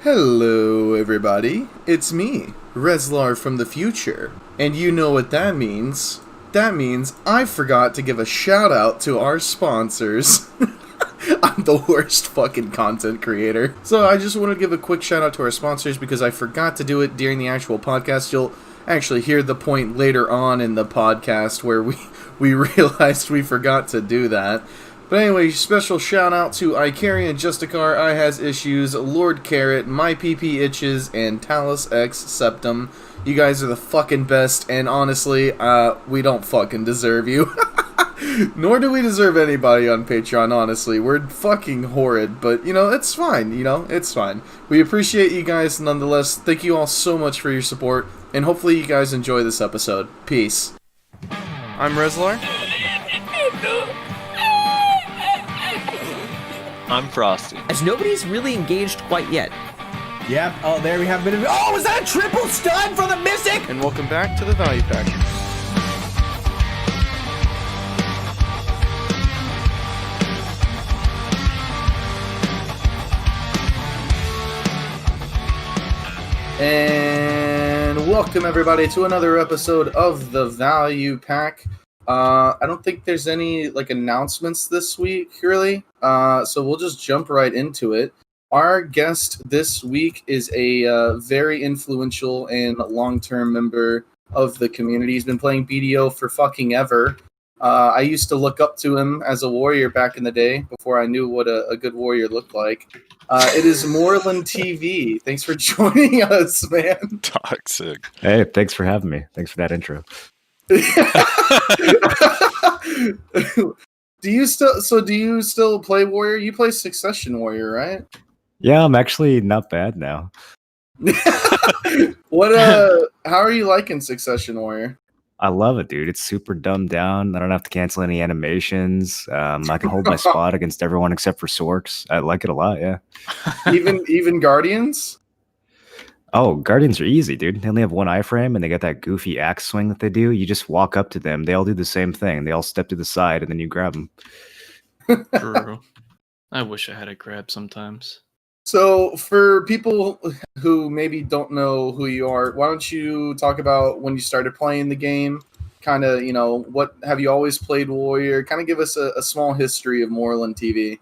Hello, everybody. It's me, Reslar from the future. And you know what that means. That means I forgot to give a shout out to our sponsors. I'm the worst fucking content creator. So I just want to give a quick shout out to our sponsors because I forgot to do it during the actual podcast. You'll actually hear the point later on in the podcast where we realized we forgot to do that. But anyway, special shout out to Icarian Justicar, I Has Issues, Lord Carrot, My PP Itches, and Talus X Septum. You guys are the fucking best, and honestly, we don't fucking deserve you. Nor do we deserve anybody on Patreon, honestly. We're fucking horrid, but, it's fine, it's fine. We appreciate you guys nonetheless. Thank you all so much for your support, and hopefully you guys enjoy this episode. Peace. I'm Reslar. I'm Frosty. As nobody's really engaged quite yet. Yep. Oh, there we have a bit of. Oh, was that a triple stun for the Mystic? And welcome back to the Value Pack. And welcome everybody to another episode of the Value Pack. I don't think there's any announcements this week, really. So we'll just jump right into it. Our guest this week is a very influential and long-term member of the community. He's been playing BDO for fucking ever. I used to look up to him as a warrior back in the day before I knew what a good warrior looked like. It is MorrolanTV. Thanks for joining us, man. Toxic. Hey, thanks for having me. Thanks for that intro. Do you still play warrior? You play succession warrior, right? Yeah, I'm actually not bad now. How are you liking succession warrior? I love it, dude. It's super dumbed down. I don't have to cancel any animations. I can hold my spot against everyone except for Sorks. I like it a lot, yeah. Even Guardians? Oh, Guardians are easy, dude. They only have one iframe, and they got that goofy axe swing that they do. You just walk up to them. They all do the same thing. They all step to the side, and then you grab them. True. I wish I had a grab sometimes. So, for people who maybe don't know who you are, why don't you talk about when you started playing the game? Kind of, what have you always played warrior? Kind of give us a small history of MorrolanTV.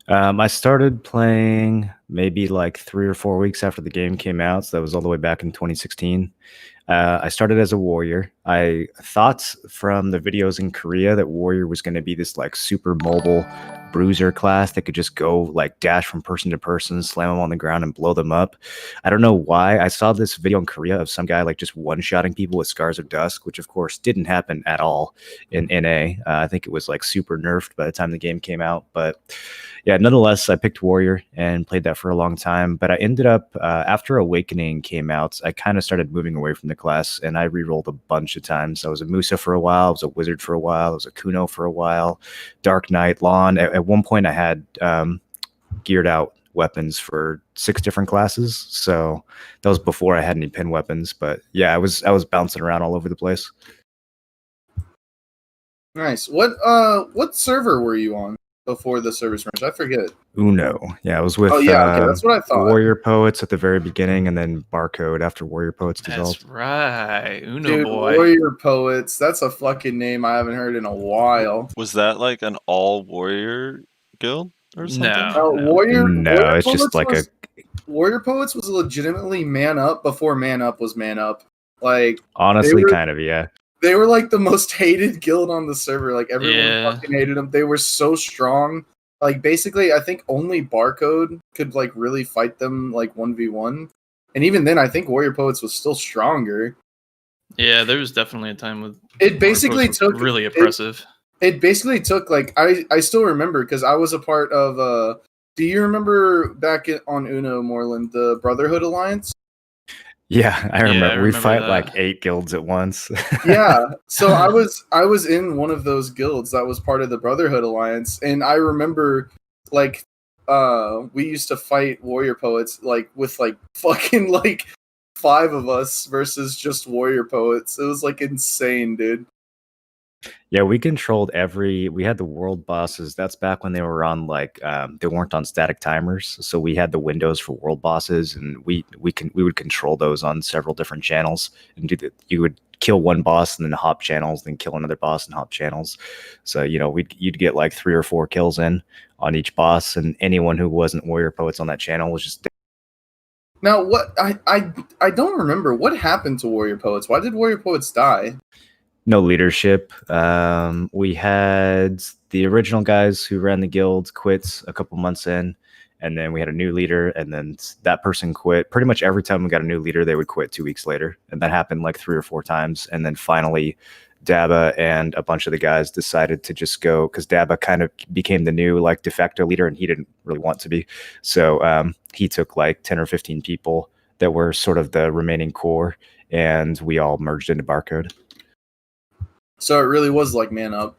I started playing maybe 3 or 4 weeks after the game came out. So that was all the way back in 2016. I started as a warrior. I thought from the videos in Korea that warrior was going to be this super mobile bruiser class that could just go dash from person to person, slam them on the ground and blow them up. I don't know why. I saw this video in Korea of some guy just one-shotting people with Scars of Dusk, which of course didn't happen at all in NA. I think it was super nerfed by the time the game came out. But yeah, nonetheless, I picked warrior and played that for a long time. But I ended up, after Awakening came out, I kind of started moving away from the class, and I re-rolled a bunch of times. I was a Musa for a while, I was a Wizard for a while, I was a Kuno for a while, Dark Knight, Lawn. At one point, I had geared out weapons for 6 different classes. So that was before I had any pin weapons. But yeah, I was bouncing around all over the place. Nice. What server were you on before the service merge? I forget. Uno. Yeah, I was with okay, that's what I thought. Warrior Poets at the very beginning, and then Barcode after Warrior Poets dissolved. That's right. Uno Dude, boy. Warrior Poets. That's a fucking name I haven't heard in a while. Was that an all-warrior guild or something? No. Warrior it's just Warrior Poets was legitimately Man Up before Man Up was Man Up. Honestly, kind of, yeah. They were the most hated guild on the server. Everyone fucking hated them. They were so strong. Basically, I think only Barcode could really fight them 1v1. And even then, I think Warrior Poets was still stronger. Yeah, there was definitely a time with it basically took really oppressive. It basically took I still remember because I was a part of do you remember back on Uno Moreland, the Brotherhood Alliance? Yeah, I remember. We fight that. 8 guilds at once. Yeah, so I was in one of those guilds that was part of the Brotherhood Alliance, and I remember we used to fight Warrior Poets with fucking 5 of us versus just Warrior Poets. It was insane, dude. Yeah, we controlled we had the world bosses. That's back when they were on like they weren't on static timers. So we had the windows for world bosses, and we would control those on several different channels and you would kill one boss and then hop channels, then kill another boss and hop channels. So, you'd get like 3 or 4 kills in on each boss, and anyone who wasn't warrior poets on that channel was just Now, what I don't remember what happened to warrior poets. Why did warrior poets die? no leadership. We had the original guys who ran the guild quit a couple months in, and then we had a new leader, and then that person quit. Pretty much every time we got a new leader, they would quit 2 weeks later, and that happened like 3 or 4 times. And then finally, Daba and a bunch of the guys decided to just go, because Daba kind of became the new like de facto leader, and he didn't really want to be. So he took like 10 or 15 people that were sort of the remaining core, and we all merged into Barcode. So it really was like Man Up.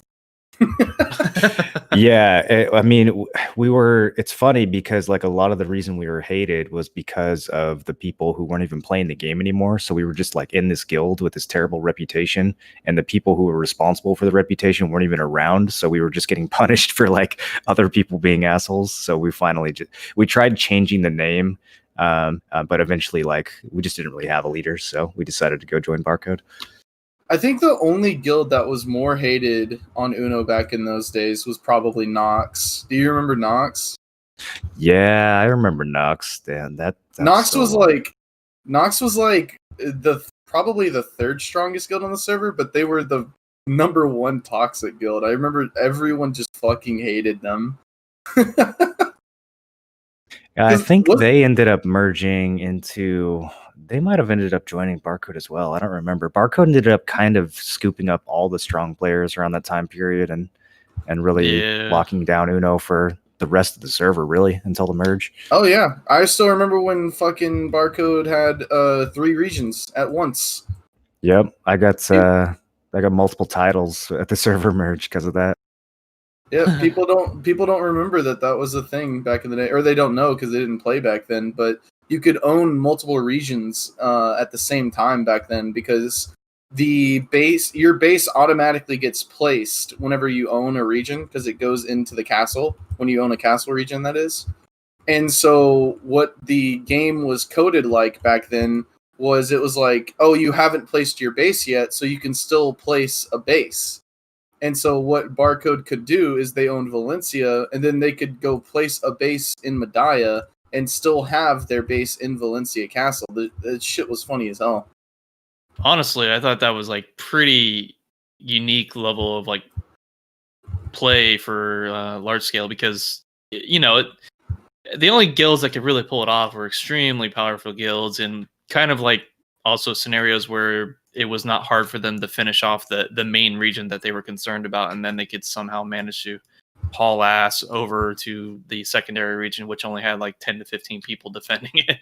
Yeah, I mean, it's funny because like a lot of the reason we were hated was because of the people who weren't even playing the game anymore. So we were just like in this guild with this terrible reputation, and the people who were responsible for the reputation weren't even around. So we were just getting punished for like other people being assholes. So we finally we tried changing the name, but eventually like we just didn't really have a leader. So we decided to go join Barcode. I think the only guild that was more hated on Uno back in those days was probably Nox. Do you remember Nox? Yeah, I remember Nox. Damn, Nox was like the probably the 3rd strongest guild on the server, but they were the #1 toxic guild. I remember everyone just fucking hated them. I think they ended up merging into. They might have ended up joining Barcode as well. I don't remember. Barcode ended up kind of scooping up all the strong players around that time period and really locking down Uno for the rest of the server, really, until the merge. Oh yeah, I still remember when fucking Barcode had 3 regions at once. Yep, I got multiple titles at the server merge because of that. Yeah, people don't remember that was a thing back in the day, or they don't know because they didn't play back then. But you could own multiple regions at the same time back then, because your base automatically gets placed whenever you own a region, because it goes into the castle when you own a castle region, that is. And so what the game was coded like back then was, it was like, oh, you haven't placed your base yet, so you can still place a base. And so what Barcode could do is they owned Valencia, and then they could go place a base in Medaya and still have their base in Valencia Castle. The shit was funny as hell. Honestly, I thought that was like pretty unique level of like play for large scale, because the only guilds that could really pull it off were extremely powerful guilds, and kind of like also scenarios where it was not hard for them to finish off the main region that they were concerned about, and then they could somehow manage to haul ass over to the secondary region, which only had like 10 to 15 people defending it.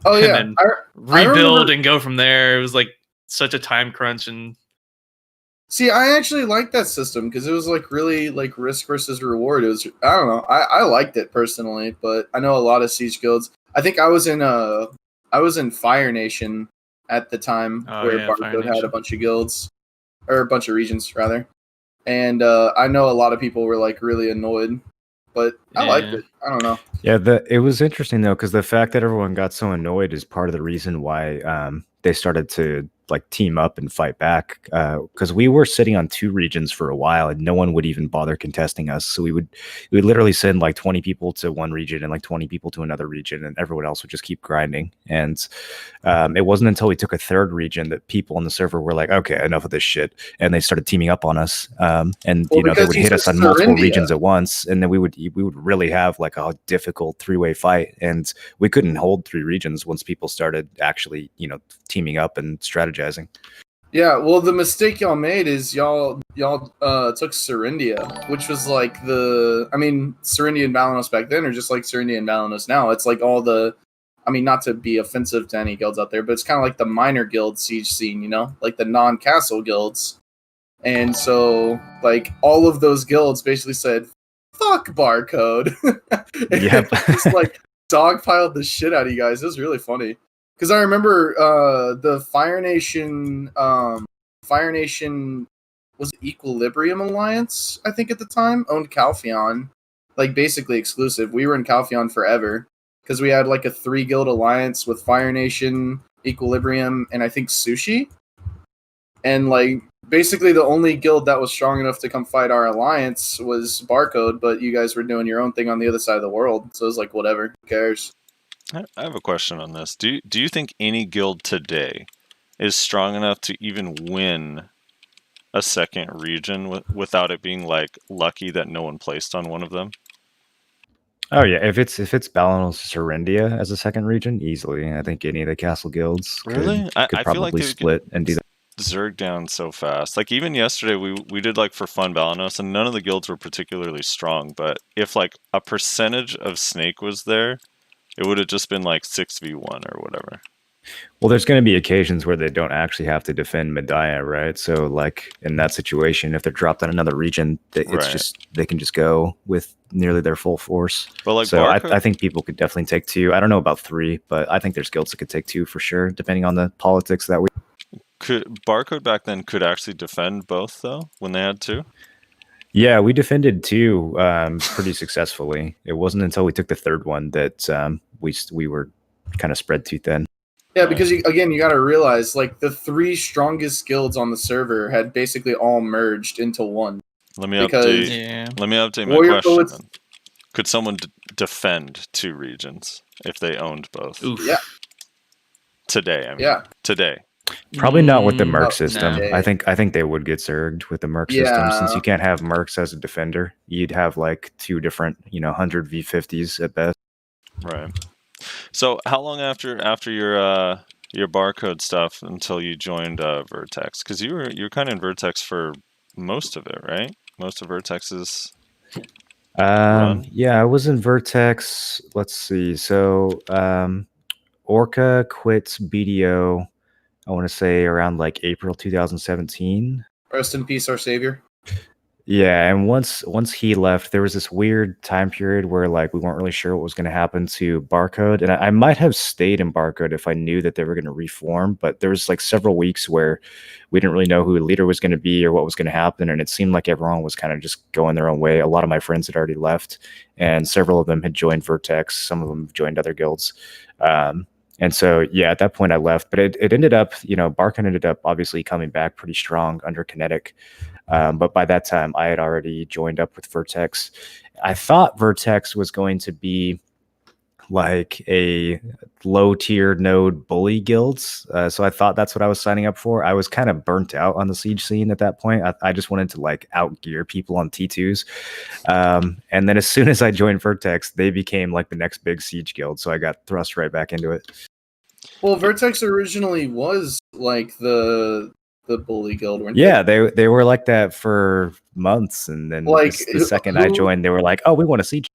Oh yeah, and then rebuild and go from there. It was like such a time crunch. And see, I actually liked that system because it was like really like risk versus reward. It was, I don't know, I liked it personally, but I know a lot of siege guilds. I think I was in Fire Nation at the time, where Barcode had a bunch of guilds, or a bunch of regions rather. And I know a lot of people were like really annoyed, but I liked it. I don't know. Yeah, it was interesting though, because the fact that everyone got so annoyed is part of the reason why they started to like team up and fight back, because we were sitting on 2 regions for a while and no one would even bother contesting us. So we would literally send like 20 people to one region and like 20 people to another region, and everyone else would just keep grinding. And it wasn't until we took a 3rd region that people on the server were like, okay, enough of this shit, and they started teaming up on us. And they would hit us on multiple regions at once, and then we would really have like a difficult 3-way fight, and we couldn't hold 3 regions once people started actually teaming up and strategizing. Yeah, well, the mistake y'all made is y'all took Serendia, which was like Serendia and Balanos back then are just like Serendia and Balanos now. It's like all the, not to be offensive to any guilds out there, but it's kind of like the minor guild siege scene, like the non-castle guilds. And so like all of those guilds basically said, fuck Barcode. Yep. Just like dogpiled the shit out of you guys. It was really funny. Because I remember the Fire Nation was it Equilibrium Alliance, I think at the time, owned Calpheon, like basically exclusive. We were in Calpheon forever because we had like a 3-guild alliance with Fire Nation, Equilibrium, and I think Sushi. And like basically the only guild that was strong enough to come fight our alliance was Barcode, but you guys were doing your own thing on the other side of the world. So it was like, whatever, who cares? I have a question on this. Do you think any guild today is strong enough to even win a second region without it being like lucky that no one placed on one of them? Oh yeah, if it's Balanos Serendia as a second region, easily. I think any of the castle guilds Really? could I feel like probably they would split and do that. Zerg down so fast. Like even yesterday we did like for fun Balanos and none of the guilds were particularly strong, but if like a percentage of Snake was there, it would have just been like 6v1 or whatever. Well, there's going to be occasions where they don't actually have to defend Medaya, right? So like in that situation, if they're dropped on another region, it's Right. just they can just go with nearly their full force. But like So Barcode, I think people could definitely take 2. I don't know about 3, but I think there's guilds that could take 2 for sure, depending on the politics that we. Barcode back then could actually defend both though when they had to. Yeah, we defended 2 pretty successfully. It wasn't until we took the 3rd one that we were kind of spread too thin. Yeah, because you got to realize like the 3 strongest guilds on the server had basically all merged into one. Let me Because- update my Warrior question. Poets- Then. Could someone defend 2 regions if they owned both? Oof. Yeah. Today, I mean. Yeah. Today. Probably not with the Mm, merc no. system. No. I think they would get zerged with the merc system since Yeah. you can't have mercs as a defender. You'd have like 2 different, 100 v50s at best. Right. So how long after your barcode stuff until you joined Vertex? Because you're kind of in Vertex for most of it, right? Most of Vertex's run? Yeah, I was in Vertex. Let's see. So Orca quits BDO, I want to say around like April 2017. Rest in peace, our savior. Yeah, and once he left, there was this weird time period where like we weren't really sure what was going to happen to Barcode, and I might have stayed in Barcode if I knew that they were going to reform. But there was like several weeks where we didn't really know who the leader was going to be or what was going to happen, and it seemed like everyone was kind of just going their own way. A lot of my friends had already left, and several of them had joined Vertex. Some of them joined other guilds. And so, yeah, at that point I left, but it ended up, Barcode ended up obviously coming back pretty strong under Kinetic. But by that time, I had already joined up with Vertex. I thought Vertex was going to be like a low-tier node bully guilds. So I thought that's what I was signing up for. I was kind of burnt out on the Siege scene at that point. I just wanted to like outgear people on T2s. And then as soon as I joined Vertex, they became like the next big Siege guild. So I got thrust right back into it. Well, Vertex originally was like the bully guild, weren't Yeah, they were like that for months, and then Like, the second I joined, they were like, "Oh, we want to Siege."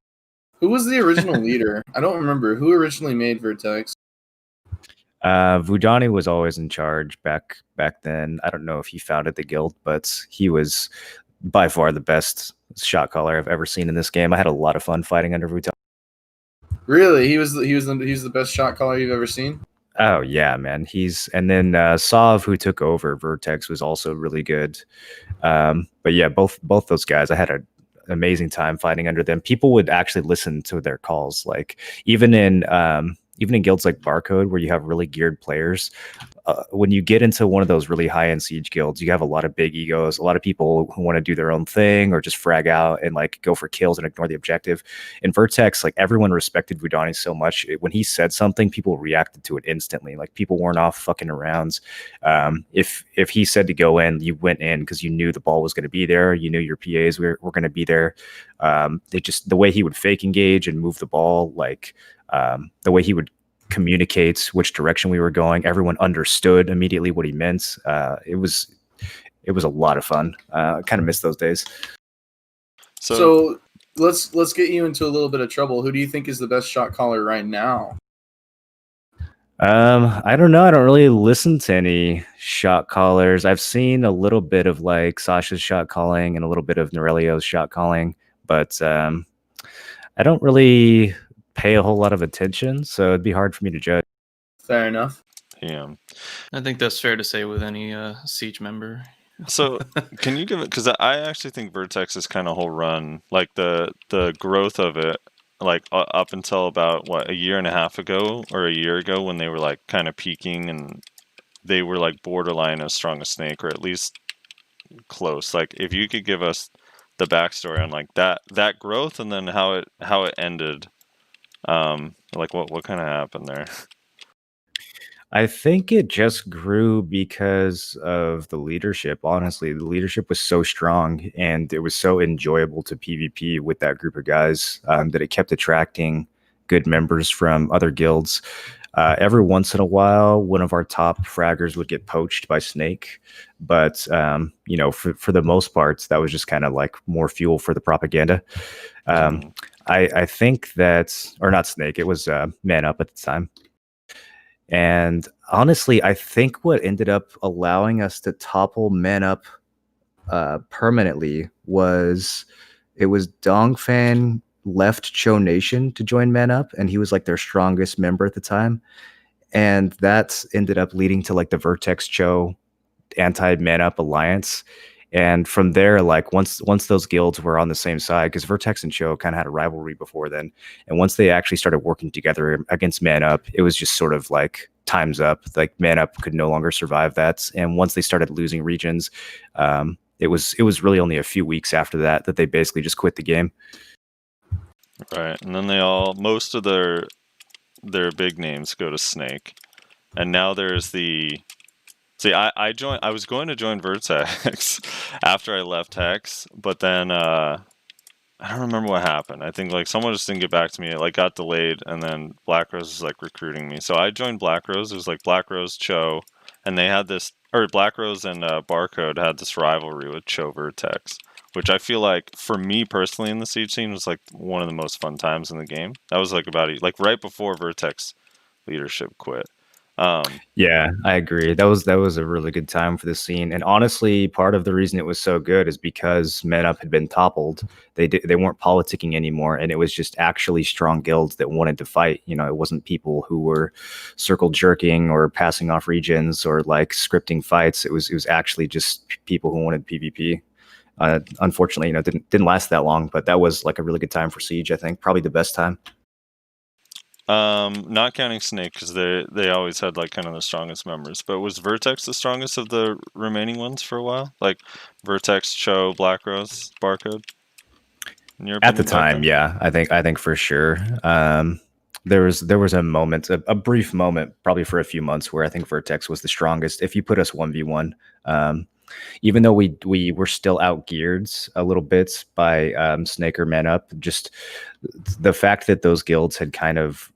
Who was the original leader? I don't remember. Who originally made Vertex? Vujani was always in charge back then. I don't know if he founded the guild, but he was by far the best shot caller I've ever seen in this game. I had a lot of fun fighting under Vujani. Really? He was the best shot caller you've ever seen? Oh yeah, man. And then Sav, who took over Vertex, was also really good. But yeah, both those guys, I had an amazing time fighting under them. People would actually listen to their calls, like even in guilds like Barcode, where you have really geared players. When you get into one of those really high-end Siege guilds, you have a lot of big egos, a lot of people who want to do their own thing or just frag out and like go for kills and ignore the objective. In Vertex, like everyone respected Vudani so much. When he said something, people reacted to it instantly. Like people weren't off fucking around. If he said to go in, you went in because you knew the ball was going to be there. You knew your PAs were going to be there. The way he would fake engage and move the ball, like the way he would communicate which direction we were going, everyone understood immediately what he meant. It was a lot of fun. I kind of miss those days. So let's get you into a little bit of trouble. Who do you think is the best shot caller right now? I don't know. I don't really listen to any shot callers. I've seen a little bit of like Sasha's shot calling and a little bit of Norelio's shot calling, but I don't really pay a whole lot of attention, so it'd be hard for me to judge. Fair enough. Yeah. I think that's fair to say with any Siege member. So can you give it? Because I actually think Vertex's kind of whole run, like the growth of it, like up until about what, a year and a half ago or a year ago, when they were like kind of peaking and they were like borderline as strong as Snake, or at least close. Like if you could give us the backstory on like that growth, and then how it ended. Like what kind of happened there? I think it just grew because of the leadership. Honestly, the leadership was so strong and it was so enjoyable to PvP with that group of guys, that it kept attracting good members from other guilds. Every once in a while, one of our top fraggers would get poached by Snake, but for the most part, that was just kind of like more fuel for the propaganda. I think that, or not Snake, it was Man Up at the time. And honestly, I think what ended up allowing us to topple Man Up permanently was Dongfan left Cho Nation to join Man Up, and he was like their strongest member at the time. And that ended up leading to like the Vertex Cho anti-Man Up alliance. And from there, like once those guilds were on the same side, because Vertex and Cho kind of had a rivalry before then, and once they actually started working together against Man Up, it was just sort of like time's up. Like Man Up could no longer survive that. And once they started losing regions, it was really only a few weeks after that they basically just quit the game. Right, and then most of their big names go to Snake, and now there's the. See, I was going to join Vertex after I left Hex, but then I don't remember what happened. I think like someone just didn't get back to me. It like got delayed, and then Black Rose was like recruiting me. So I joined Black Rose. It was like Black Rose, Cho, and they had this, or Black Rose and Barcode had this rivalry with Cho Vertex, which I feel like for me personally in the Siege scene was like one of the most fun times in the game. That was like like right before Vertex leadership quit. Yeah, I agree. That was a really good time for the scene. And honestly, part of the reason it was so good is because Man Up had been toppled. They weren't politicking anymore, and it was just actually strong guilds that wanted to fight. You know, it wasn't people who were circle jerking or passing off regions or like scripting fights. It was actually just people who wanted PvP. Unfortunately, didn't last that long, but that was like a really good time for Siege. I think probably the best time. Not counting Snake, because they always had like kind of the strongest members. But was Vertex the strongest of the remaining ones for a while? Like Vertex, Cho, Black Rose, Barcode. At the time, yeah, I think for sure. There was a moment, a brief moment, probably for a few months, where I think Vertex was the strongest. If you put us 1v1, even though we were still outgeared a little bit by Snake or Man Up, just the fact that those guilds had kind of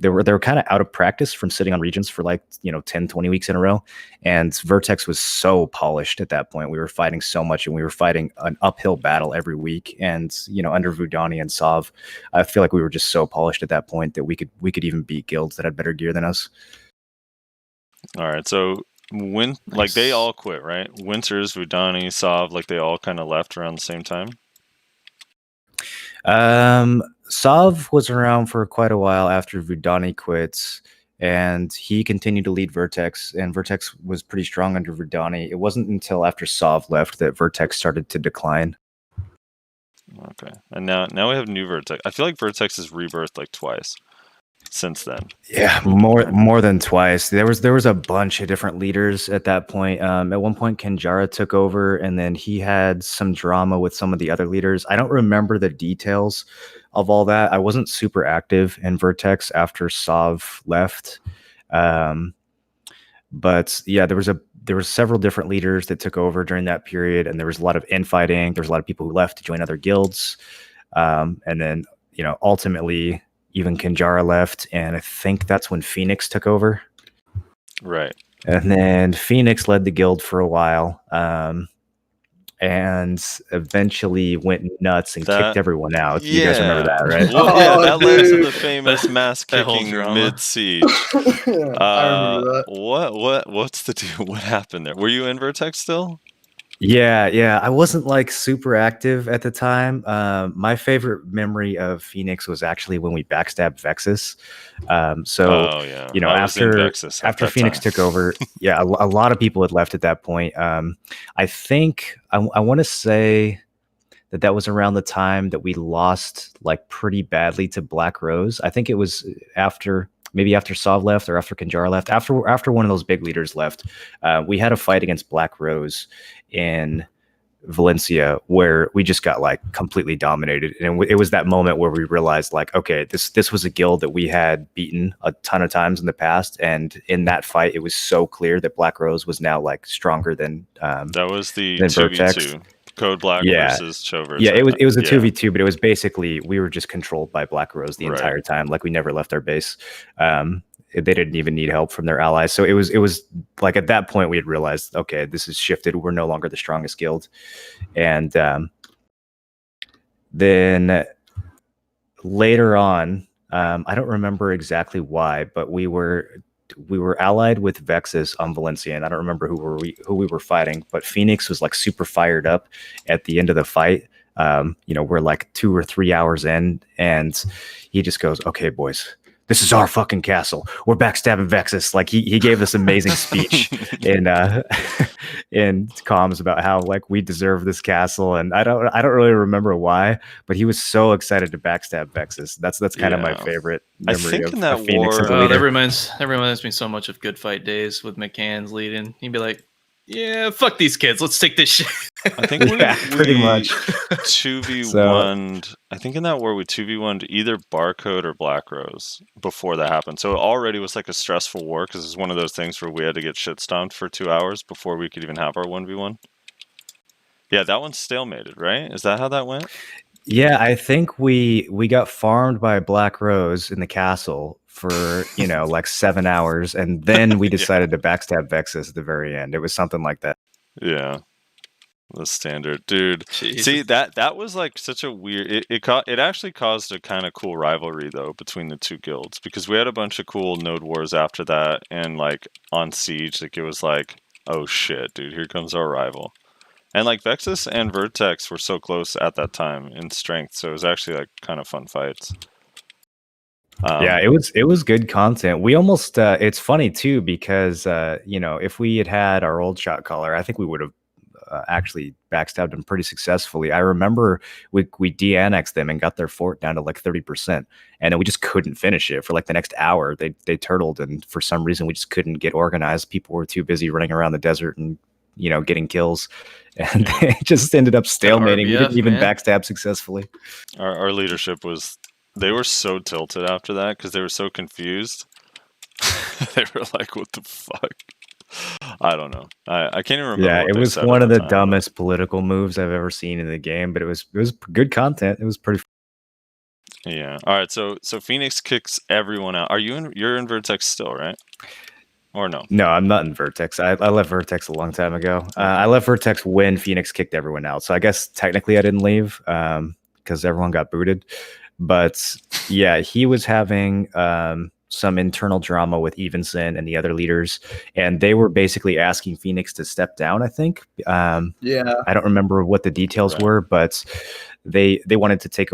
they were kind of out of practice from sitting on regions for like 10, 20 weeks in a row, and Vertex was so polished at that point. We were fighting so much, and we were fighting an uphill battle every week. And under Vudani and Sov, I feel like we were just so polished at that point that we could even beat guilds that had better gear than us. All right, so like they all quit, right? Winters, Vudani, Sov, like they all kind of left around the same time. Sov was around for quite a while after Vudani quit, and he continued to lead Vertex, and Vertex was pretty strong under Vudani. It wasn't until after Sov left that Vertex started to decline. Okay, and now we have new Vertex. I feel like Vertex has rebirthed like twice since then. Yeah, more than twice. There was a bunch of different leaders at that point. At one point, Kenjara took over, and then he had some drama with some of the other leaders. I don't remember the details of all that. I wasn't super active in Vertex after Sov left, but yeah, there were several different leaders that took over during that period, and there was a lot of infighting. There was a lot of people who left to join other guilds, and then ultimately, even Kenjara left, and I think that's when Phoenix took over. Right. And then Phoenix led the guild for a while, and eventually went nuts and kicked everyone out. You guys remember that, right? Well, yeah, that led to the famous mass kicking mid-siege. I remember that. What's the deal? What happened there? Were you in Vertex still? Yeah. I wasn't like super active at the time. My favorite memory of Phoenix was actually when we backstabbed Vexus. Oh yeah, You know, I was in after Vexus at that Phoenix time. took over, yeah, a lot of people had left at that point. I think I want to say that was around the time that we lost like pretty badly to Black Rose. I think it was maybe after Sov left or after Kanjar left. After one of those big leaders left, we had a fight against Black Rose in Valencia where we just got like completely dominated, and it was that moment where we realized like, okay, this was a guild that we had beaten a ton of times in the past, and in that fight it was so clear that Black Rose was now like stronger than That was the than 2v2 Code Black Yeah. versus Cho Yeah, versus it was a yeah. 2v2, but it was basically we were just controlled by Black Rose the Right. entire time. Like we never left our base. They didn't even need help from their allies. So it was like at that point we had realized, okay, this has shifted. We're no longer the strongest guild. And then later on, I don't remember exactly why, but we were allied with Vexus on Valencia, and I don't remember who we were fighting, but Phoenix was like super fired up at the end of the fight. You know, we're like 2 or 3 hours in, and he just goes, "Okay, boys, this is our fucking castle. We're backstabbing Vexus." Like he gave this amazing speech in comms about how like we deserve this castle, and I don't really remember why, but he was so excited to backstab Vexus. That's kind of my Yeah. favorite I memory think of, in that of Phoenix as a war- leader. That reminds me so much of Good Fight Days with McCann's leading. He'd be like, "Yeah, fuck these kids. Let's take this shit." I think Yeah, pretty much. 2v1'd. I think in that war we 2v1'd either Barcode or Black Rose before that happened. So it already was like a stressful war because it's one of those things where we had to get shit stomped for 2 hours before we could even have our 1v1. Yeah, that one's stalemated, right? Is that how that went? Yeah, I think we got farmed by Black Rose in the castle for, you know, like 7 hours, and then we decided to backstab Vexus at the very end. It was something like that. Yeah. The standard, dude. Jesus. See, that was like such a weird. It actually caused a kind of cool rivalry though between the two guilds because we had a bunch of cool node wars after that, and like on Siege, like it was like, oh shit, dude, here comes our rival. And like Vexus and Vertex were so close at that time in strength, so it was actually like kind of fun fights. Yeah, it was good content. We almost it's funny too because you know, if we had our old shot caller, I think we would have actually backstabbed them pretty successfully. I remember we de-annexed them and got their fort down to like 30%, and then we just couldn't finish it for like the next hour. They turtled, and for some reason we just couldn't get organized. People were too busy running around the desert and, you know, getting kills, and they just ended up stalemating. We RBF, didn't even man. backstab successfully. Our leadership was. They were so tilted after that because they were so confused. They were like, "What the fuck?" I don't know. I can't even remember. Yeah, what it they was said one at of the the time. dumbest political moves I've ever seen in the game, but it was good content. It was pretty. Yeah. All right. So Phoenix kicks everyone out. You're in Vertex still, right? Or no? No, I'm not in Vertex. I left Vertex a long time ago. I left Vertex when Phoenix kicked everyone out. So I guess technically I didn't leave because everyone got booted. But yeah, he was having some internal drama with Evenson and the other leaders, and they were basically asking Phoenix to step down, I think. Yeah. I don't remember what the details Right. were, but they wanted to take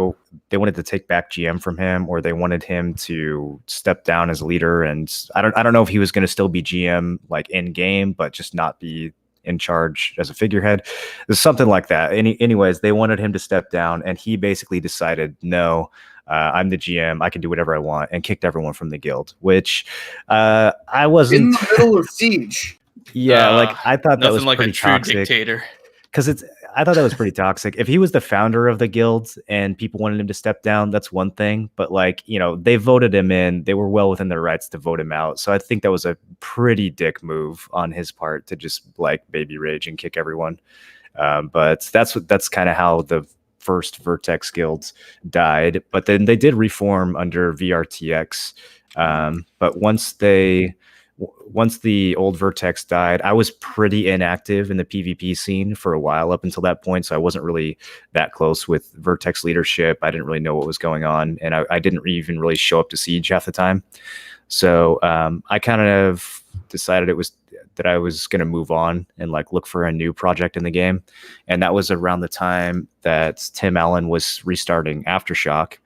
back GM from him, or they wanted him to step down as leader. And I don't know if he was going to still be GM like in game, but just not be in charge as a figurehead. There's something like that. Anyways, they wanted him to step down, and he basically decided, no, I'm the GM. I can do whatever I want, and kicked everyone from the guild. Which I wasn't. In the middle of Siege. Yeah, like I thought that Nothing was like pretty a true toxic. dictator. Because I thought that was pretty toxic. If he was the founder of the guild and people wanted him to step down, that's one thing. But like, you know, they voted him in. They were well within their rights to vote him out. So I think that was a pretty dick move on his part to just like baby rage and kick everyone. But that's kind of how the first Vertex guilds died. But then they did reform under VRTX. But once the old Vertex died, I was pretty inactive in the PvP scene for a while up until that point. So I wasn't really that close with Vertex leadership. I didn't really know what was going on. And I didn't even really show up to Siege half the time. So I kind of decided that I was going to move on and like look for a new project in the game. And that was around the time that Tim Allen was restarting Aftershock.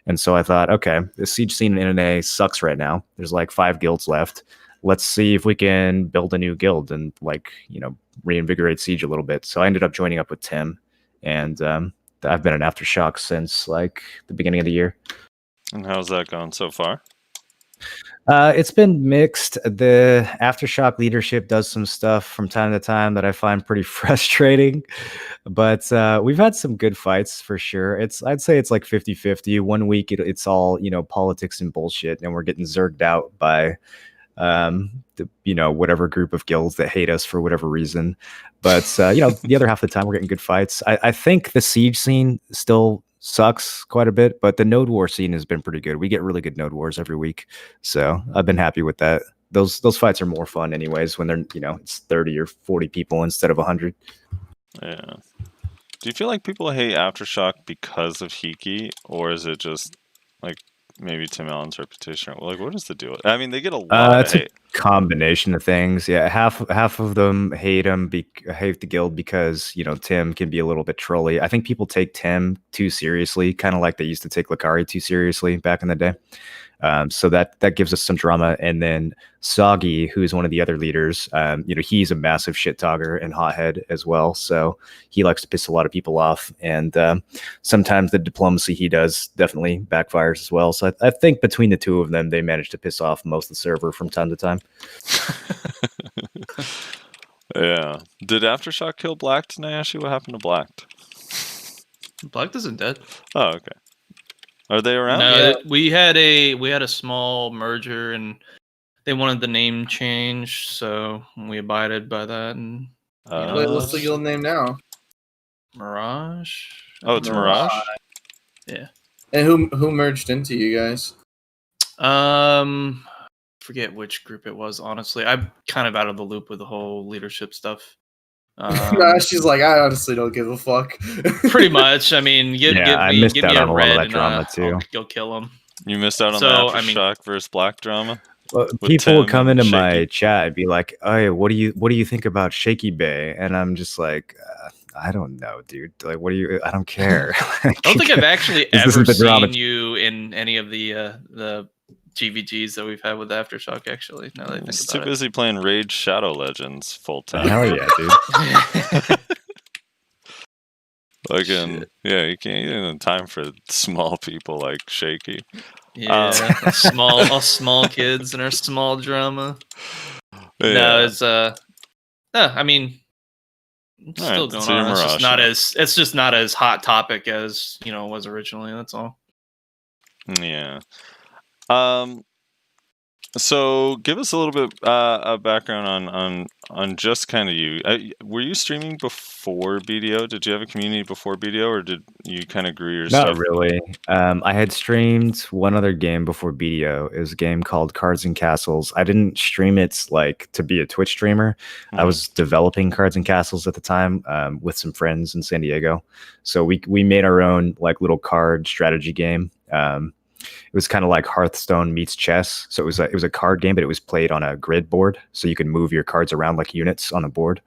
And so I thought, okay, the siege scene in NA sucks right now. There's like 5 guilds left. Let's see if we can build a new guild and like, reinvigorate siege a little bit. So I ended up joining up with Tim, and I've been in Aftershock since like the beginning of the year. And how's that going so far? It's been mixed. The Aftershock leadership does some stuff from time to time that I find pretty frustrating, but we've had some good fights for sure. I'd say it's like 50-50. One week it's all, politics and bullshit, and we're getting zerged out by whatever group of guilds that hate us for whatever reason. But the other half of the time we're getting good fights. I think the siege scene still sucks quite a bit, but the node war scene has been pretty good. We get really good node wars every week, so I've been happy with that. Those fights are more fun anyways when they're it's 30 or 40 people instead of 100. Yeah. Do you feel like people hate Aftershock because of Hiki, or is it just like maybe Tim Allen's reputation? Like, what is the deal? I mean, they get a lot of hate. A combination of things. Yeah, half of them hate him, hate the guild because Tim can be a little bit trolly. I think people take Tim too seriously, kind of like they used to take Lakari too seriously back in the day. So that gives us some drama. And then Soggy, who's one of the other leaders, he's a massive shit talker and hothead as well. So he likes to piss a lot of people off. And sometimes the diplomacy he does definitely backfires as well. So I think between the two of them, they manage to piss off most of the server from time to time. Yeah. Did Aftershock kill Blacked, Nayashi? What happened to Blacked? Black isn't dead. Oh, okay. Are they around? No, we had a small merger, and they wanted the name change, so we abided by that. And What's the guild name now? Mirage. Oh, it's Mirage. Yeah. And who merged into you guys? Forget which group it was. Honestly, I'm kind of out of the loop with the whole leadership stuff. She's like, I honestly don't give a fuck. Pretty much. I mean, give me a red and drama too. I'll go kill him. You missed out on the Aftershock versus Black drama. Well, people would come into my chat and be like, "Oh, what do you think about Shaky Bay?" And I'm just like, I don't know, dude. Like, I don't care. I don't think I've actually ever seen you in any of the GVGs that we've had with Aftershock, actually. Now that I think He's about too busy playing Rage Shadow Legends full time. Hell yeah, dude. You can't get in time for small people like Shaky. Yeah, us small kids and our small drama. Yeah. No, it's I mean, it's still going on. It's just not as hot topic as it was originally. That's all. Yeah. So give us a little bit of background on just kind of you. Were you streaming before BDO? Did you have a community before BDO, or did you kind of grew your stuff? Not really. I had streamed one other game before BDO. It was a game called Cards and Castles. I didn't stream it like to be a Twitch streamer. Mm-hmm. I was developing Cards and Castles at the time with some friends in San Diego. So we made our own like little card strategy game. It was kind of like Hearthstone meets chess. So it was a card game, but it was played on a grid board. So you could move your cards around like units on a board.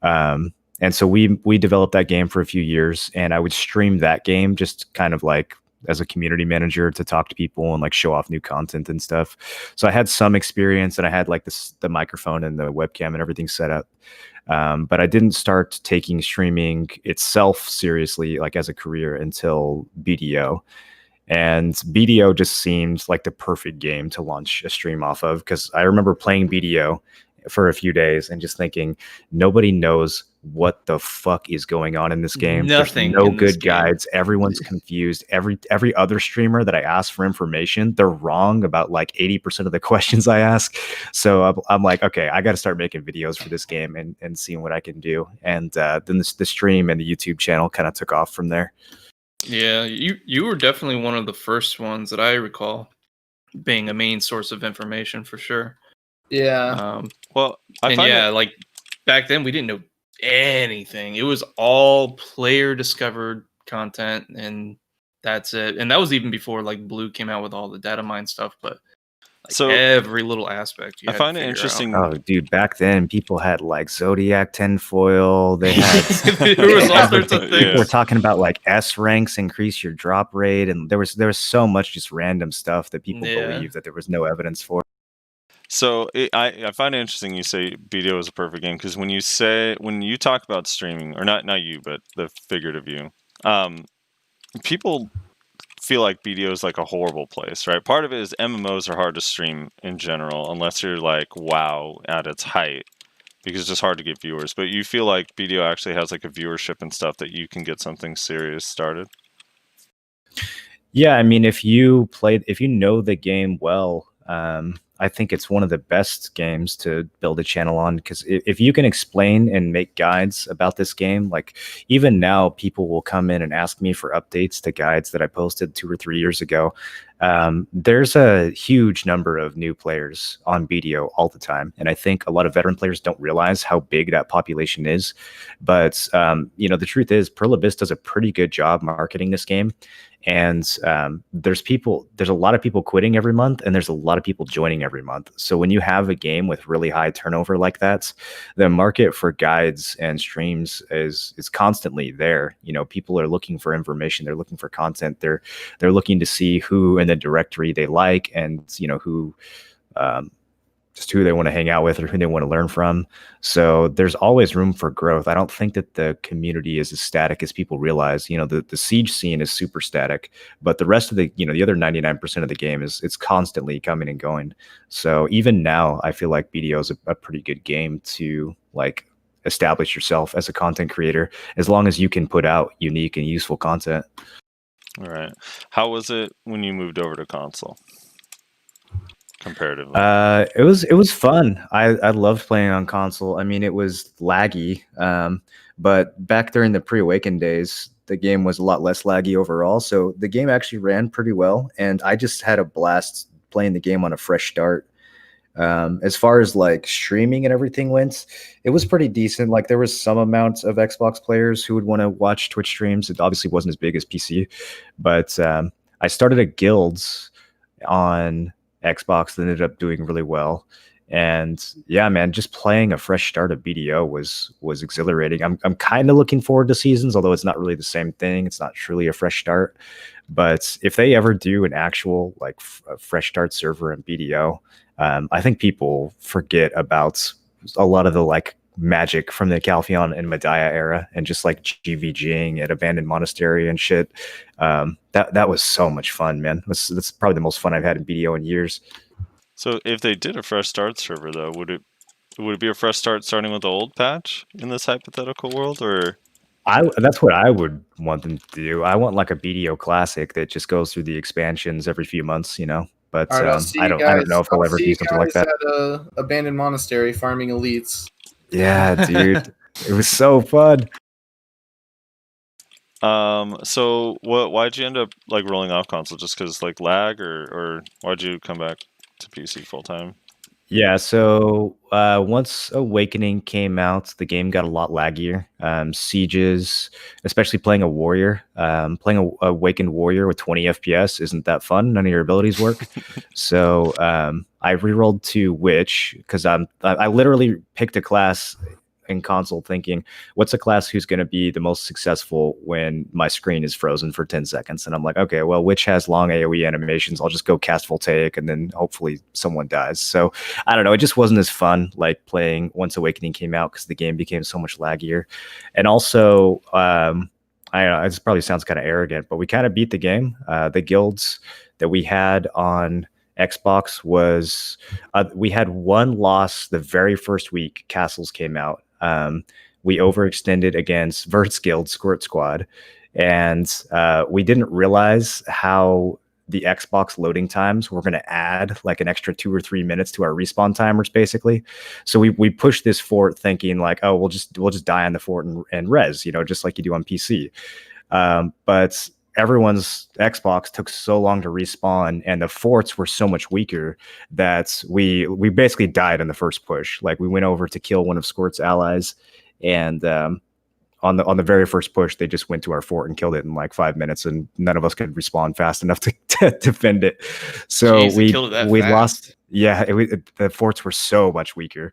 And so we developed that game for a few years, and I would stream that game just kind of like as a community manager to talk to people and like show off new content and stuff. So I had some experience, and I had like the microphone and the webcam and everything set up. But I didn't start taking streaming itself seriously, like as a career, until BDO. And BDO just seemed like the perfect game to launch a stream off of, because I remember playing BDO for a few days and just thinking, nobody knows what the fuck is going on in this game. Nothing. There's no good guides. Everyone's confused. Every other streamer that I ask for information, they're wrong about like 80% of the questions I ask. So I'm like, okay, I got to start making videos for this game and seeing what I can do. And then the stream and the YouTube channel kind of took off from there. Yeah, you were definitely one of the first ones that I recall being a main source of information for sure. Yeah. Like back then we didn't know anything. It was all player discovered content, and that's it. And that was even before like Blue came out with all the data mine stuff. But Like So every little aspect. You I had find to it figure interesting. Oh, dude, back then people had like Zodiac tinfoil. They had There was all sorts of Yeah. things. people were talking about like S ranks increase your drop rate, and there was so much just random stuff that people Yeah. believe that there was no evidence for. So I find it interesting you say BDO is a perfect game because when you talk about streaming, or not you, but the figurative you, people feel like BDO is like a horrible place, right? Part of it is MMOs are hard to stream in general unless you're like WoW at its height because it's just hard to get viewers. But you feel like BDO actually has like a viewership and stuff that you can get something serious started. Yeah, I mean, if you know the game well, I think it's one of the best games to build a channel on because if you can explain and make guides about this game, like even now, people will come in and ask me for updates to guides that I posted 2 or 3 years ago. There's a huge number of new players on BDO all the time, and I think a lot of veteran players don't realize how big that population is. But the truth is, Perlabis does a pretty good job marketing this game. And there's a lot of people quitting every month, and there's a lot of people joining every month. So when you have a game with really high turnover like that, the market for guides and streams is constantly there. People are looking for information, they're looking for content, they're looking to see who in the directory they like, and who just who they want to hang out with or who they want to learn from. So there's always room for growth. I don't think that the community is as static as people realize. The siege scene is super static, but the rest of the other 99% of the game it's constantly coming and going. So even now, I feel like BDO is a pretty good game to like establish yourself as a content creator, as long as you can put out unique and useful content. All right. How was it when you moved over to console? Comparatively, it was fun. I loved playing on console. I mean, it was laggy, but back during the pre-awakened days, the game was a lot less laggy overall. So the game actually ran pretty well, and I just had a blast playing the game on a fresh start. As far as like streaming and everything went, it was pretty decent. Like there was some amount of Xbox players who would want to watch Twitch streams. It obviously wasn't as big as PC, but I started a guild on Xbox that ended up doing really well. And yeah, man, just playing a fresh start of BDO was exhilarating. I'm kind of looking forward to seasons, although it's not really the same thing. It's not truly a fresh start. But if they ever do an actual like a fresh start server in BDO, I think people forget about a lot of the like magic from the Calpheon and Medaya era, and just like GVGing at Abandoned Monastery and shit. That was so much fun, man. That's probably the most fun I've had in BDO in years. So if they did a fresh start server, though, would it be a fresh start starting with the old patch in this hypothetical world, or? That's what I would want them to do. I want like a BDO classic that just goes through the expansions every few months, But All right, I'll see I you don't guys. know if they'll ever do something like that. At Abandoned Monastery farming elites. Yeah, dude, it was so fun. So why'd you end up like rolling off console? Just because like lag, or why'd you come back to PC full time? Yeah, so once Awakening came out, the game got a lot laggier. Sieges, especially playing a warrior, playing a Awakened warrior with 20 FPS isn't that fun. None of your abilities work. So I rerolled to Witch because I literally picked a class in console thinking, what's a class who's going to be the most successful when my screen is frozen for 10 seconds? And I'm like, okay, well, Witch has long AoE animations. I'll just go cast Voltaic and then hopefully someone dies. So I don't know. It just wasn't as fun like playing once Awakening came out because the game became so much laggier. And also, I don't know, this probably sounds kind of arrogant, but we kind of beat the game. The guilds that we had on Xbox was we had one loss the very first week Castles came out. We overextended against Vert's Guild Squirt Squad, and we didn't realize how the Xbox loading times were going to add like an extra 2 or 3 minutes to our respawn timers, basically. So we pushed this fort thinking like, oh, we'll just die on the fort and res, just like you do on PC. But everyone's Xbox took so long to respawn, and the forts were so much weaker that we basically died in the first push. Like we went over to kill one of Squirt's allies, and on the very first push, they just went to our fort and killed it in like 5 minutes, and none of us could respawn fast enough to defend it. So Jeez, they killed it that we fast. lost. Yeah, the forts were so much weaker.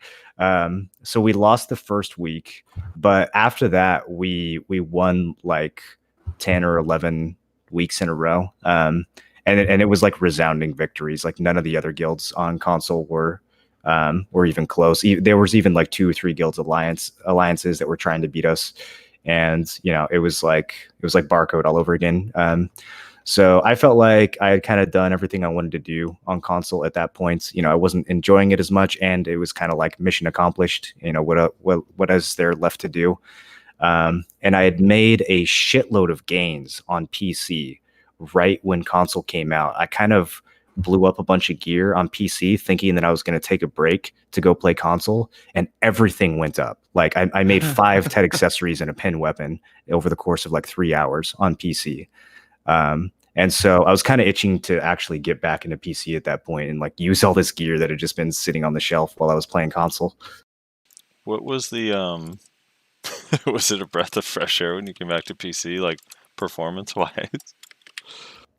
So we lost the first week, but after that, we won like 10 or 11 weeks in a row. And it was like resounding victories. Like none of the other guilds on console were even close. There was even like 2 or 3 guilds alliances that were trying to beat us, and it was like barcode all over again. So I felt like I had kind of done everything I wanted to do on console at that point. I wasn't enjoying it as much, and it was kind of like mission accomplished. What is there left to do? And I had made a shitload of gains on PC right when console came out. I kind of blew up a bunch of gear on PC thinking that I was going to take a break to go play console, and everything went up. Like I made 5 TED accessories and a pin weapon over the course of like 3 hours on PC. And so I was kind of itching to actually get back into PC at that point and like use all this gear that had just been sitting on the shelf while I was playing console. What was the was it a breath of fresh air when you came back to PC, like performance wise?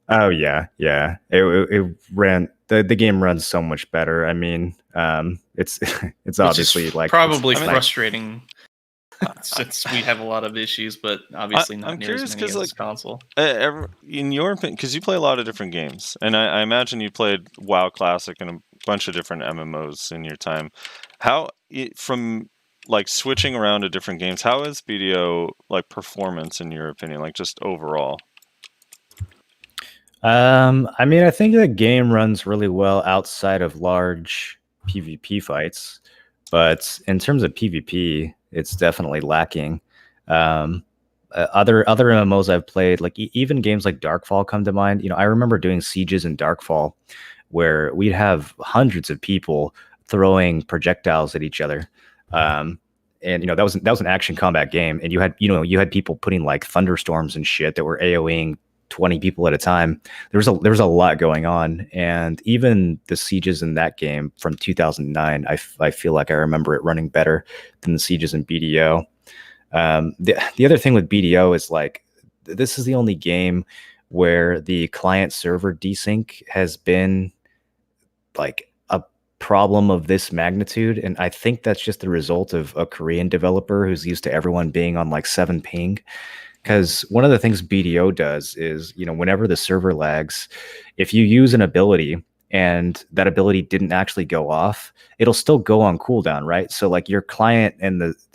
Oh yeah. It ran the game runs so much better. I mean, it's obviously like probably it's frustrating since we have a lot of issues, but obviously not I'm near as curious many as because, this console. in your opinion, because you play a lot of different games, and I imagine you played WoW Classic and a bunch of different MMOs in your time. From like switching around to different games, how is BDO like performance in your opinion, like just overall? I mean, I think the game runs really well outside of large PvP fights, but in terms of PvP, it's definitely lacking. Other MMOs I've played, like even games like Darkfall come to mind. I remember doing sieges in Darkfall where we'd have hundreds of people throwing projectiles at each other. And that was an action combat game, and you had people putting like thunderstorms and shit that were AoEing 20 people at a time. There was a lot going on, and even the sieges in that game from 2009, I feel like I remember it running better than the sieges in BDO. The other thing with BDO is like this is the only game where the client server desync has been like a problem of this magnitude, and I think that's just the result of a Korean developer who's used to everyone being on like 7 ping. Because one of the things BDO does is, whenever the server lags, if you use an ability and that ability didn't actually go off, it'll still go on cooldown, right? So like your client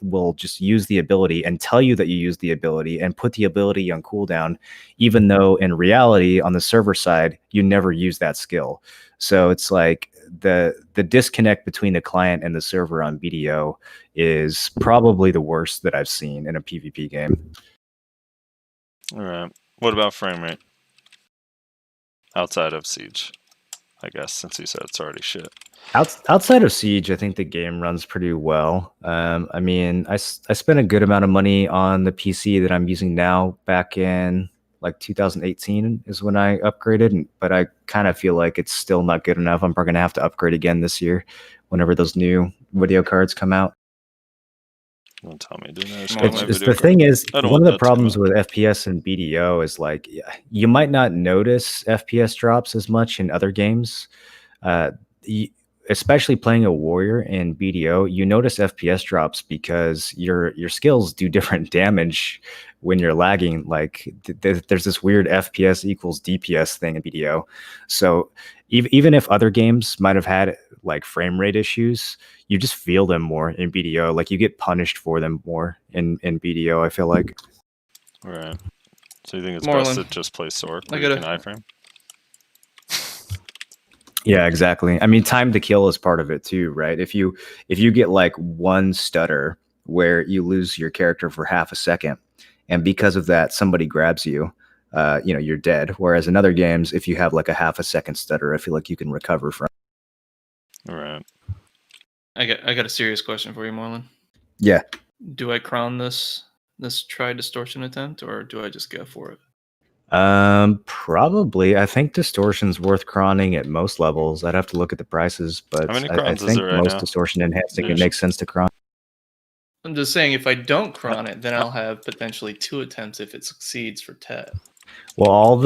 will just use the ability and tell you that you used the ability and put the ability on cooldown, even though in reality on the server side, you never use that skill. So it's like the disconnect between the client and the server on BDO is probably the worst that I've seen in a PvP game. All right. What about frame rate? Outside of Siege, I guess, since you said it's already shit. Outside of Siege, I think the game runs pretty well. I mean, I spent a good amount of money on the PC that I'm using now. Back in like 2018 is when I upgraded, but I kind of feel like it's still not good enough. I'm probably going to have to upgrade again this year whenever those new video cards come out. Don't tell me. The thing is, one of the problems with FPS and BDO is like you might not notice FPS drops as much in other games. Especially playing a warrior in BDO, you notice FPS drops because your skills do different damage when you're lagging. Like there's this weird FPS equals DPS thing in BDO. So even if other games might have had like frame rate issues, you just feel them more in BDO. Like you get punished for them more in BDO, I feel like. Right. So you think it's Morrolan, best to just play Sork where you can iframe? Yeah, exactly. I mean, time to kill is part of it too, right? If you get like one stutter where you lose your character for half a second, and because of that somebody grabs you, you're dead. Whereas in other games, if you have like a half a second stutter, I feel like you can recover from. All right. I got a serious question for you, Morrolan. Yeah. Do I crown this try distortion attempt, or do I just go for it? Probably. I think distortion's worth crawning at most levels. I'd have to look at the prices, but How many I crowns is think there right most now? distortion enhancing it makes sense to crawn. I'm just saying, if I don't cron it, then I'll have potentially 2 attempts if it succeeds for Ted. Well, all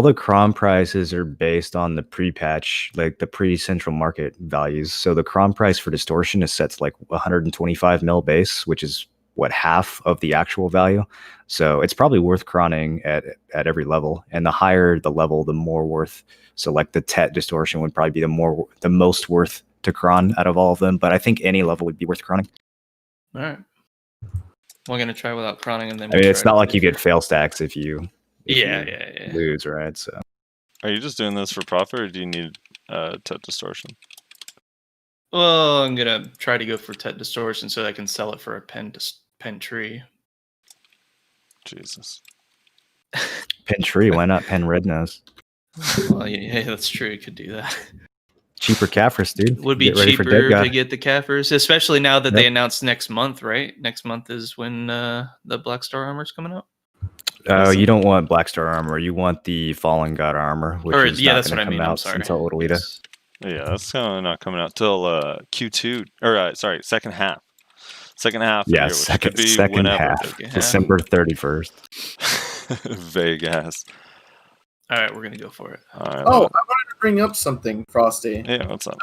the cron prices are based on the pre-patch, like the pre-central market values. So the cron price for distortion is set to like 125 mil base, which is what, half of the actual value. So it's probably worth cronning at every level, and the higher the level, the more worth. So like the TET distortion would probably be the most worth to cron out of all of them. But I think any level would be worth cronning. All right. We're gonna try without crawling, and then I mean, it's not like you get fail stacks if you Yeah. lose, right? So Are you just doing this for profit, or do you need TET distortion? Well, I'm gonna try to go for TET distortion so I can sell it for a pen tree. Jesus. pen tree, why not pen red nose? Well, yeah, that's true. You could do that. Cheaper Caffers, dude. Would be Get ready for Dead cheaper God. to get the Caffers, especially now that Yep. they announced next month, right? Next month is when the Black Star armor's coming out. Oh, you don't want Black Star armor. You want the Fallen God armor, which is not that's going what to I mean. come I'm out sorry. until Odalita. Yes. Yeah, that's kind of not coming out till Q2 or second half. Second half. Of the Yeah, year, which could be second whenever. half, Second half. December 31st. Vague ass. All right, we're gonna go for it. All right. Oh, I wanted to bring up something, Frosty. Yeah. What's up?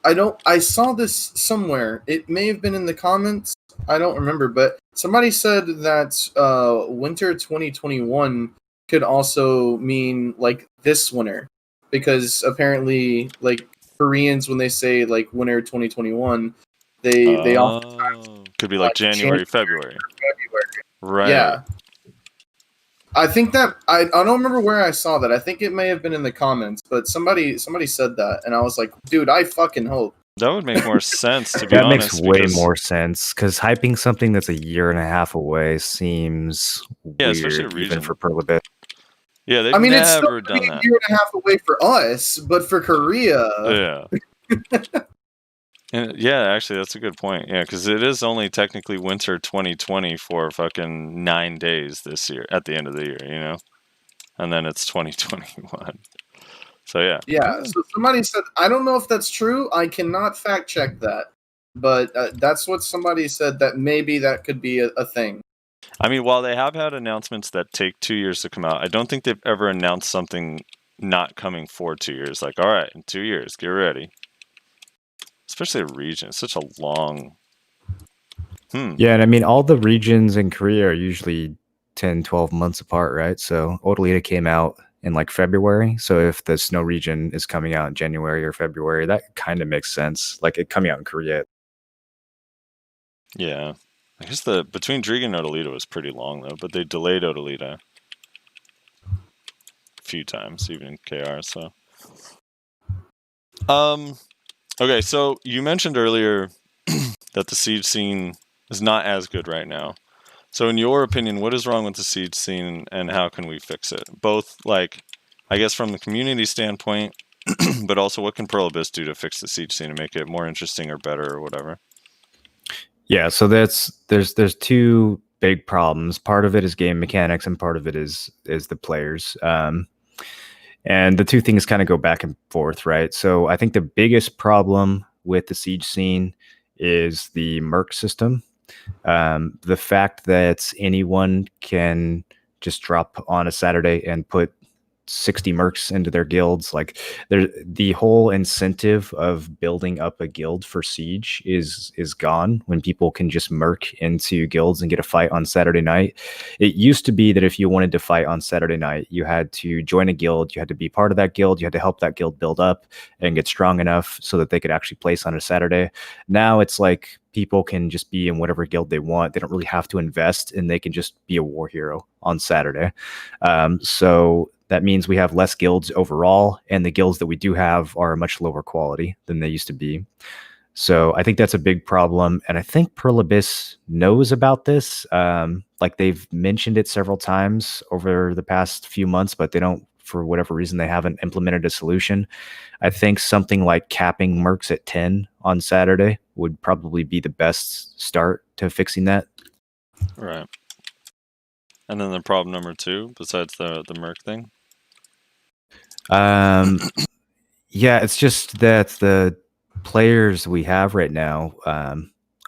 I saw this somewhere. It may have been in the comments. I don't remember, but somebody said that winter 2021 could also mean like this winter, because apparently, like Koreans, when they say like winter 2021, they often could be like January, February. Right. Yeah. I think that I don't remember where I saw that. I think it may have been in the comments, but somebody said that, and I was like, dude, I fucking hope. That would make more sense, to be That honest. makes way because- more sense, because hyping something that's a year and a half away seems especially weird, region. even for Perlibit. Yeah, they've I mean, it's still never done a that. year and a half away for us, but for Korea, Yeah. And yeah, actually, that's a good point. Yeah, because it is only technically winter 2020 for fucking 9 days this year, at the end of the year, you know? And then it's 2021. So yeah. yeah. So somebody said, I don't know if that's true. I cannot fact check that, but that's what somebody said, that maybe that could be a thing. I mean, while they have had announcements that take 2 years to come out, I don't think they've ever announced something not coming for 2 years. Like, all right, in 2 years, get ready. Especially a region. It's such a long... Yeah, and I mean, all the regions in Korea are usually 10, 12 months apart, right? So Odalita came out in like February. So if the snow region is coming out in January or February, that kind of makes sense. Like it coming out in Korea. Yeah. I guess the between Driga and Odalita was pretty long, though, but they delayed Odalita a few times, even in KR, so... Okay, so you mentioned earlier that the Siege scene is not as good right now. So in your opinion, what is wrong with the Siege scene and how can we fix it? Both, like, I guess from the community standpoint, but also what can Pearl Abyss do to fix the Siege scene and make it more interesting or better or whatever? Yeah, so there's two big problems. Part of it is game mechanics, and part of it is the players. And the two things kind of go back and forth, right? So I think the biggest problem with the Siege scene is the merc system. The fact that anyone can just drop on a Saturday and put 60 mercs into their guilds, like the whole incentive of building up a guild for Siege is gone when people can just merc into guilds and get a fight on Saturday night. It used to be that if you wanted to fight on Saturday night, you had to join a guild, you had to be part of that guild, you had to help that guild build up and get strong enough so that they could actually place on a Saturday. Now it's like people can just be in whatever guild they want. They don't really have to invest, and they can just be a war hero on Saturday. So that means we have less guilds overall, and the guilds that we do have are much lower quality than they used to be. So I think that's a big problem, and I think Pearl Abyss knows about this. Like they've mentioned it several times over the past few months, but they don't, for whatever reason, they haven't implemented a solution. I think something like capping mercs at 10 on Saturday would probably be the best start to fixing that. Right. And then the problem number two, besides the merc thing? Yeah, it's just that the players we have right now,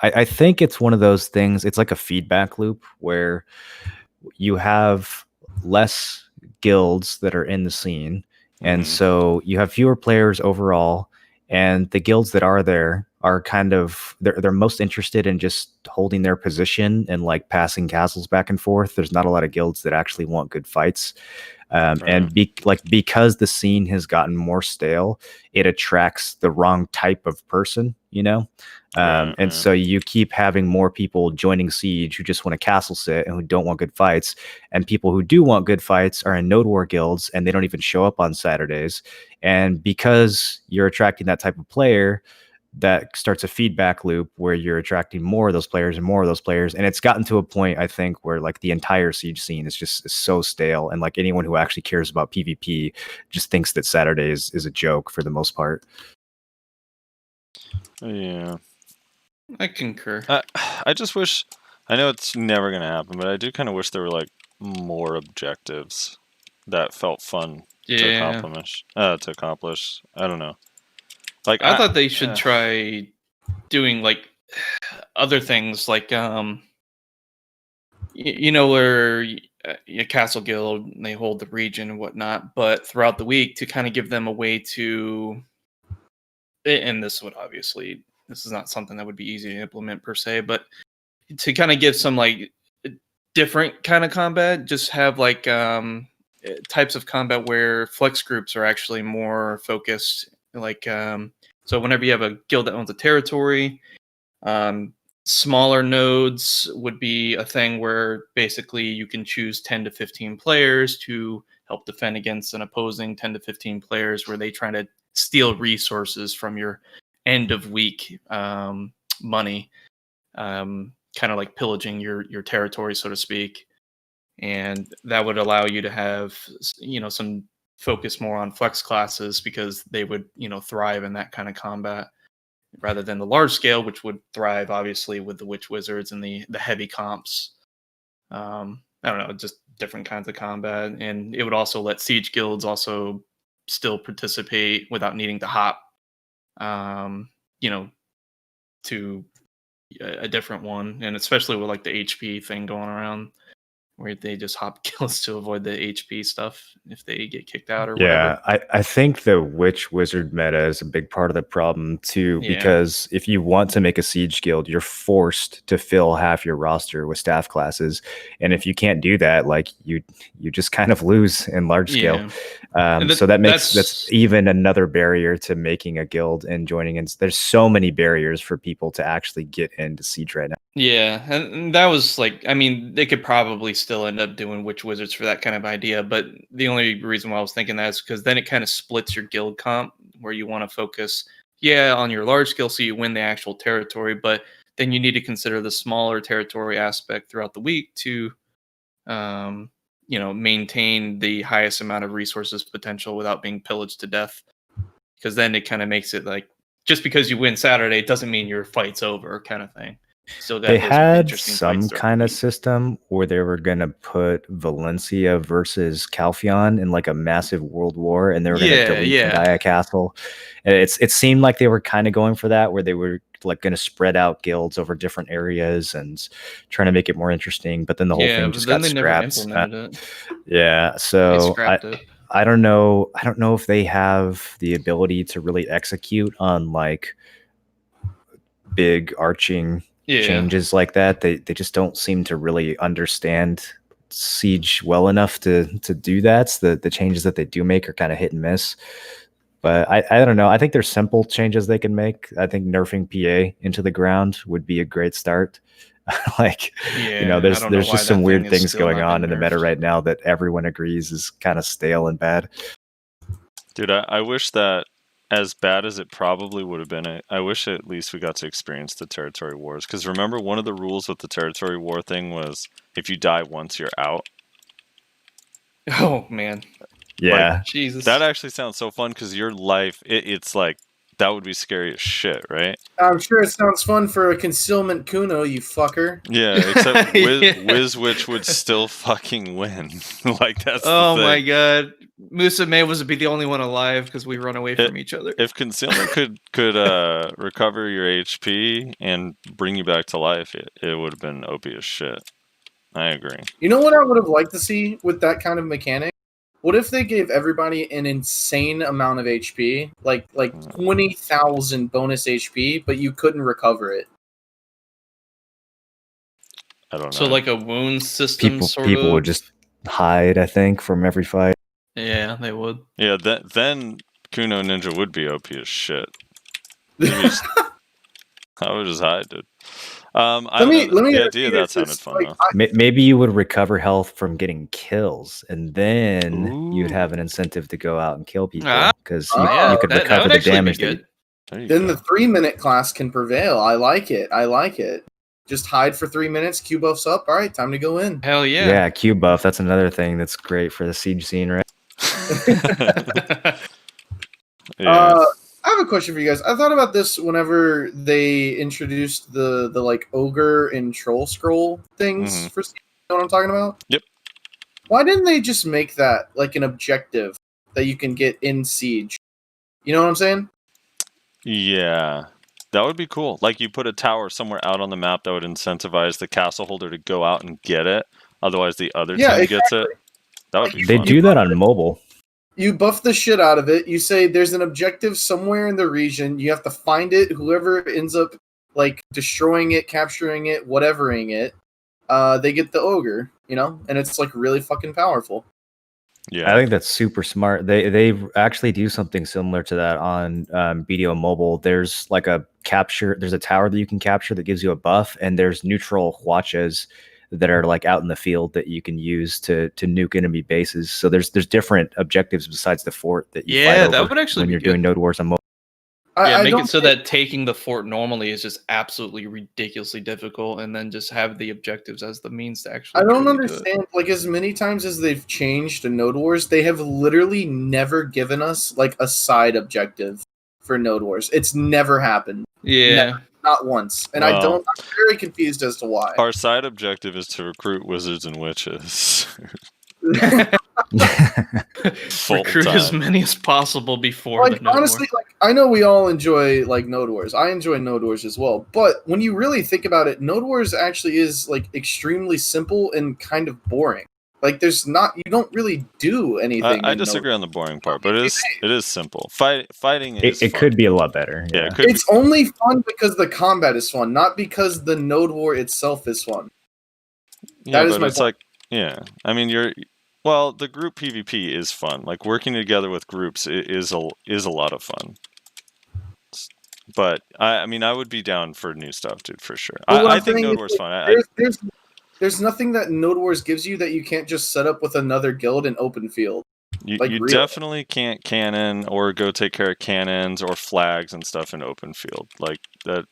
I think it's one of those things. It's like a feedback loop where you have less guilds that are in the scene, and Mhm. so you have fewer players overall. And the guilds that are there are kind of they're most interested in just holding their position and like passing castles back and forth. There's not a lot of guilds that actually want good fights. And because the scene has gotten more stale, it attracts the wrong type of person, you know. And so you keep having more people joining Siege who just want to castle sit and who don't want good fights, and people who do want good fights are in Node War guilds and they don't even show up on Saturdays. And because you're attracting that type of player, that starts a feedback loop where you're attracting more of those players and more of those players. And it's gotten to a point, I think, where like the entire Siege scene is just so stale. And like anyone who actually cares about PvP just thinks that Saturday is a joke for the most part. Yeah. I concur. I just wish, I know it's never going to happen, but I do kind of wish there were like more objectives that felt fun to accomplish. I don't know. Like I thought they should try doing like other things, like you know, where a castle guild, they hold the region and whatnot, but throughout the week to kind of give them a way to, and this is not something that would be easy to implement per se, but to kind of give some like different kind of combat, just have like types of combat where flex groups are actually more focused, like so whenever you have a guild that owns a territory, smaller nodes would be a thing where basically you can choose 10 to 15 players to help defend against an opposing 10 to 15 players where they try to steal resources from your end of week money, kind of like pillaging your territory, so to speak. And that would allow you to have, you know, some focus more on flex classes because they would, you know, thrive in that kind of combat rather than the large scale, which would thrive obviously with the witch wizards and the heavy comps. I don't know, just different kinds of combat. And it would also let siege guilds also still participate without needing to hop, you know, to a different one. And especially with like the HP thing going around, where they just hop kills to avoid the HP stuff if they get kicked out or Yeah, whatever. I think the witch wizard meta is a big part of the problem too, Yeah. because if you want to make a siege guild, you're forced to fill half your roster with staff classes, and if you can't do that, like you just kind of lose in large scale. So that's even another barrier to making a guild and joining in. There's so many barriers for people to actually get into siege right now. Yeah, and that was like, I mean, they could probably still end up doing witch wizards for that kind of idea, but the only reason why I was thinking that is because then it kind of splits your guild comp where you want to focus, yeah, on your large scale so you win the actual territory, but then you need to consider the smaller territory aspect throughout the week to, you know, maintain the highest amount of resources potential without being pillaged to death. Because then it kind of makes it like, just because you win Saturday, it doesn't mean your fight's over, kind of thing. Still got They those had interesting some fights throughout kind the of week. system where they were going to put Valencia versus Calpheon in like a massive world war, and they were going to delete Gaia Castle. And it seemed like they were kind of going for that, where they were like going to spread out guilds over different areas and trying to make it more interesting. But then the whole thing just got scrapped. Never implemented it. Yeah, They so scrapped it. I don't know. I don't know if they have the ability to really execute on like big arching changes like that. They just don't seem to really understand siege well enough to do that. So the changes that they do make are kind of hit and miss. But I don't know. I think there's simple changes they can make. I think nerfing PA into the ground would be a great start. Like, you know, there's just some weird things going on in the meta right now that everyone agrees is kind of stale and bad. Dude, I wish that, as bad as it probably would have been, I wish at least we got to experience the territory wars. Because remember, one of the rules with the territory war thing was if you die once, you're out. Oh, man. Yeah. Like, Jesus. That actually sounds so fun because your life, it's like, that would be scary as shit, right? I'm sure it sounds fun for a concealment Kuno, you fucker. Yeah, except Wizwitch would still fucking win. Like, that's oh the thing. My god. Musa May was be the only one alive because we run away from each other. If concealment could recover your HP and bring you back to life, it would have been OP as shit. I agree. You know what I would have liked to see with that kind of mechanic? What if they gave everybody an insane amount of HP, like 20,000 bonus HP, but you couldn't recover it? I don't know. So like a wound system People would just hide, I think, from every fight. Yeah, they would. Yeah, then Kuno Ninja would be OP as shit. I would just hide, dude. Let me the idea of that sounded fun, though. Maybe you would recover health from getting kills, and then you'd have an incentive to go out and kill people because you could recover the damage. Then the 3-minute class can prevail. I like it. Just hide for 3 minutes. Q buffs up. All right, time to go in. Hell yeah. Yeah, Q buff. That's another thing that's great for the siege scene, right? I have a question for you guys. I thought about this whenever they introduced the like ogre and troll scroll things for Siege. You know what I'm talking about? Yep. Why didn't they just make that like an objective that you can get in Siege? You know what I'm saying? Yeah. That would be cool. Like you put a tower somewhere out on the map that would incentivize the castle holder to go out and get it. Otherwise the other team gets it. That would be fun. They do that on mobile. You buff the shit out of it. You say there's an objective somewhere in the region. You have to find it. Whoever ends up like destroying it, capturing it, whatevering it, they get the ogre, you know? And it's like really fucking powerful. Yeah. I think that's super smart. They actually do something similar to that on BDO Mobile. There's like a tower that you can capture that gives you a buff, and there's neutral huachas that are like out in the field that you can use to nuke enemy bases. So there's different objectives besides the fort that you fight over that would actually when you're doing Node Wars on mobile. Make it so that taking the fort normally is just absolutely ridiculously difficult, and then just have the objectives as the means to actually. I don't understand. Like as many times as they've changed in Node Wars, they have literally never given us like a side objective for Node Wars. It's never happened. Yeah. Never. Not once. And I'm very confused as to why. Our side objective is to recruit wizards and witches. Recruit as many as possible before the Node honestly, War. Like I know we all enjoy like Node Wars. I enjoy Node Wars as well. But when you really think about it, Node Wars actually is like extremely simple and kind of boring. Like you don't really do anything. I disagree on the boring part, but it is simple. Fighting is it fun. could be a lot better. Yeah, it's only fun because the combat is fun, not because the Node War itself is fun. Yeah, but it's point. I mean the group PvP is fun. Like working together with groups is a lot of fun. But I mean I would be down for new stuff, dude, for sure. I think Node War's fun. There's nothing that Node Wars gives you that you can't just set up with another guild in open field. You definitely can't cannon or go take care of cannons or flags and stuff in open field like that.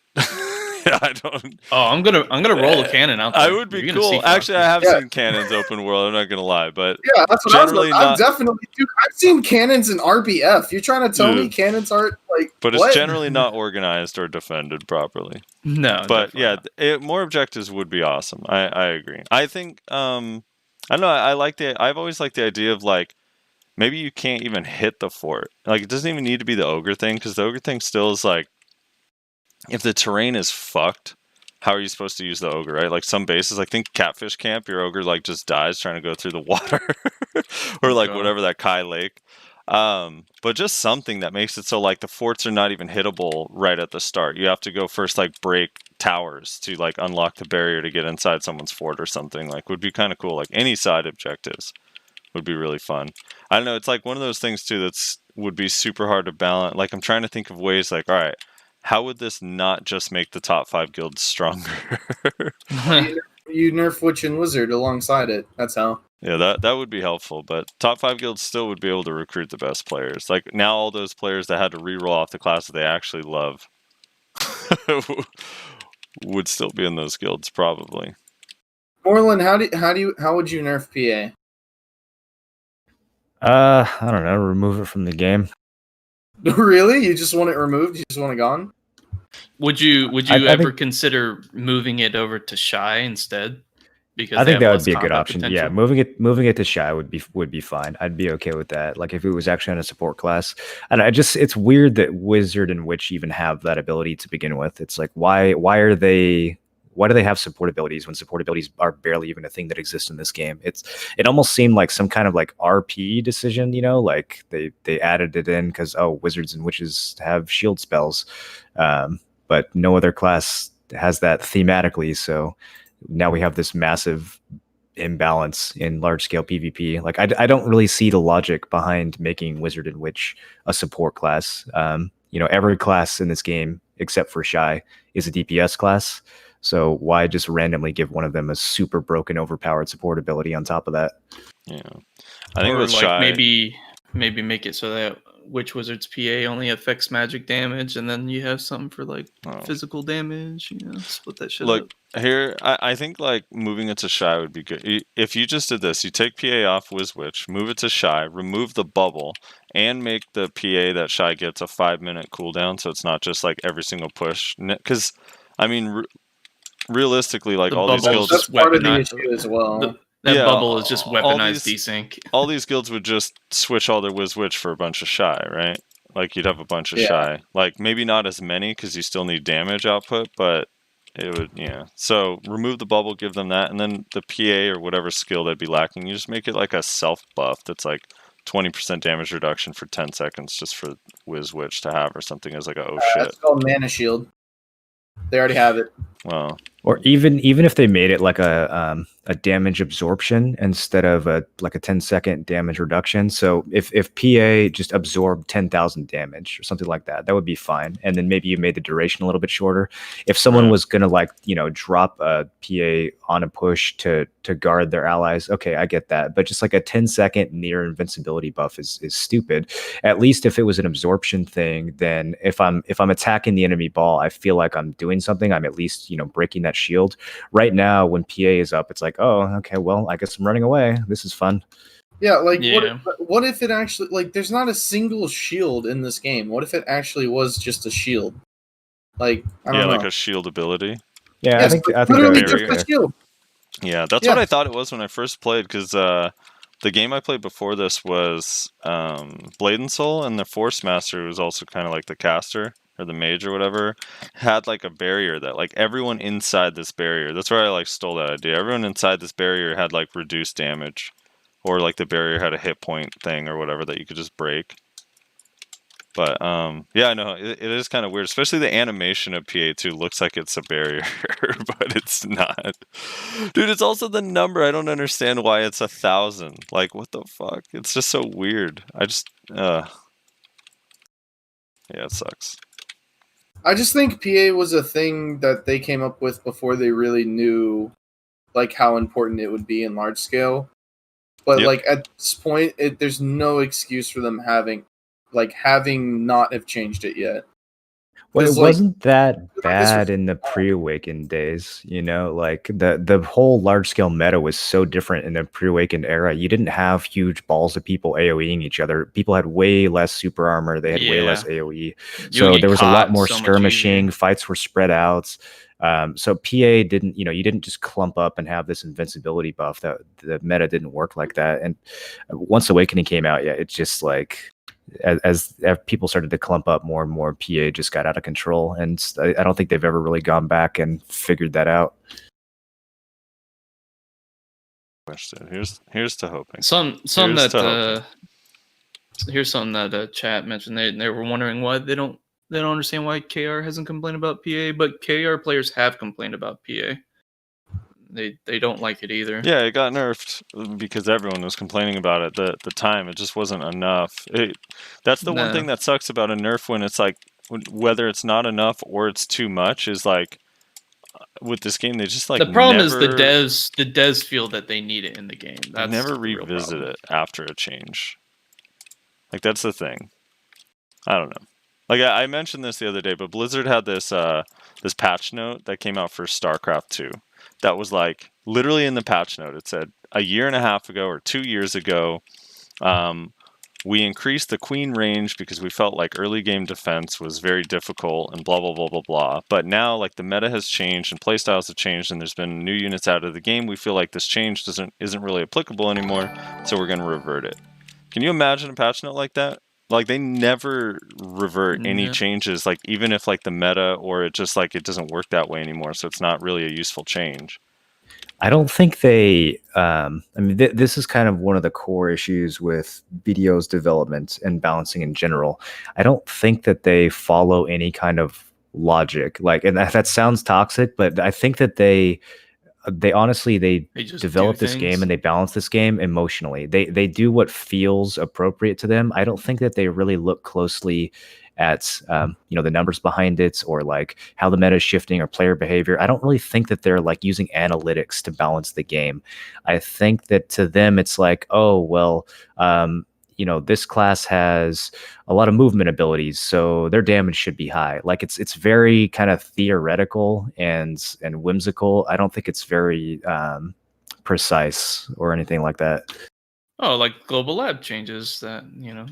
I don't. Oh, I'm gonna roll a cannon out there. I would be cool. Actually, I have seen cannons open world. I'm not gonna lie, but yeah, that's what I'm definitely. Dude, I've seen cannons in RBF. You're trying to tell me cannons aren't like? But it's generally not organized or defended properly. No, but yeah, more objectives would be awesome. I agree. I think I don't know. I've always liked the idea of like maybe you can't even hit the fort. Like it doesn't even need to be the ogre thing because the ogre thing still is like. If the terrain is fucked, how are you supposed to use the ogre, right? Like some bases, like think Catfish Camp, your ogre like just dies trying to go through the water. Or like whatever, that Kai Lake. But just something that makes it so like the forts are not even hittable right at the start. You have to go first like break towers to like unlock the barrier to get inside someone's fort or something. Like would be kind of cool. Like any side objectives would be really fun. I don't know, it's like one of those things too would be super hard to balance. Like I'm trying to think of ways like, all right, how would this not just make the top 5 guilds stronger? You nerf Witch and Wizard alongside it. That's how. Yeah, that would be helpful. But top 5 guilds still would be able to recruit the best players. Like now all those players that had to re-roll off the classes they actually love would still be in those guilds probably. Morrolan, how would you nerf PA? I don't know, remove it from the game. Really? You just want it removed? You just want it gone? Would you ever consider moving it over to Shy instead? Because I think that would be a good option. Potential. Yeah, moving it to Shy would be fine. I'd be okay with that. Like if it was actually on a support class. And it's weird that Wizard and Witch even have that ability to begin with. It's like why are they why do they have support abilities when support abilities are barely even a thing that exists in this game? It almost seemed like some kind of like RP decision, you know, like they added it in because wizards and witches have shield spells, but no other class has that thematically. So now we have this massive imbalance in large scale PvP. Like I don't really see the logic behind making wizard and witch a support class. You know, every class in this game except for Shy is a DPS class. So why just randomly give one of them a super broken, overpowered support ability on top of that? Yeah, I think or with like Shy, maybe make it so that Witch Wizard's PA only affects magic damage, and then you have something for like physical damage. You know, split that shit look up. here. I think like moving it to Shy would be good. If you just did this, you take PA off Wizwitch, move it to Shy, remove the bubble, and make the PA that Shy gets a 5-minute cooldown, so it's not just like every single push. Because I mean, realistically, like The all these bubble's guilds, That's just part of the weaponized. issue as well. That Yeah, bubble is just all weaponized these- desync. all these guilds would just switch all their Wizwitch for a bunch of Shy, right? Like you'd have a bunch of Yeah. Shy. Like maybe not as many because you still need damage output, but it would, yeah. So remove the bubble, give them that, and then the PA or whatever skill that'd be lacking, you just make it like a self buff that's like 20% damage reduction for 10 seconds just for Wizwitch to have or something as like a shit. That's called Mana Shield. They already have it. Well, Or even if they made it like a damage absorption instead of a 10-second damage reduction. So if PA just absorbed 10,000 damage or something like that, that would be fine. And then maybe you made the duration a little bit shorter. If someone was gonna drop a PA on a push to guard their allies, okay, I get that. But just like a 10-second near invincibility buff is stupid. At least if it was an absorption thing, then if I'm attacking the enemy ball, I feel like I'm doing something. I'm at least breaking that shield. Right now, when PA is up, it's like, oh, okay, well, I guess I'm running away. This is fun. Yeah, like Yeah. what if it actually there's not a single shield in this game? What if it actually was just a shield? Like I don't know. like a shield ability. Yeah, Yes, I think literally that just would a shield. Yeah, that's what I thought it was when I first played, because the game I played before this was Blade and Soul, and the Force Master, was also kind of like the caster or the mage or whatever, had like a barrier that like everyone inside this barrier, that's where I like stole that idea. Everyone inside this barrier had like reduced damage, or like the barrier had a hit point thing or whatever that you could just break. But yeah, I know it is kind of weird, especially the animation of PA2 looks like it's a barrier, but it's not. Dude, it's also the number. I don't understand why it's 1,000. Like, what the fuck? It's just so weird. Yeah, it sucks. I just think PA was a thing that they came up with before they really knew like how important it would be in large scale. But like at this point, there's no excuse for them having not have changed it yet. Well, it Like, wasn't that bad in the pre-awakened days, like the whole large scale meta was so different in the pre-awakened era. You didn't have huge balls of people AoEing each other. People had way less super armor. They had way less AoE. So there was a lot more skirmishing. Fights were spread out. So PA didn't, you didn't just clump up and have this invincibility buff. That the meta didn't work like that. And once Awakening came out, it's just like, as people started to clump up more and more, PA just got out of control, and I don't think they've ever really gone back and figured that out. Here's to hoping. Here's something that chat mentioned. They were wondering why they don't understand why KR hasn't complained about PA, but KR players have complained about PA. They don't like it either. Yeah, it got nerfed because everyone was complaining about it at the time. It just wasn't enough. That's the one thing that sucks about a nerf, when it's like, whether it's not enough or it's too much, is like with this game, they just like the problem is the devs feel that they need it in the game. They never revisit it after a change. Like, that's the thing. I don't know. Like I mentioned this the other day, but Blizzard had this this patch note that came out for StarCraft 2. That was like literally in the patch note. It said a year and a half ago or 2 years ago, we increased the queen range because we felt like early game defense was very difficult and blah, blah, blah, blah, blah. But now like the meta has changed and playstyles have changed and there's been new units out of the game. We feel like this change isn't really applicable anymore. So we're going to revert it. Can you imagine a patch note like that? Like they never revert any No. changes. Like even if like the meta or it just like it doesn't work that way anymore, so it's not really a useful change. I don't think they. I mean, this is kind of one of the core issues with BDO's development and balancing in general. I don't think that they follow any kind of logic. Like, and that sounds toxic, but I think that they honestly They just develop do this game things. and they balance this game emotionally. They do what feels appropriate to them. I don't think that they really look closely at the numbers behind it or like how the meta is shifting or player behavior. I don't really think that they're like using analytics to balance the game. I think that to them it's like, oh well, this class has a lot of movement abilities, so their damage should be high. Like it's very kind of theoretical and whimsical. I don't think it's very precise or anything like that. Oh, like global lab changes that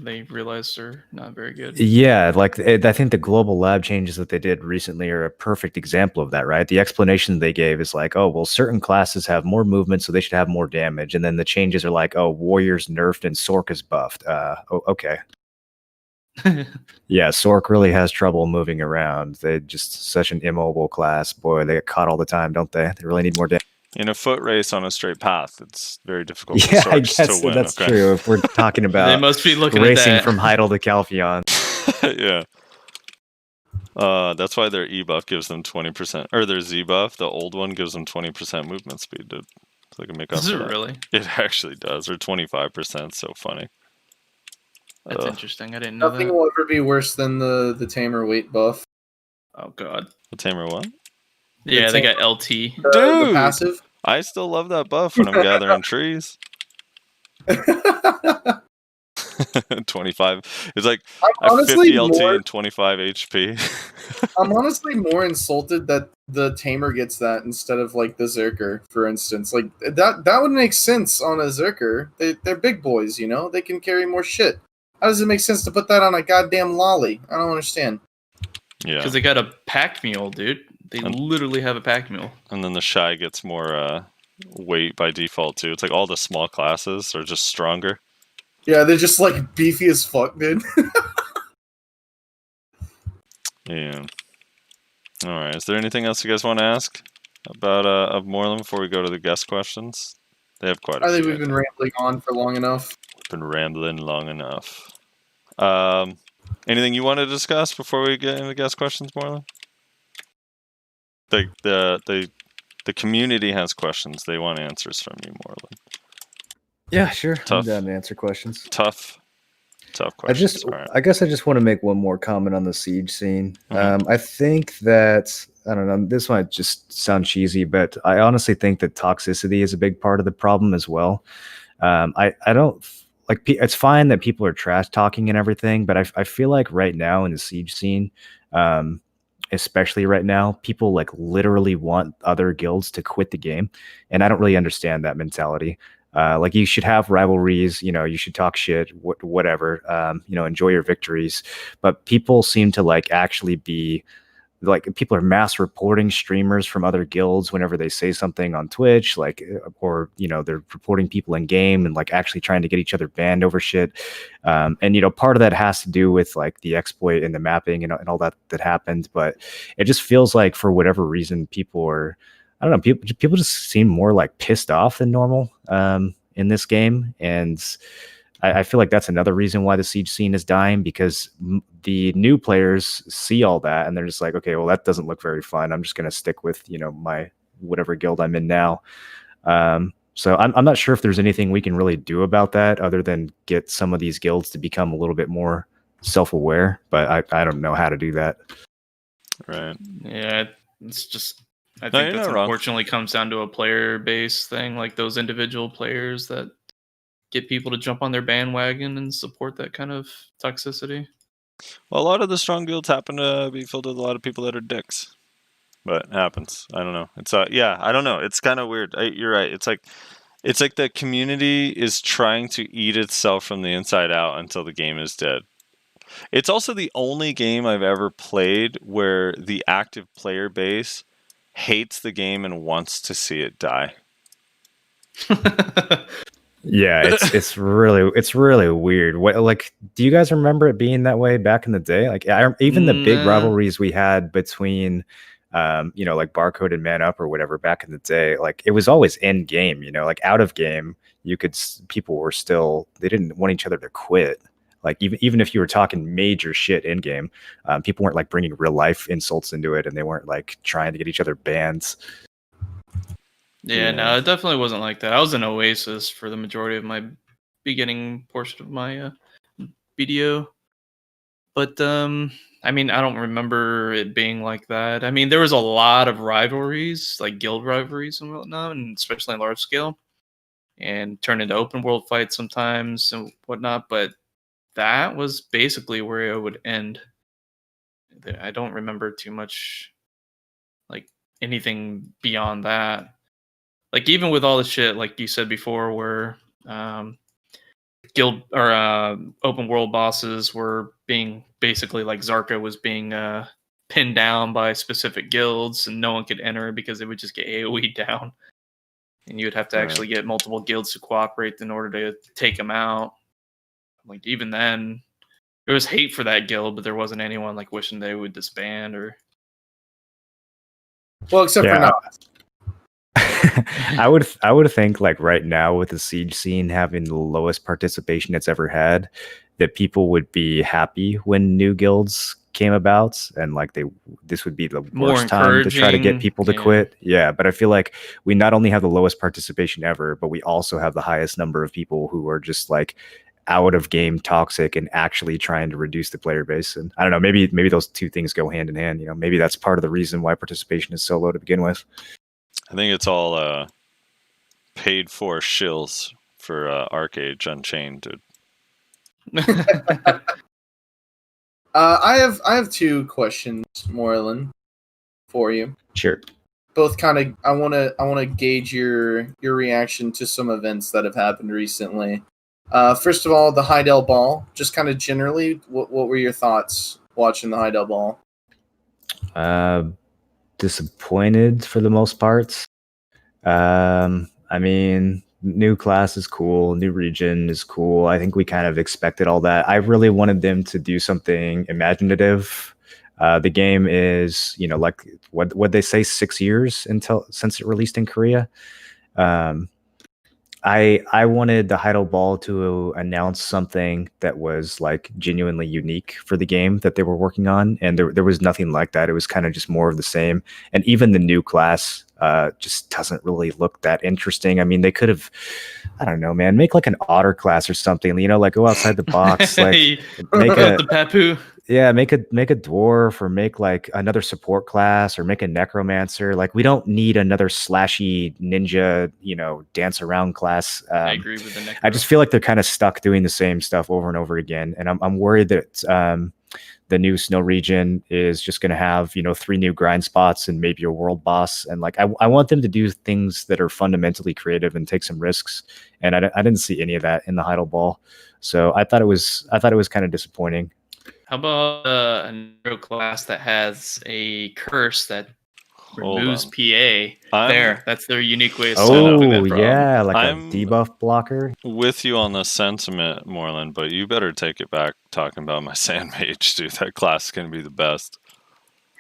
they realize are not very good. Yeah, like I think the global lab changes that they did recently are a perfect example of that, right? The explanation they gave is like, oh, well, certain classes have more movement, so they should have more damage. And then the changes are like, oh, Warrior's nerfed and Sork is buffed. Okay. Yeah, Sork really has trouble moving around. They just such an immobile class. Boy, they get caught all the time, don't they? They really need more damage. In a foot race on a straight path, it's very difficult for Yeah, I Sorks guess to win. that's true. If we're talking They about must be looking racing at that. from Heidel to Calpheon. Yeah. That's why their E buff gives them 20%, or their Z buff, the old one, gives them 20% movement speed. So they can make up Is for it that. really? It actually does, or 25%. So funny. That's interesting. I didn't know Nothing that. will ever be worse than the tamer weight buff. Oh god. The tamer what? Yeah, they tamer- got LT. The Dude! passive. I still love that buff when I'm gathering trees. 25. It's like I'm I have honestly 50 LT more. and 25 HP. I'm honestly more insulted that the tamer gets that instead of like the Zerker, for instance. Like that would make sense on a Zerker. They're big boys, They can carry more shit. How does it make sense to put that on a goddamn lolly? I don't understand. Yeah. Because they got a pack mule, dude. They literally have a pack mule. And then the shy gets more weight by default too. It's like all the small classes are just stronger. Yeah, they're just like beefy as fuck, dude. Yeah. All right. Is there anything else you guys want to ask about of Moreland before we go to the guest questions? They have quite a I think few. we've been rambling on for long enough. Been rambling long enough. Anything you want to discuss before we get into the guest questions, Moreland? The community has questions. They want answers from you, Moreland. Yeah, sure. Tough. I'm down to answer questions. Tough questions. All right. I guess I just want to make one more comment on the siege scene. Mhm. I think that, I don't know, this might just sound cheesy, but I honestly think that toxicity is a big part of the problem as well. I don't like, it's fine that people are trash talking and everything, but I feel like right now in the siege scene, especially right now, people like literally want other guilds to quit the game. And I don't really understand that mentality. Like you should have rivalries, you should talk shit, whatever, enjoy your victories. But people seem to like actually be like, people are mass reporting streamers from other guilds whenever they say something on Twitch, like, or, they're reporting people in game and like actually trying to get each other banned over shit. And, part of that has to do with like the exploit and the mapping and all that happened. But it just feels like for whatever reason, people are, I don't know, people just seem more like pissed off than normal in this game. And I feel like that's another reason why the siege scene is dying, because the new players see all that and they're just like, okay, well, that doesn't look very fun. I'm just going to stick with, my whatever guild I'm in now. So I'm not sure if there's anything we can really do about that other than get some of these guilds to become a little bit more self-aware, but I don't know how to do that. Right. Yeah, it's just, I No, think you're that's not wrong. unfortunately comes down to a player base thing, like those individual players that get people to jump on their bandwagon and support that kind of toxicity. Well, a lot of the strong guilds happen to be filled with a lot of people that are dicks. But it happens. I don't know. It's yeah, I don't know. It's kind of weird. You're right. It's like the community is trying to eat itself from the inside out until the game is dead. It's also the only game I've ever played where the active player base hates the game and wants to see it die. Yeah, it's really weird. What, like, do you guys remember it being that way back in the day? Like, even the big Nah. rivalries we had between, like Barcode and Man Up or whatever back in the day, like it was always in game. Like out of game, people were still, they didn't want each other to quit. Like even if you were talking major shit in game, people weren't like bringing real life insults into it, and they weren't like trying to get each other banned. Yeah, no, it definitely wasn't like that. I was in Oasis for the majority of my beginning portion of my BDO. But I mean, I don't remember it being like that. I mean, there was a lot of rivalries, like guild rivalries and whatnot, and especially on large scale, and turned into open world fights sometimes and whatnot. But that was basically where it would end. I don't remember too much, like anything beyond that. Like even with all the shit, like you said before, where guild or open world bosses were being basically like Zarka was being pinned down by specific guilds, and no one could enter because they would just get AoE down, and you would have to actually get multiple guilds to cooperate in order to take them out. Like even then, there was hate for that guild, but there wasn't anyone like wishing they would disband or. Well, except for Yeah. not. I would think like right now with the siege scene having the lowest participation it's ever had, that people would be happy when new guilds came about, and like this would be the More worst time to try to get encouraging, people to yeah. quit. Yeah, but I feel like we not only have the lowest participation ever, but we also have the highest number of people who are just like out of game toxic and actually trying to reduce the player base. And I don't know, maybe those two things go hand in hand. Maybe that's part of the reason why participation is so low to begin with. I think it's all paid for shills for Arcade Unchained, dude. I have two questions, Morrolan, for you. Sure. Both kind of, I wanna gauge your reaction to some events that have happened recently. First of all, the Heidel Ball. Just kind of generally, what were your thoughts watching the Heidel Ball? Disappointed for the most part. I mean, new class is cool, new region is cool. I think we kind of expected all that. I really wanted them to do something imaginative. The game is, like what they say, 6 years since it released in Korea. I wanted the Heidel Ball to announce something that was like genuinely unique for the game that they were working on, and there was nothing like that. It was kind of just more of the same, and even the new class just doesn't really look that interesting. I mean, they could have, I don't know, man, make like an otter class or something. Like go outside the box, like make the Papu. Yeah, make a dwarf, or make like another support class, or make a necromancer. Like we don't need another slashy ninja, dance around class. I agree with the necro. I just feel like they're kind of stuck doing the same stuff over and over again, and I'm worried that the new snow region is just going to have 3 new grind spots and maybe a world boss. And like I want them to do things that are fundamentally creative and take some risks, and I didn't see any of that in the Heidel Ball, so I thought it was kind of disappointing. How about a neuro class that has a curse that removes PA? That's their unique way of solving that problem. Yeah, like I'm a debuff blocker. With you on the sentiment, Morrolan, but you better take it back talking about my Sand Mage, dude. That class is going to be the best.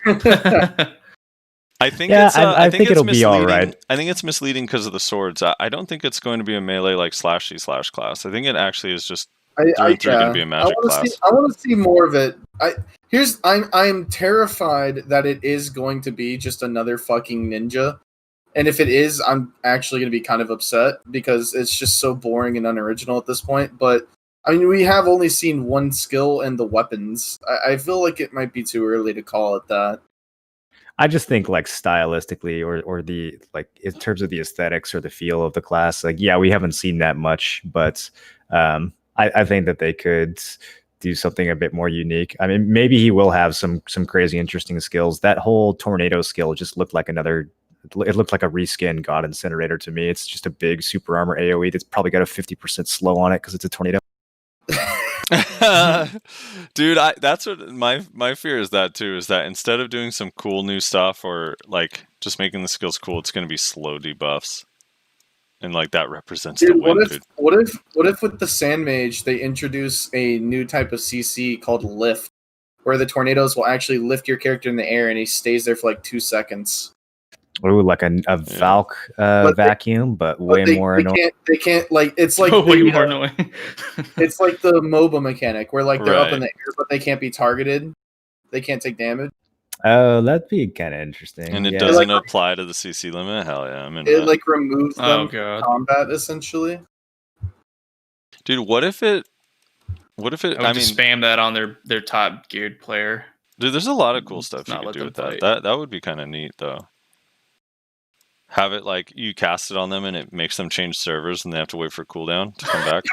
I think I think it'll be all right. I think it's misleading because of the swords. I don't think it's going to be a melee like slashy slash class. I think it actually is just going to be a magic class. I want to see more of it. I'm terrified that it is going to be just another fucking ninja, and if it is, I'm actually going to be kind of upset because it's just so boring and unoriginal at this point. But I mean, we have only seen one skill and the weapons. I feel like it might be too early to call it that. I just think like stylistically or the like in terms of the aesthetics or the feel of the class, like yeah, we haven't seen that much, but I think that they could do something a bit more unique. I mean, maybe he will have some crazy interesting skills. That whole tornado skill just looked like it looked like a reskin God Incinerator to me. It's just a big super armor AoE that's probably got a 50% slow on it because it's a tornado. Dude, that's what my fear is that too, is that instead of doing some cool new stuff or like just making the skills cool, it's going to be slow debuffs. and like that represents Dude, the win, dude. what if with the Sand Mage they introduce a new type of CC called lift, where the tornadoes will actually lift your character in the air and he stays there for like 2 seconds. Ooh, like a Valk vacuum, but way more annoying. They can't like it's like way the, more annoying. it's like the MOBA mechanic where like they're up in Right. the air but they can't be targeted. They can't take damage. Oh, that'd be kind of interesting. And it yeah. doesn't apply to the CC limit. Hell yeah, I'm in. It that. like removes them Oh, from God. combat essentially. Dude, what if it? I would I mean, just spam that on their top geared player. dude, there's a lot of cool stuff you Not could let do them with that. fight. That would be kind of neat, though. Have it like you cast it on them and it makes them change servers and they have to wait for cooldown to come back.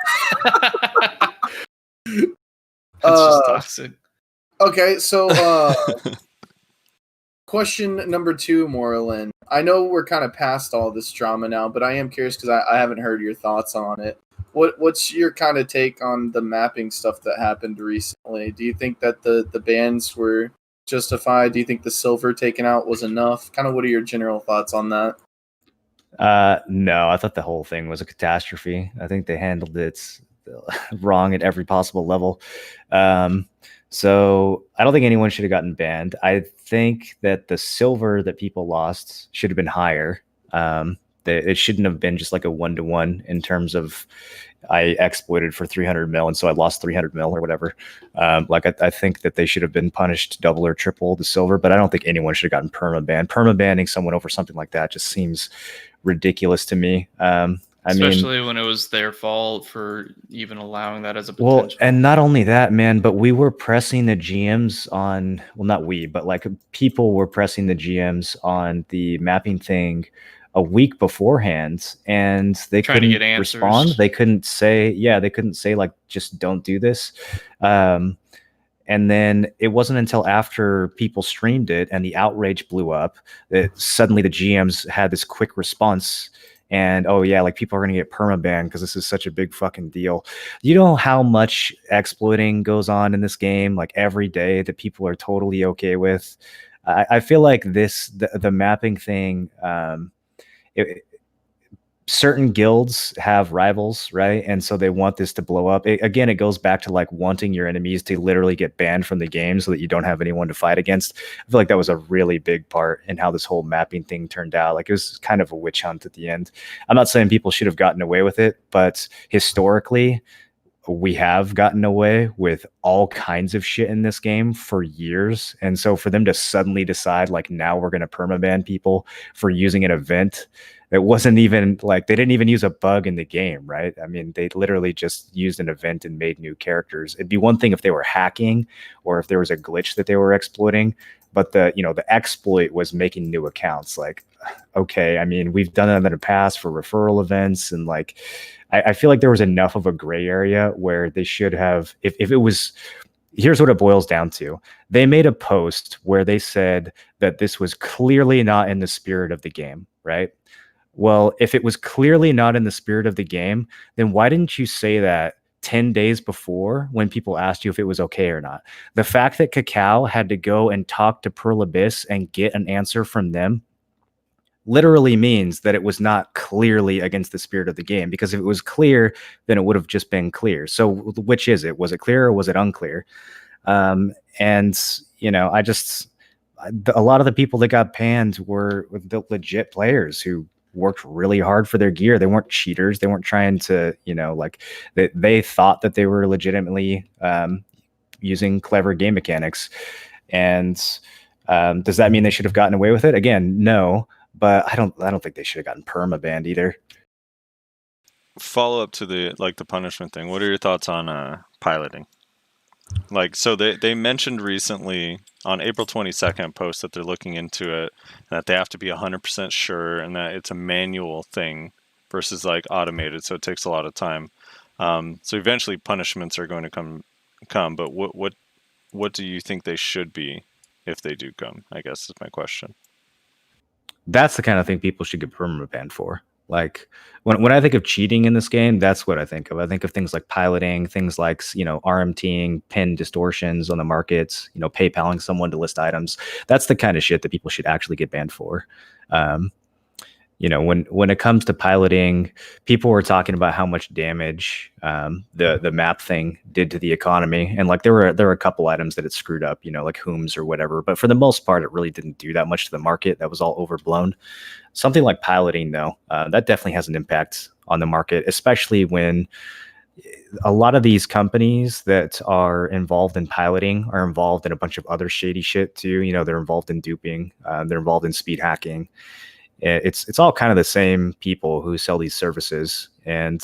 That's just toxic. Okay, so question number 2, Morrolan. I know we're kind of past all this drama now, but I am curious because I haven't heard your thoughts on it. What's your kind of take on the mapping stuff that happened recently? Do you think that the bans were justified? Do you think the silver taken out was enough? Kind of what are your general thoughts on that? No, I thought the whole thing was a catastrophe. I think they handled it wrong at every possible level. So I don't think anyone should have gotten banned. I think that the silver that people lost should have been higher. It shouldn't have been just like a 1-to-1 in terms of I exploited for 300 mil and so I lost 300 mil or whatever. I think that they should have been punished double or triple the silver, but I don't think anyone should have gotten perma-banned. Perma-banning someone over something like that just seems ridiculous to me. Especially when it was their fault for even allowing that as a potential. Well, and not only that, man, but we were pressing the GMs on, well, not we, but like people were pressing the GMs on the mapping thing a week beforehand, and they Trying to couldn't get answers. respond. They couldn't say like, just don't do this. And then it wasn't until after people streamed it and the outrage blew up that suddenly the GMs had this quick response. And oh yeah, like people are gonna get permabanned because this is such a big fucking deal. You know how much exploiting goes on in this game, like every day, that people are totally okay with. I feel like the mapping thing. Certain guilds have rivals, right? And so they want this to blow up. Again, it goes back to like wanting your enemies to literally get banned from the game so that you don't have anyone to fight against. I feel like that was a really big part in how this whole mapping thing turned out. Like it was kind of a witch hunt at the end. I'm not saying people should have gotten away with it, but historically, we have gotten away with all kinds of shit in this game for years. And so for them to suddenly decide like now we're going to permaban people for using an event that wasn't even like, they didn't even use a bug in the game, right? I mean, they literally just used an event and made new characters. It'd be one thing if they were hacking or if there was a glitch that they were exploiting, but the exploit was making new accounts. Like, okay, I mean, we've done that in the past for referral events, and like, I feel like there was enough of a gray area where they should have, if it was, here's what it boils down to. They made a post where they said that this was clearly not in the spirit of the game, right? Well, if it was clearly not in the spirit of the game, then why didn't you say that 10 days before when people asked you if it was okay or not? The fact that Cacao had to go and talk to Pearl Abyss and get an answer from them literally means that it was not clearly against the spirit of the game, because if it was clear, then it would have just been clear. So which is it? Was it clear or was it unclear? And a lot of the people that got banned were the legit players who worked really hard for their gear. They weren't cheaters. They weren't trying to, they thought that they were legitimately using clever game mechanics. And does that mean they should have gotten away with it? Again, no. But I don't think they should have gotten perma-banned either. Follow up to the punishment thing. What are your thoughts on piloting? Like, so they mentioned recently on April 22nd post that they're looking into it, and that they have to be 100% sure, and that it's a manual thing versus like automated, so it takes a lot of time. So eventually punishments are going to come. But what do you think they should be if they do come? I guess is my question. That's the kind of thing people should get perma-banned for. Like when I think of cheating in this game, that's what I think of. I think of things like piloting, things like, RMTing, pin distortions on the markets, PayPaling someone to list items. That's the kind of shit that people should actually get banned for. when it comes to piloting, people were talking about how much damage the map thing did to the economy, and like there were a couple items that it screwed up, like Hooms or whatever. But for the most part, it really didn't do that much to the market. That was all overblown. Something like piloting, though, that definitely has an impact on the market, especially when a lot of these companies that are involved in piloting are involved in a bunch of other shady shit too. They're involved in duping, they're involved in speed hacking. It's all kind of the same people who sell these services, and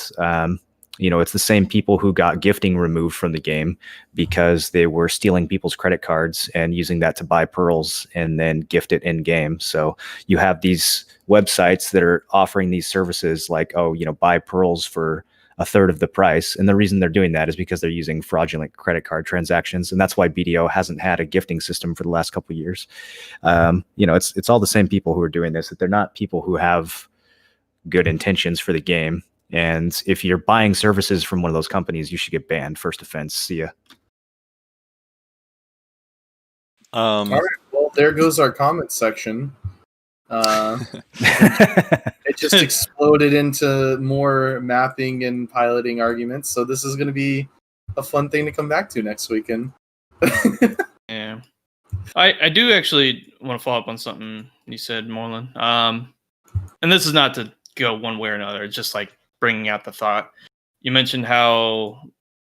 it's the same people who got gifting removed from the game because they were stealing people's credit cards and using that to buy pearls and then gift it in game. So you have these websites that are offering these services like, buy pearls for a third of the price. And the reason they're doing that is because they're using fraudulent credit card transactions. And that's why BDO hasn't had a gifting system for the last couple of years. It's all the same people who are doing this, that they're not people who have good intentions for the game. And if you're buying services from one of those companies, you should get banned. First offense. See ya. All right. Well, there goes our comment section. It just exploded into more mapping and piloting arguments. So this is going to be a fun thing to come back to next weekend. Yeah, I do actually want to follow up on something you said, Morland. And this is not to go one way or another. It's just like bringing out the thought. You mentioned how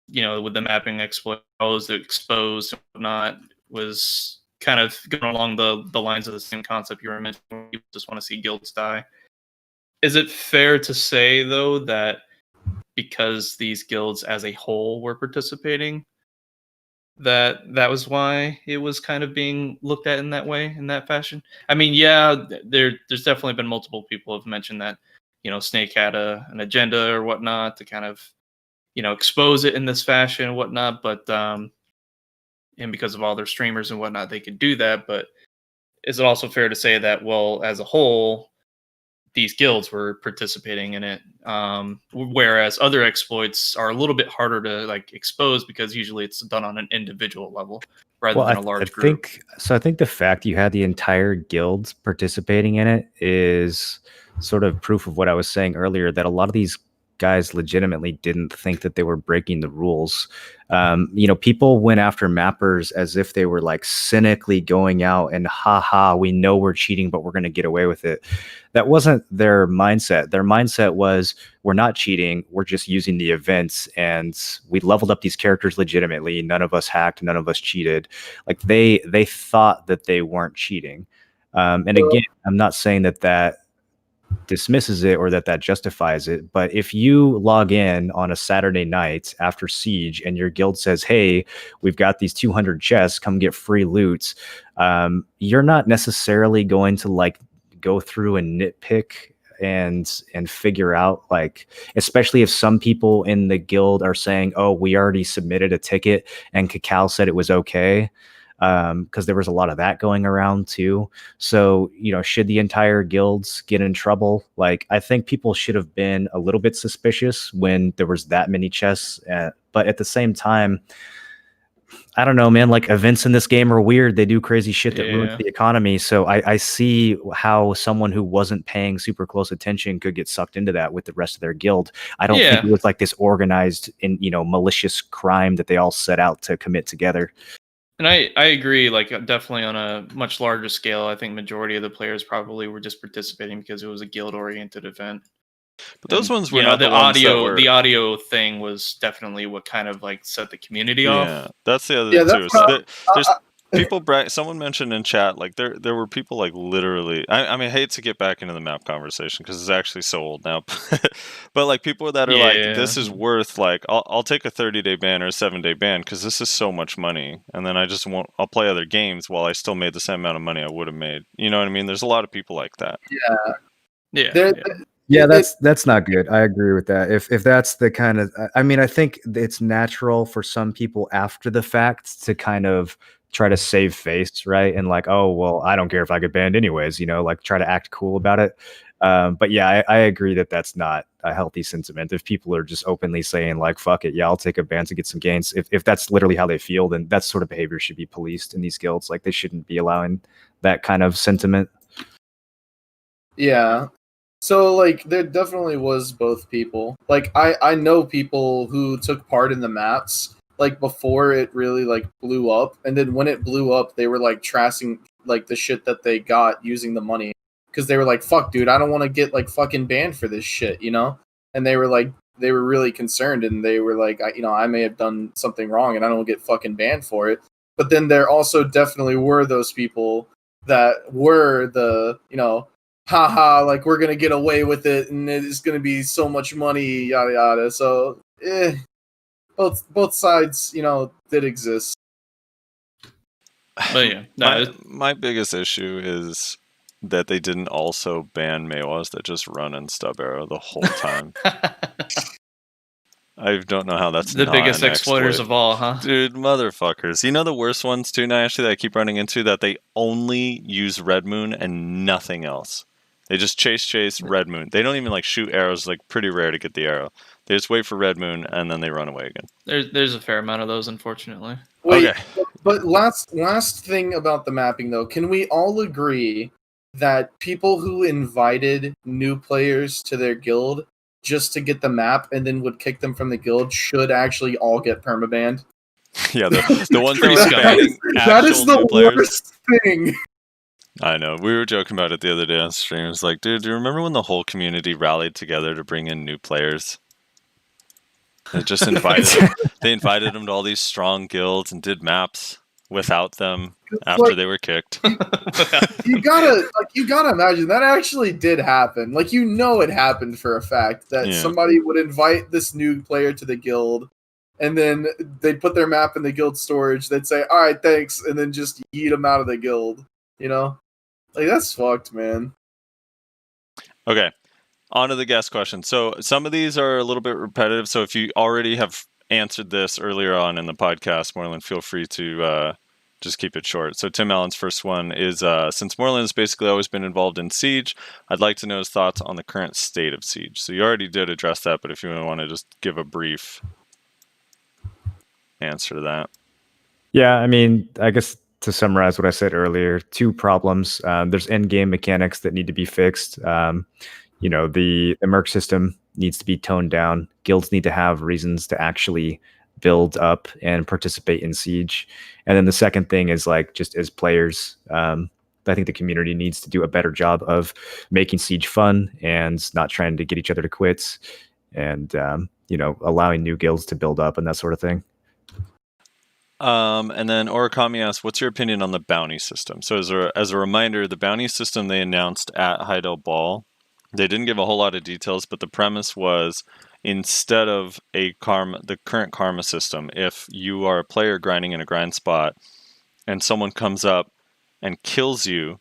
with the mapping exposed and whatnot was kind of going along the lines of the same concept you were mentioning. You just want to see guilds die. Is it fair to say, though, that because these guilds as a whole were participating, that was why it was kind of being looked at in that way, in that fashion? I mean, yeah, there's definitely been multiple people who have mentioned that, Snake had an agenda or whatnot to kind of, expose it in this fashion and whatnot, but and because of all their streamers and whatnot, they could do that. But is it also fair to say that, well, as a whole, these guilds were participating in it, whereas other exploits are a little bit harder to expose because usually it's done on an individual level rather than a large group? I think the fact you had the entire guilds participating in it is sort of proof of what I was saying earlier, that a lot of these guys legitimately didn't think that they were breaking the rules. People went after mappers as if they were cynically going out and we know we're cheating, but we're going to get away with it. That wasn't their mindset. Their mindset was, we're not cheating. We're just using the events, and we leveled up these characters legitimately. None of us hacked. None of us cheated. They thought that they weren't cheating. And again, I'm not saying that dismisses it or that justifies it, but if you log in on a Saturday night after Siege and your guild says, hey, we've got these 200 chests, come get free loot, you're not necessarily going to go through and nitpick and figure out, especially if some people in the guild are saying, oh, we already submitted a ticket and Cacao said it was okay. Because there was a lot of that going around too. So, should the entire guilds get in trouble? I think people should have been a little bit suspicious when there was that many chests. But at the same time, I don't know, man, events in this game are weird. They do crazy shit that ruins the economy. So I see how someone who wasn't paying super close attention could get sucked into that with the rest of their guild. I don't think it was this organized and, malicious crime that they all set out to commit together. And I agree, definitely on a much larger scale. I think majority of the players probably were just participating because it was a guild-oriented event. But those ones were not the audio thing was definitely what kind of set the community off. Yeah, that's the other thing too. So there's people someone mentioned in chat there were people literally. I mean, I hate to get back into the map conversation because it's actually so old now, but people that are this is worth I'll take a 30-day ban or a 7-day ban because this is so much money, and then I'll play other games while I still made the same amount of money I would have made. You know what I mean? There's a lot of people like that. Yeah, that's not good. I agree with that. If that's the kind of, I mean, I think it's natural for some people after the fact to kind of try to save face, right? And oh, well, I don't care if I get banned anyways, try to act cool about it. But yeah, I agree that that's not a healthy sentiment. If people are just openly saying fuck it, yeah, I'll take a ban to get some gains. If that's literally how they feel, then that sort of behavior should be policed in these guilds. They shouldn't be allowing that kind of sentiment. Yeah. So like there definitely was both people. Like I know people who took part in the maps like before it really like blew up, and then when it blew up they were like trashing like the shit that they got using the money because they were like, fuck dude, I don't want to get like fucking banned for this shit, you know? And they were like they were really concerned, and they were like, I may have done something wrong and I don't get fucking banned for it. But then there also definitely were those people that were the, haha, like we're gonna get away with it and it's gonna be so much money, yada yada. So both sides, did exist. But yeah, no, My biggest issue is that they didn't also ban Mawas that just run in stub arrow the whole time. I don't know how that's the not biggest an exploiters exploit. of all, huh? Dude, motherfuckers. You know the worst ones too, now actually, that I keep running into, that they only use Red Moon and nothing else. They just chase Red Moon. They don't even like shoot arrows, like pretty rare to get the arrow. They just wait for Red Moon and then they run away again. There's a fair amount of those, unfortunately. Wait, Okay. but last thing about the mapping though, can we all agree that people who invited new players to their guild just to get the map and then would kick them from the guild should actually all get permabanned? Yeah, the ones that pretty were scummy. banning That is actual the new players. worst thing. I know. We were joking about it the other day on stream. It's like, dude, do you remember when the whole community rallied together to bring in new players? They just invited them. They invited them to all these strong guilds and did maps without them after they were kicked. You gotta imagine that actually did happen. Like it happened for a fact that somebody would invite this new player to the guild, and then they'd put their map in the guild storage. They'd say, "All right, thanks," and then just yeet them out of the guild. Like that's fucked, man. Okay, on to the guest question. So some of these are a little bit repetitive. So if you already have answered this earlier on in the podcast, Moreland, feel free to just keep it short. So Tim Allen's first one is, since Moreland has basically always been involved in Siege, I'd like to know his thoughts on the current state of Siege. So you already did address that, but if you want to just give a brief answer to that. Yeah, I mean, I guess to summarize what I said earlier, two problems. There's end-game mechanics that need to be fixed. The merc system needs to be toned down. Guilds need to have reasons to actually build up and participate in Siege. And then the second thing is like just as players, I think the community needs to do a better job of making Siege fun and not trying to get each other to quits, and allowing new guilds to build up and that sort of thing. And then Origami asks, what's your opinion on the bounty system? So as a reminder, the bounty system they announced at Heidel Ball, they didn't give a whole lot of details, but the premise was, instead of the current karma system, if you are a player grinding in a grind spot and someone comes up and kills you,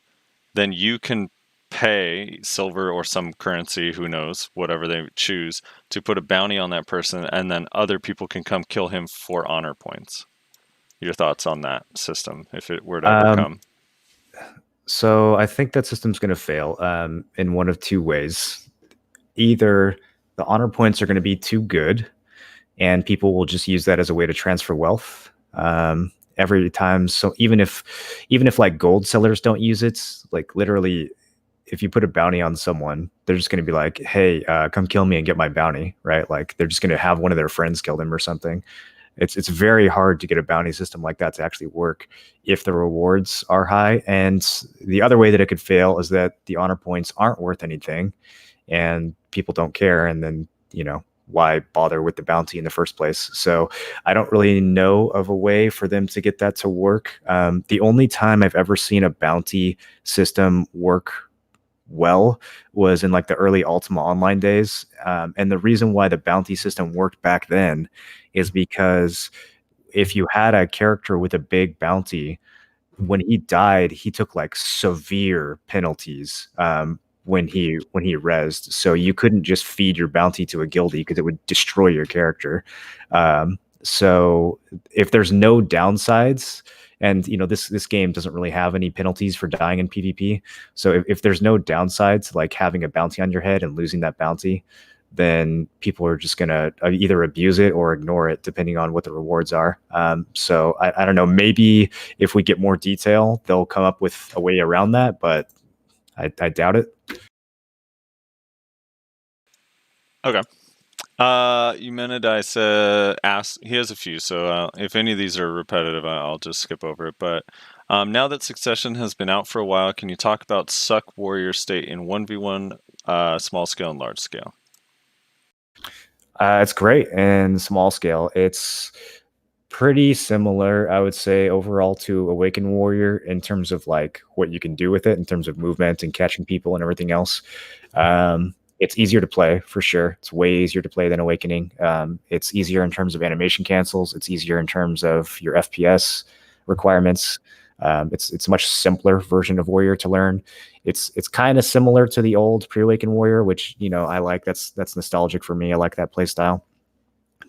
then you can pay silver or some currency, who knows, whatever they choose, to put a bounty on that person, and then other people can come kill him for honor points. Your thoughts on that system, if it were to ever come? So I think that system's going to fail in one of two ways. Either the honor points are going to be too good, and people will just use that as a way to transfer wealth every time. So even if like gold sellers don't use it, like literally, if you put a bounty on someone, they're just going to be like, "Hey, come kill me and get my bounty," right? Like they're just going to have one of their friends kill them or something. It's very hard to get a bounty system like that to actually work if the rewards are high. And the other way that it could fail is that the honor points aren't worth anything and people don't care. And then, why bother with the bounty in the first place? So I don't really know of a way for them to get that to work. The only time I've ever seen a bounty system work well was in like the early Ultima Online days. And the reason why the bounty system worked back then is because if you had a character with a big bounty, when he died, he took like severe penalties when he rezzed. So you couldn't just feed your bounty to a guildie because it would destroy your character. So if there's no downsides, and this game doesn't really have any penalties for dying in PvP. So if there's no downsides, like having a bounty on your head and losing that bounty, then people are just gonna either abuse it or ignore it, depending on what the rewards are. So I don't know. Maybe if we get more detail, they'll come up with a way around that, but I doubt it. Okay. Eumenidice asks, he has a few, so if any of these are repetitive, I'll just skip over it. But now that Succession has been out for a while, can you talk about Suck Warrior State in 1v1 small scale and large scale? It's great in small scale. It's pretty similar, I would say, overall to Awakened Warrior in terms of like what you can do with it in terms of movement and catching people and everything else. It's easier to play for sure. It's way easier to play than Awakening. It's easier in terms of animation cancels. It's easier in terms of your FPS requirements. It's a much simpler version of Warrior to learn. It's kind of similar to the old pre-Awakened Warrior, which I like. That's nostalgic for me. I like that play style.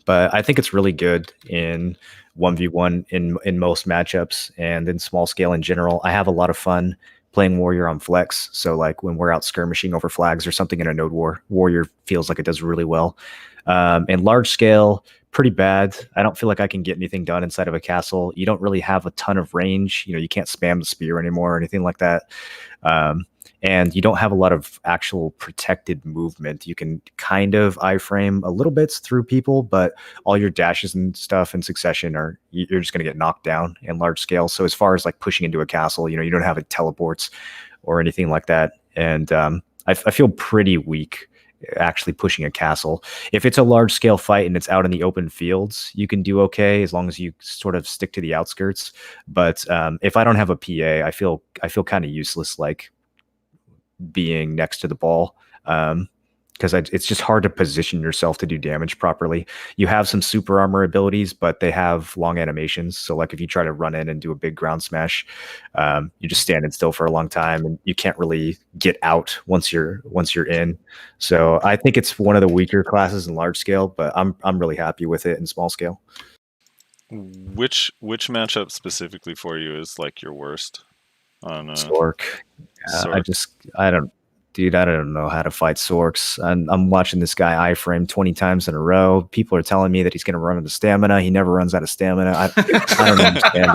But I think it's really good in 1v1 in most matchups and in small scale in general. I have a lot of fun playing Warrior on Flex. So like when we're out skirmishing over flags or something in a node war, Warrior feels like it does really well. In large scale, pretty bad. I don't feel like I can get anything done inside of a castle. You don't really have a ton of range. You can't spam the spear anymore or anything like that. And you don't have a lot of actual protected movement. You can kind of iframe a little bit through people, but all your dashes and stuff in Succession you're just going to get knocked down in large scale. So as far as like pushing into a castle, you don't have teleports or anything like that. And I feel pretty weak actually pushing a castle. If it's a large scale fight and it's out in the open fields, you can do okay as long as you sort of stick to the outskirts. But if I don't have a PA, I feel kind of useless, like being next to the ball, because it's just hard to position yourself to do damage properly. You have some super armor abilities, but they have long animations. So like if you try to run in and do a big ground smash, you're just standing still for a long time, and you can't really get out once you're in. So I think it's one of the weaker classes in large scale, but I'm really happy with it in small scale. Which matchup specifically for you is like your worst? On Sork. I don't know how to fight Sorks. I'm watching this guy iframe 20 times in a row. People are telling me that he's going to run out of stamina. He never runs out of stamina. I don't understand.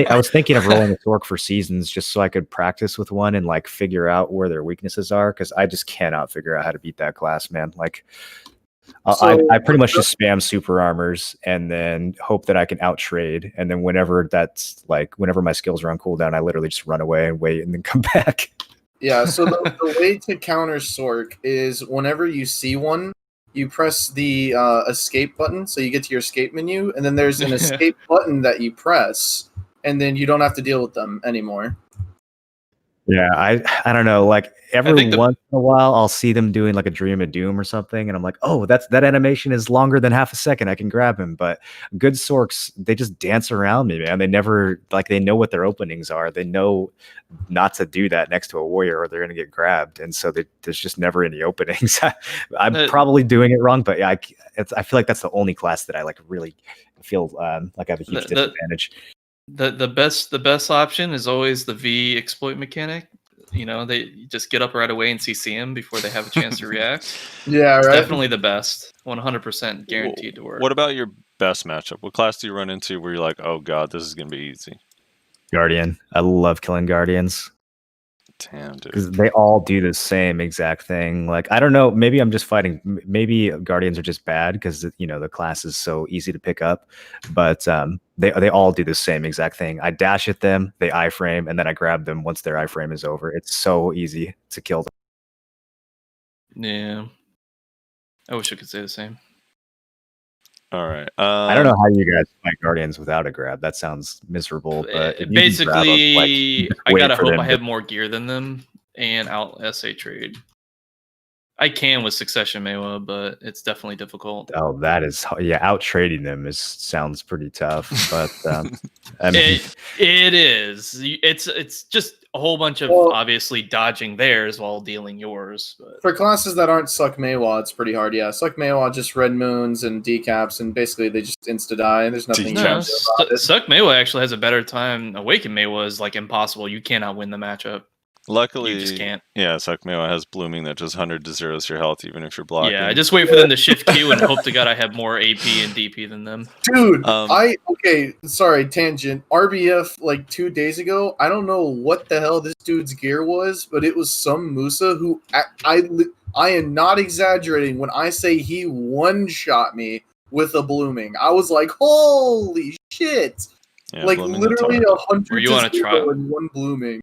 I was thinking of rolling a Sork for seasons just so I could practice with one and like figure out where their weaknesses are, because I just cannot figure out how to beat that class, man. Like I pretty much just spam super armors and then hope that I can out trade. And then whenever my skills are on cooldown, I literally just run away and wait and then come back. Yeah, so the way to counter Sork is whenever you see one, you press the escape button, so you get to your escape menu, and then there's an escape button that you press, and then you don't have to deal with them anymore. Yeah, I don't know. Like every once in a while, I'll see them doing like a Dream of Doom or something, and I'm like, oh, that animation is longer than half a second. I can grab him. But good Sorks, they just dance around me, man. They never they know what their openings are. They know not to do that next to a warrior, or they're going to get grabbed. And so there's just never any openings. I'm probably doing it wrong, but yeah, I feel like that's the only class that I like really feel like I have a huge disadvantage. The best option is always the V exploit mechanic. They just get up right away and CC him before they have a chance to react. Yeah, it's right. Definitely the best. 100% guaranteed to work. What about your best matchup? What class do you run into where you're like, oh god, this is gonna be easy? Guardian. I love killing Guardians. Damn, dude. Because they all do the same exact thing. Like, I don't know, maybe I'm just fighting. Maybe Guardians are just bad because the class is so easy to pick up. But they all do the same exact thing. I dash at them, they iframe, and then I grab them once their iframe is over. It's so easy to kill them. Yeah, I wish I could say the same. All right. I don't know how you guys fight Guardians without a grab. That sounds miserable. But basically, I gotta hope I have more gear than them, and I'll SA trade. I can with Succession Mewa, but it's definitely difficult. Oh, that is out trading them sounds pretty tough. But I mean, it is. It's just a whole bunch of obviously dodging theirs while dealing yours. But for classes that aren't Suck Mewa, it's pretty hard. Yeah, Suck Mewa just red moons and decaps, and basically they just insta die. And there's nothing you can do about it. Suck Mewa actually has a better time. Awaken Mewa is like impossible. You cannot win the matchup. Luckily, you just can't. Yeah, Suck Mewa has blooming that just 100 to zeros your health even if you're blocking. Yeah, I just wait for them to shift Q and hope to God I have more AP and DP than them. Dude, sorry, tangent. RBF like 2 days ago, I don't know what the hell this dude's gear was, but it was some Musa who I I am not exaggerating when I say he one-shot me with a blooming. I was like, holy shit! Yeah, Like, blooming literally that's hard. 100 Were you on a to 0 trial? and one blooming.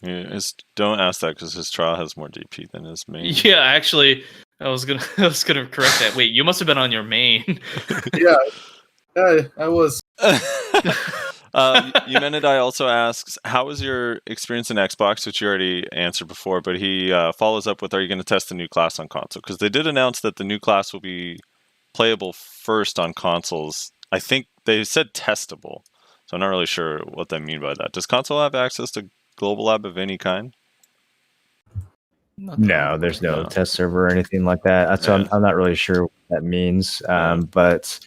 Yeah, don't ask that because his trial has more DP than his main. Yeah, actually, I was gonna correct that. Wait, you must have been on your main. Yeah, I was. Eumenidai also asks, how was your experience in Xbox, which you already answered before, but he follows up with, are you going to test the new class on console? Because they did announce that the new class will be playable first on consoles. I think they said testable, so I'm not really sure what they mean by that. Does console have access to global lab of any kind? No, there's no No. test server or anything like that. So Yeah. I'm not really sure what that means. Yeah. But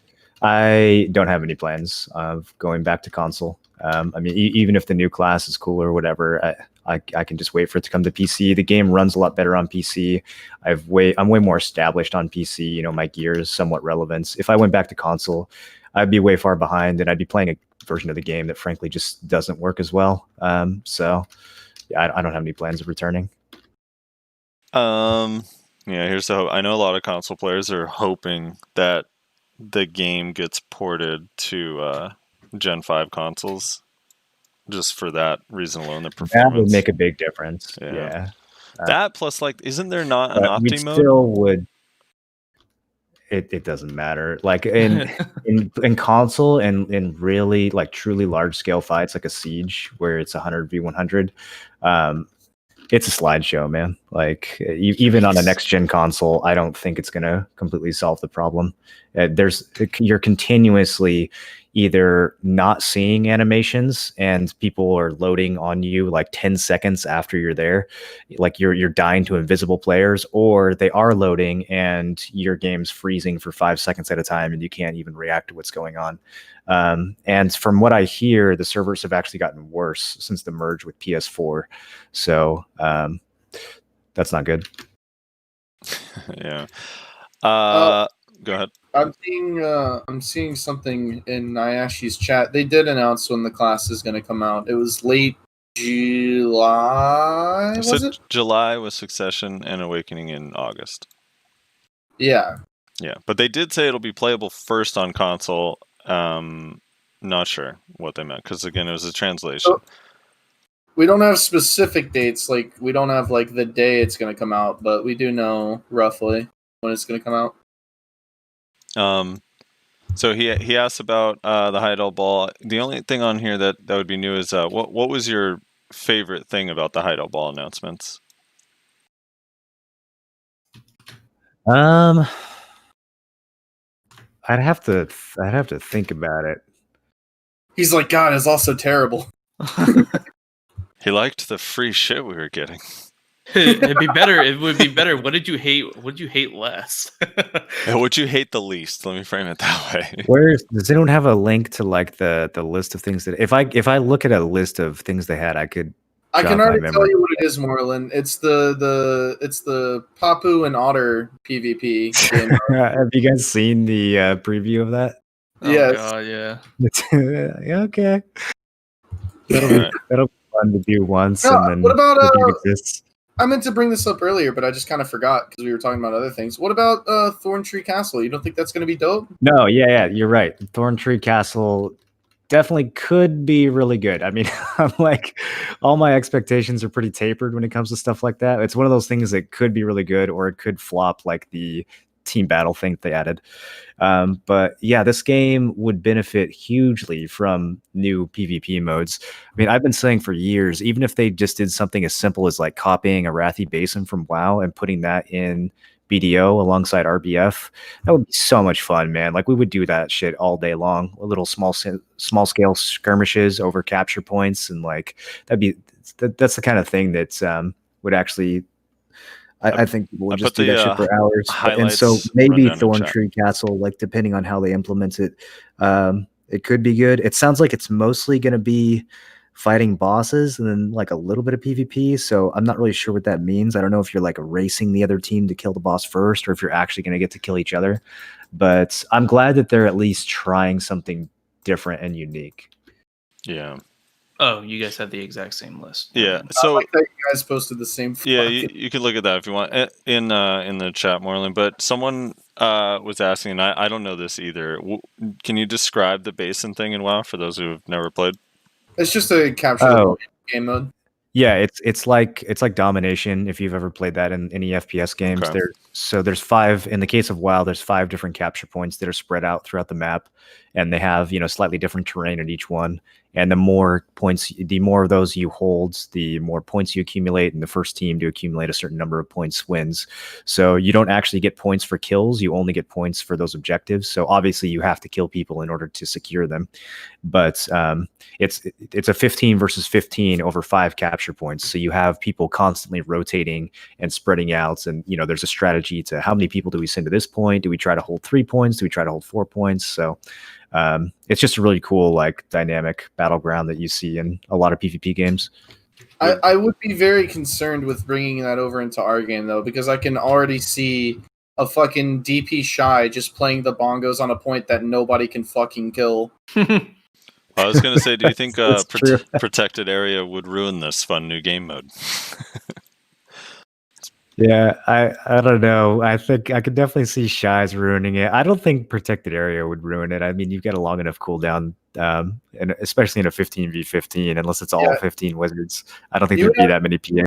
I don't have any plans of going back to console. I mean, even if the new class is cool or whatever, I can just wait for it to come to PC. The game runs a lot better on PC. I'm way more established on PC. You know, my gear is somewhat relevant. If I went back to console, I'd be way far behind, and I'd be playing a version of the game that frankly just doesn't work as well. So yeah, I don't have any plans of returning. Yeah, here's the hope. I know a lot of console players are hoping that the game gets ported to Gen 5 consoles, just for that reason alone. The performance That would make a big difference. Yeah. Yeah. That plus, like, isn't there not an We Opti mode? still would. It doesn't matter. Like in console and in really like truly large scale fights like a siege where it's 100v100, it's a slideshow, man. Like even on a next gen console, I don't think it's gonna completely solve the problem. You're continuously either not seeing animations and people are loading on you like 10 seconds after you're there, like you're dying to invisible players, or they are loading and your game's freezing for 5 seconds at a time and you can't even react to what's going on. And from what I hear, the servers have actually gotten worse since the merge with PS4. So that's not good. Yeah. Go ahead. I'm seeing something in Ayashi's chat. They did announce when the class is going to come out. It was late July. Was it? July with Succession and Awakening in August. Yeah. Yeah, but they did say it'll be playable first on console. Not sure what they meant because again, it was a translation. We don't have specific dates. Like we don't have like the day it's going to come out, but we do know roughly when it's going to come out. So he asked about the Heidel ball. The only thing on here that would be new is what was your favorite thing about the Heidel ball announcements? I'd have to think about it. He's like, God, it's also terrible. He liked the free shit we were getting. It'd be better. It would be better. What did you hate? What did you hate less? And what you hate the least? Let me frame it that way. Does anyone have a link to like the list of things that if I look at a list of things they had, I can already tell you what it is, Morrolan. It's the Papu and Otter PvP game. Have you guys seen the preview of that? Yes. Oh, God, yeah. Okay. That'll be fun to do once. No, and then what about this? I meant to bring this up earlier, but I just kind of forgot because we were talking about other things. What about Thorntree Castle? You don't think that's going to be dope? No, yeah, you're right. Thorntree Castle definitely could be really good. I mean, I'm like, all my expectations are pretty tapered when it comes to stuff like that. It's one of those things that could be really good, or it could flop like the team battle thing they added. But yeah, this game would benefit hugely from new PvP modes. I mean, I've been saying for years, even if they just did something as simple as like copying a Wrathy Basin from WoW and putting that in BDO alongside RBF, that would be so much fun, man. Like we would do that shit all day long. A little small scale skirmishes over capture points, and like that's the kind of thing that would actually. I think people would just do that shit for hours. And so maybe Thorntree Castle, like depending on how they implement it, it could be good. It sounds like it's mostly going to be fighting bosses and then like a little bit of PvP. So I'm not really sure what that means. I don't know if you're like racing the other team to kill the boss first, or if you're actually going to get to kill each other. But I'm glad that they're at least trying something different and unique. Yeah. Oh, you guys have the exact same list. Yeah. I So like that you guys posted the same. yeah, fucking- you can look at that if you want in the chat, Moreland. But someone was asking, and I don't know this either. Can you describe the basin thing in WoW for those who have never played? It's just a capture the Oh. point game mode. Yeah, it's like domination if you've ever played that in any FPS games. Okay. There's 5 in the case of WoW. There's 5 different capture points that are spread out throughout the map, and they have slightly different terrain at each one. And the more of those you hold, the more points you accumulate, and the first team to accumulate a certain number of points wins. So you don't actually get points for kills; you only get points for those objectives. So obviously you have to kill people in order to secure them. But it's a 15 versus 15 over 5 capture points. So you have people constantly rotating and spreading out, and there's a strategy to how many people do we send to this point? Do we try to hold 3 points? Do we try to hold 4 points? So it's just a really cool dynamic battleground that you see in a lot of PvP games. I would be very concerned with bringing that over into our game though, because I can already see a fucking DP shy just playing the bongos on a point that nobody can fucking kill. I was gonna say, do you think That's true. protected area would ruin this fun new game mode? Yeah, I don't know. I think I could definitely see Shies ruining it. I don't think protected area would ruin it. I mean, you've got a long enough cooldown, and especially in a 15v15, unless it's all 15 wizards. I don't think there'd be that many PA.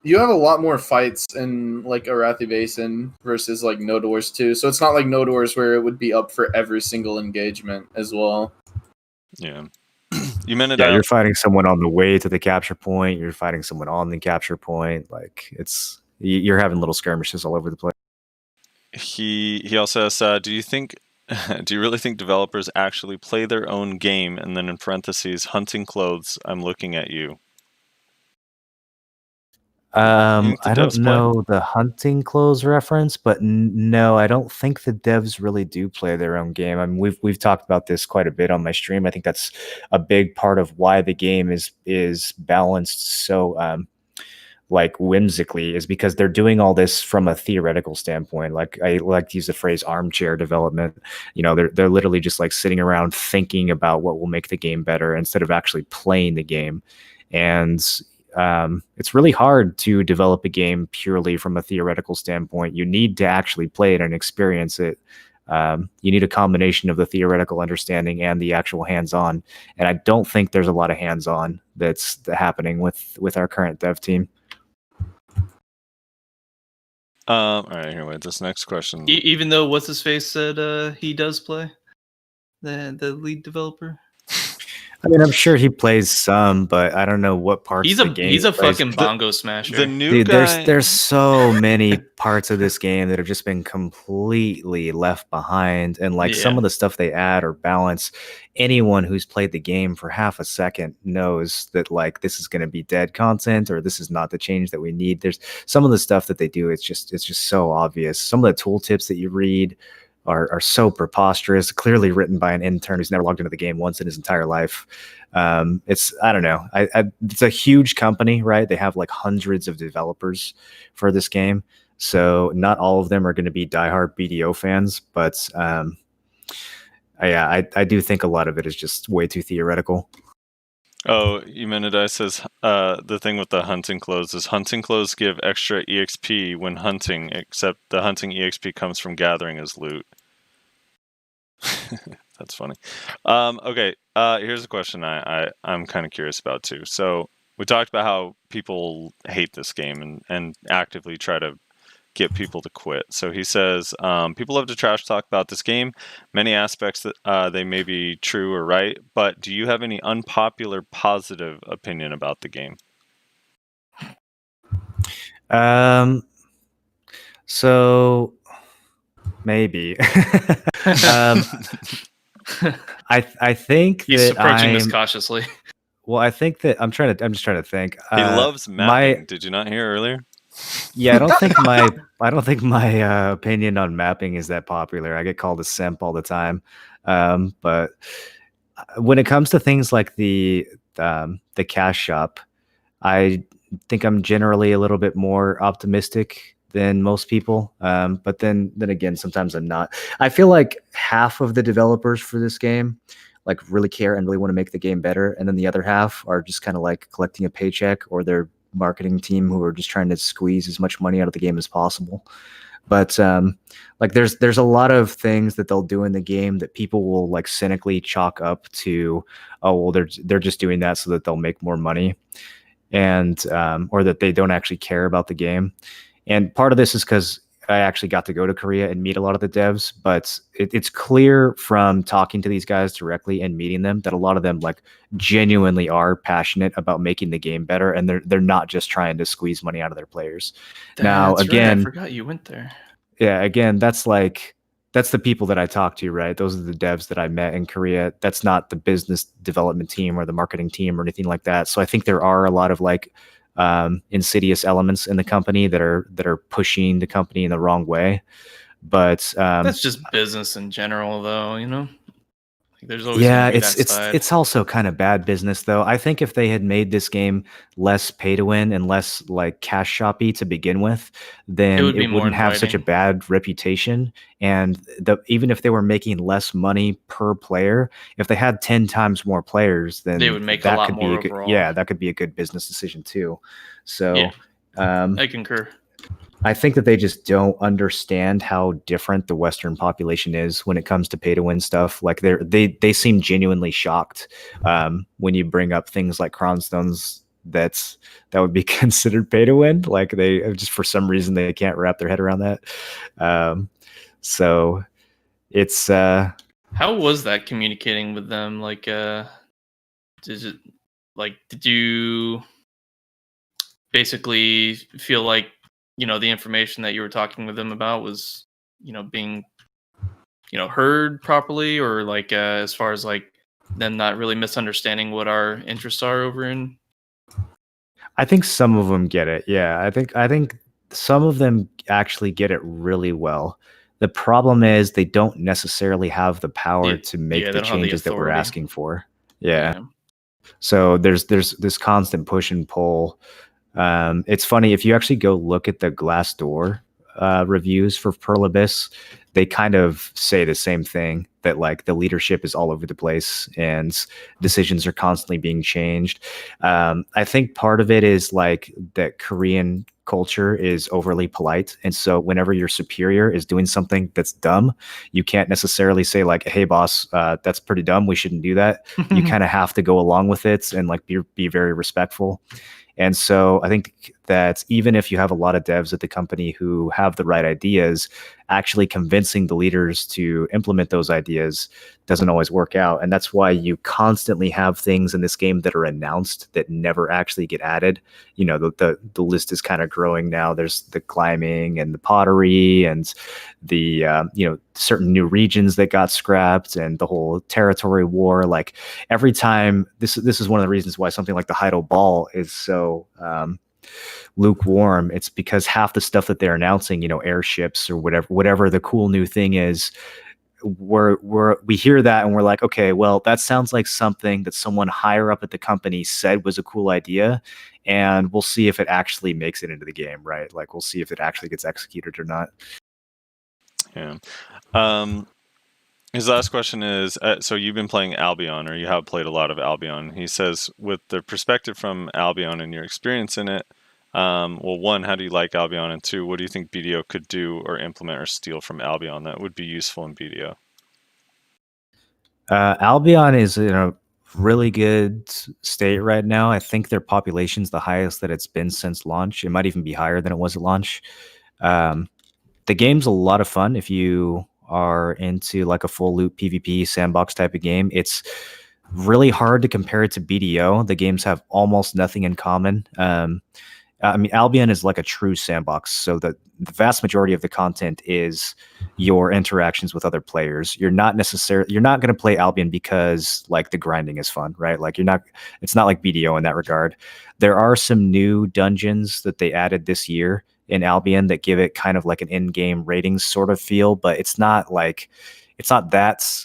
You have a lot more fights in Arathi Basin versus Nodors too. So it's not like Nodors where it would be up for every single engagement as well. Yeah. You meant it Yeah, you're fighting someone on the way to the capture point. You're fighting someone on the capture point. You're having little skirmishes all over the place. He also asks, do you really think developers actually play their own game? And then in parentheses, hunting clothes, I'm looking at you. I don't know the hunting clothes reference, but no, I don't think the devs really do play their own game. I mean, we've talked about this quite a bit on my stream. I think that's a big part of why the game is balanced so whimsically, is because they're doing all this from a theoretical standpoint. I like to use the phrase armchair development. They're literally just sitting around thinking about what will make the game better instead of actually playing the game. And it's really hard to develop a game purely from a theoretical standpoint. You need to actually play it and experience it. You need a combination of the theoretical understanding and the actual hands-on. And I don't think there's a lot of hands-on that's happening with our current dev team. All right, anyway, this next question. Even though what's his face said he does play, the lead developer. I mean, I'm sure he plays some, but I don't know what parts of the game. He's a fucking bongo smasher. The new Dude, guy. there's so many parts of this game that have just been completely left behind, and some of the stuff they add or balance, anyone who's played the game for half a second knows that this is going to be dead content, or this is not the change that we need. There's some of the stuff that they do. It's just so obvious. Some of the tooltips that you read are so preposterous, clearly written by an intern who's never logged into the game once in his entire life. I don't know. It's a huge company, right? They have hundreds of developers for this game. So not all of them are going to be diehard BDO fans, but I do think a lot of it is just way too theoretical. Oh, Emenadai says the thing with the hunting clothes is hunting clothes give extra EXP when hunting, except the hunting EXP comes from gathering as loot. That's funny. Okay, here's a question I'm kind of curious about too. So we talked about how people hate this game and actively try to get people to quit. So he says, people love to trash talk about this game. Many aspects that they may be true or right, but do you have any unpopular positive opinion about the game? So maybe. I think he's that approaching this cautiously. Well, I think that I'm just trying to think. He loves mapping. Did you not hear earlier? Yeah, I don't think my opinion on mapping is that popular. I get called a simp all the time. But when it comes to things like the cash shop, I think I'm generally a little bit more optimistic than most people. But then again, sometimes I'm not. I feel like half of the developers for this game like really care and really want to make the game better, and then the other half are just kind of like collecting a paycheck, or their marketing team who are just trying to squeeze as much money out of the game as possible. But like there's a lot of things that they'll do in the game that people will like cynically chalk up to, oh well, they're just doing that so that they'll make more money, and or that they don't actually care about the game. And part of this is because I actually got to go to Korea and meet a lot of the devs, but it's clear from talking to these guys directly and meeting them that a lot of them like genuinely are passionate about making the game better, and they're not just trying to squeeze money out of their players. Now, That's right, again, I forgot you went there. yeah, again, that's the people that I talk to, right? Those are the devs that I met in Korea. That's not the business development team or the marketing team or anything like that. So I think there are a lot of like insidious elements in the company that are pushing the company in the wrong way. But That's just business in general, though. You know, like, there's always yeah, gonna be it's that side. it's also kind of bad business though. I think if they had made this game less pay to win and less like cash shoppy to begin with, then It would be it more wouldn't have such a inviting. bad reputation. And even if they were making less money per player, if they had 10 times more players, then They would make a that lot could be more a good, overall. yeah, that could be a good business decision too. So Yeah. um, I concur. I think that they just don't understand how different the Western population is when it comes to pay to win stuff. Like they seem genuinely shocked when you bring up things like Cronstones that would be considered pay to win. Like they just for some reason they can't wrap their head around that. So it's How was that communicating with them? Like, did you basically feel like, you know, the information that you were talking with them about was, you know, being, you know, heard properly, or like as far as like them not really misunderstanding what our interests are over in? I think some of them get it. Yeah, I think some of them actually get it really well. The problem is they don't necessarily have the power to make Yeah, the they don't have the changes that we're authority. asking for. Yeah. Yeah. So there's this constant push and pull. It's funny if you actually go look at the Glassdoor reviews for Pearl Abyss, they kind of say the same thing, that like the leadership is all over the place and decisions are constantly being changed. I think part of it is like that Korean culture is overly polite, and so whenever your superior is doing something that's dumb, you can't necessarily say like, hey boss, that's pretty dumb, we shouldn't do that. You kind of have to go along with it and like be very respectful. And so I think that even if you have a lot of devs at the company who have the right ideas, actually convincing the leaders to implement those ideas doesn't always work out. And that's why you constantly have things in this game that are announced that never actually get added. You know, the list is kind of growing now. There's the climbing and the pottery and the certain new regions that got scrapped and the whole territory war. Like every time, this is one of the reasons why something like the Heidel ball is so lukewarm. It's because half the stuff that they're announcing, you know, airships or whatever the cool new thing is, we hear that and we're like, okay, well, that sounds like something that someone higher up at the company said was a cool idea, and we'll see if it actually makes it into the game, right? Like we'll see if it actually gets executed or not. Yeah. His last question is, so you've been playing Albion, or you have played a lot of Albion. He says, with the perspective from Albion and your experience in it, well, one, how do you like Albion? And two, what do you think BDO could do or implement or steal from Albion that would be useful in BDO? Albion is in a really good state right now. I think their population's the highest that it's been since launch. It might even be higher than it was at launch. The game's a lot of fun if you are into like a full loop PvP sandbox type of game. It's really hard to compare it to BDO. The games have almost nothing in common. I mean, Albion is like a true sandbox, so the vast majority of the content is your interactions with other players. You're not going to play Albion because like the grinding is fun, right? Like it's not like BDO in that regard. There are some new dungeons that they added this year in Albion that give it kind of like an in-game ratings sort of feel, but it's not that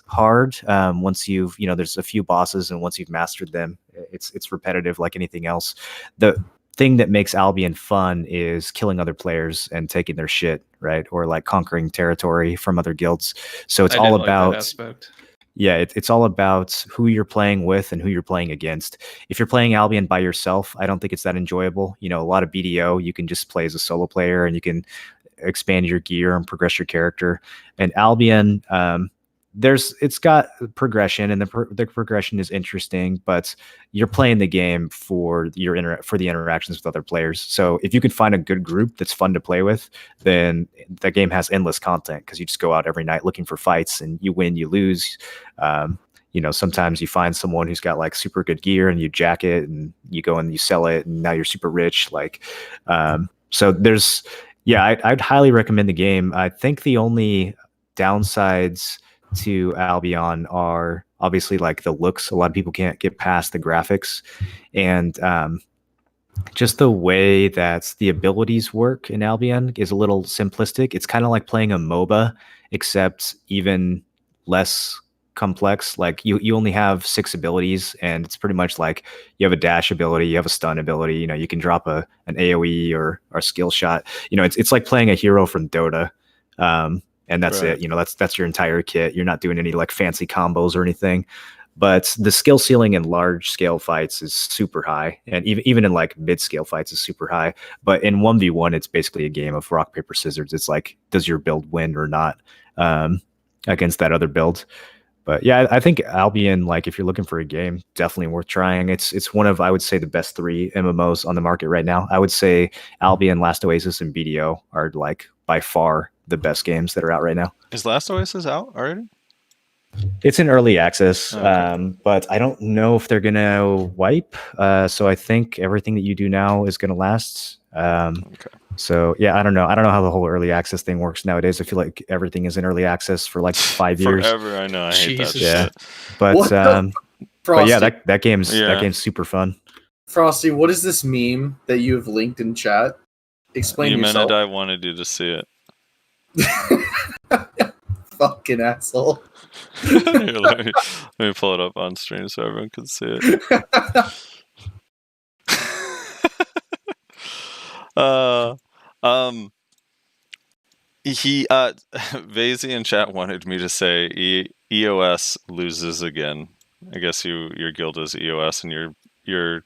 hard. Once there's a few bosses, and once you've mastered them, it's repetitive like anything else. The thing that makes Albion fun is killing other players and taking their shit, right? Or like conquering territory from other guilds. So it's I all did like that about aspect. yeah, it's all about who you're playing with and who you're playing against. If you're playing Albion by yourself, I don't think it's that enjoyable. You know, a lot of BDO, you can just play as a solo player and you can expand your gear and progress your character. And Albion, it's got progression, and the progression is interesting, but you're playing the game for for the interactions with other players. So if you can find a good group that's fun to play with, then the game has endless content, because you just go out every night looking for fights, and you win, you lose. You know, sometimes you find someone who's got like super good gear and you jack it and you go and you sell it and now you're super rich. Like, so there's, yeah, I'd highly recommend the game. I think the only downsides to Albion are obviously like the looks. A lot of people can't get past the graphics, and just the way that the abilities work in Albion is a little simplistic. It's kind of like playing a MOBA, except even less complex. Like you only have 6 abilities, and it's pretty much like you have a dash ability, you have a stun ability, you know, you can drop an AoE or a skill shot. You know, it's like playing a hero from Dota. And that's Right. it. You know, that's your entire kit. You're not doing any like fancy combos or anything. But the skill ceiling in large scale fights is super high, and even in like mid scale fights is super high. But in 1v1, it's basically a game of rock paper scissors. It's like, does your build win or not against that other build? But yeah, I think Albion, like if you're looking for a game, definitely worth trying. It's one of, I would say, the best 3 MMOs on the market right now. I would say Albion, Last Oasis, and BDO are like by far the best games that are out right now. Is Last Oasis out already? It's in early access, Okay. but I don't know if they're gonna wipe. So I think everything that you do now is gonna last. Okay. So yeah, I don't know. I don't know how the whole early access thing works nowadays. I feel like everything is in early access for like 5 years. Forever, I know. I hate that Jesus. Yeah, shit. but What the- but yeah, Frosty, that game's Yeah. super fun. Frosty, what is this meme that you have linked in chat? Explain yourself. I wanted you to see it. Fucking asshole. Here, let me pull it up on stream so everyone can see it. Vazy in chat wanted me to say EOS loses again. I guess your guild is EOS and your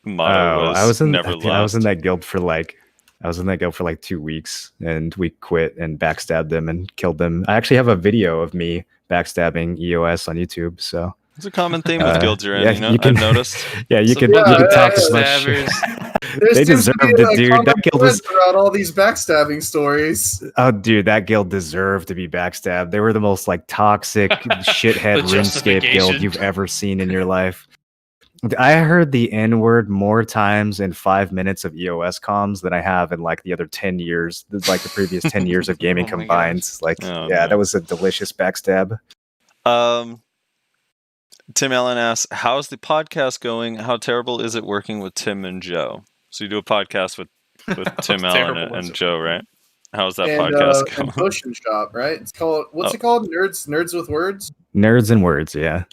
motto was I was in that guild for like 2 weeks, and we quit and backstabbed them and killed them. I actually have a video of me backstabbing EOS on YouTube. So it's a common theme with guilds you're in. yeah, you know, you can- I've noticed. yeah, you Some could bunch of talk as much. backstabbers. They seems to be deserved it, a dude. common That guild thread was throughout all these backstabbing stories. Oh, dude, that guild deserved to be backstabbed. They were the most like toxic shithead The RuneScape guild justification. you've ever seen in your life. I heard the N word more times in 5 minutes of EOS comms than I have in like the other 10 years, like the previous 10 years of gaming Oh my combined. Like, Oh, yeah, man. that was a delicious backstab. Tim Allen asks, "How's the podcast going? How terrible is it working with Tim and Joe?" So you do a podcast with Tim Allen terrible is and it? Joe, right? How's that And, podcast and going? Potion Shop, right? It's called, what's it called? Nerds with Words? Nerds and words, yeah.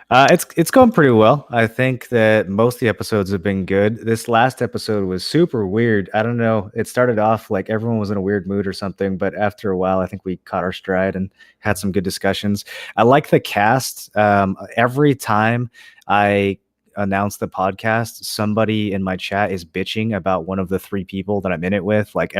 It's going pretty well. I think that most of the episodes have been good. This last episode was super weird. I don't know. It started off like everyone was in a weird mood or something, but after a while, I think we caught our stride and had some good discussions. I like the cast. Every time I announce the podcast, somebody in my chat is bitching about one of the 3 people that I'm in it with. Like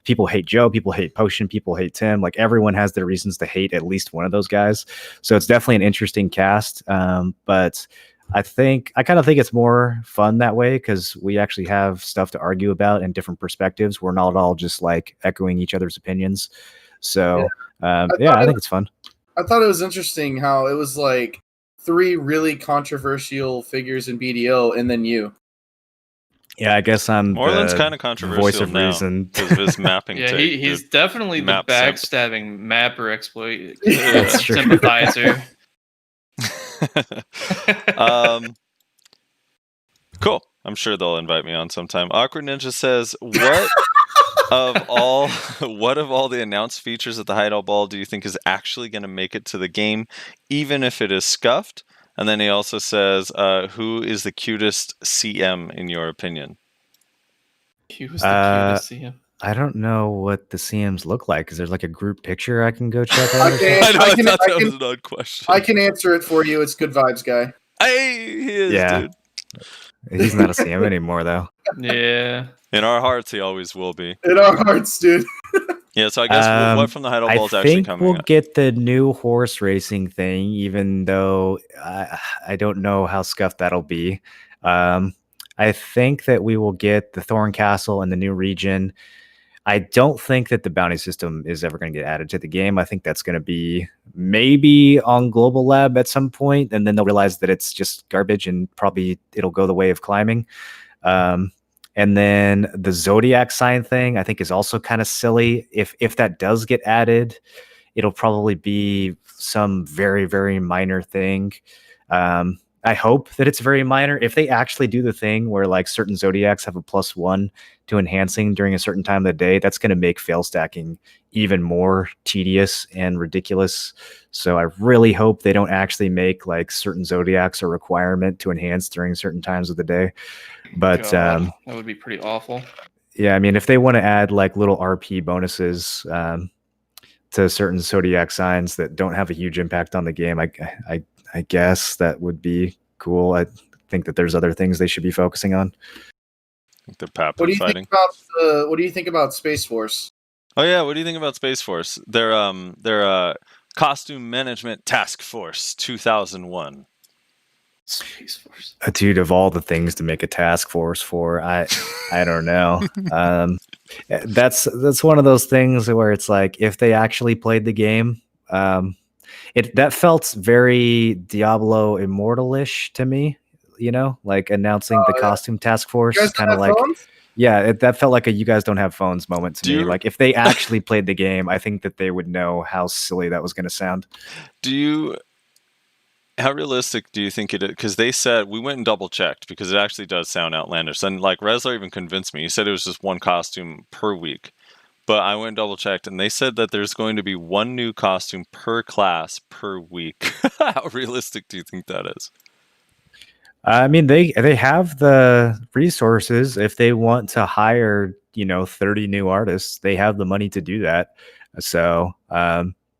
people hate Joe, people hate Potion, people hate Tim. Like everyone has their reasons to hate at least one of those guys. So it's definitely an interesting cast. But I kind of think it's more fun that way, because we actually have stuff to argue about and different perspectives. We're not all just like echoing each other's opinions. So I think it's fun. I thought it was interesting how it was like 3 really controversial figures in BDO, and then you. Yeah, I guess I'm Moreland's the kind of controversial voice of now reason. because of his mapping. Yeah, take, he's dude. definitely the Map simp. backstabbing mapper exploit That's true. sympathizer. Cool. I'm sure they'll invite me on sometime. Awkward Ninja says, "What of all the announced features at the Heidel Ball do you think is actually going to make it to the game, even if it is scuffed?" And then he also says, "Who is the cutest CM in your opinion?" He was the cutest CM. I don't know what the CMs look like. Is there like a group picture I can go check out? Okay. I know. I can- thought I that can- was an odd question. I can answer it for you. It's Good Vibes Guy. Hey, he is, Yeah. dude. He's not a CM anymore, though. Yeah. In our hearts, he always will be. In our hearts, dude. Yeah. So I guess what from the Heidel Ball is I actually think coming we'll up? get the new horse racing thing, even though I don't know how scuffed that'll be. I think that we will get the Thorn Castle and the new region. I don't think that the bounty system is ever going to get added to the game. I think that's going to be maybe on Global Lab at some point, and then they'll realize that it's just garbage and probably it'll go the way of climbing. And then the Zodiac sign thing, I think, is also kind of silly. If that does get added, it'll probably be some very, very minor thing. I hope that it's very minor. If they actually do the thing where like certain Zodiacs have a +1 to enhancing during a certain time of the day, that's going to make fail stacking even more tedious and ridiculous. So I really hope they don't actually make like certain Zodiacs a requirement to enhance during certain times of the day. But God, that would be pretty awful. yeah, I mean, if they want to add like little RP bonuses to certain Zodiac signs that don't have a huge impact on the game, I guess that would be cool. I think that there's other things they should be focusing on. The Pap What do you fighting. think about What do you think about Space Force? Oh yeah, what do you think about Space Force? Their Costume Management Task Force 2001. Space Force. Dude, of all the things to make a task force for, I don't know. That's one of those things where it's like if they actually played the game, that felt very Diablo Immortal-ish to me. You know, like announcing the costume task force, You guys kind of don't have like. phones? Yeah, that felt like a "you guys don't have phones" moment to Do me. you- Like if they actually played the game, I think that they would know how silly that was going to sound. How realistic do you think it is? Because they said, we went and double checked because it actually does sound outlandish. And like Rezlar even convinced me. He said it was just one costume per week. But I went and double checked and they said that there's going to be one new costume per class per week. How realistic do you think that is? I mean, they have the resources. If they want to hire, 30 new artists, they have the money to do that. So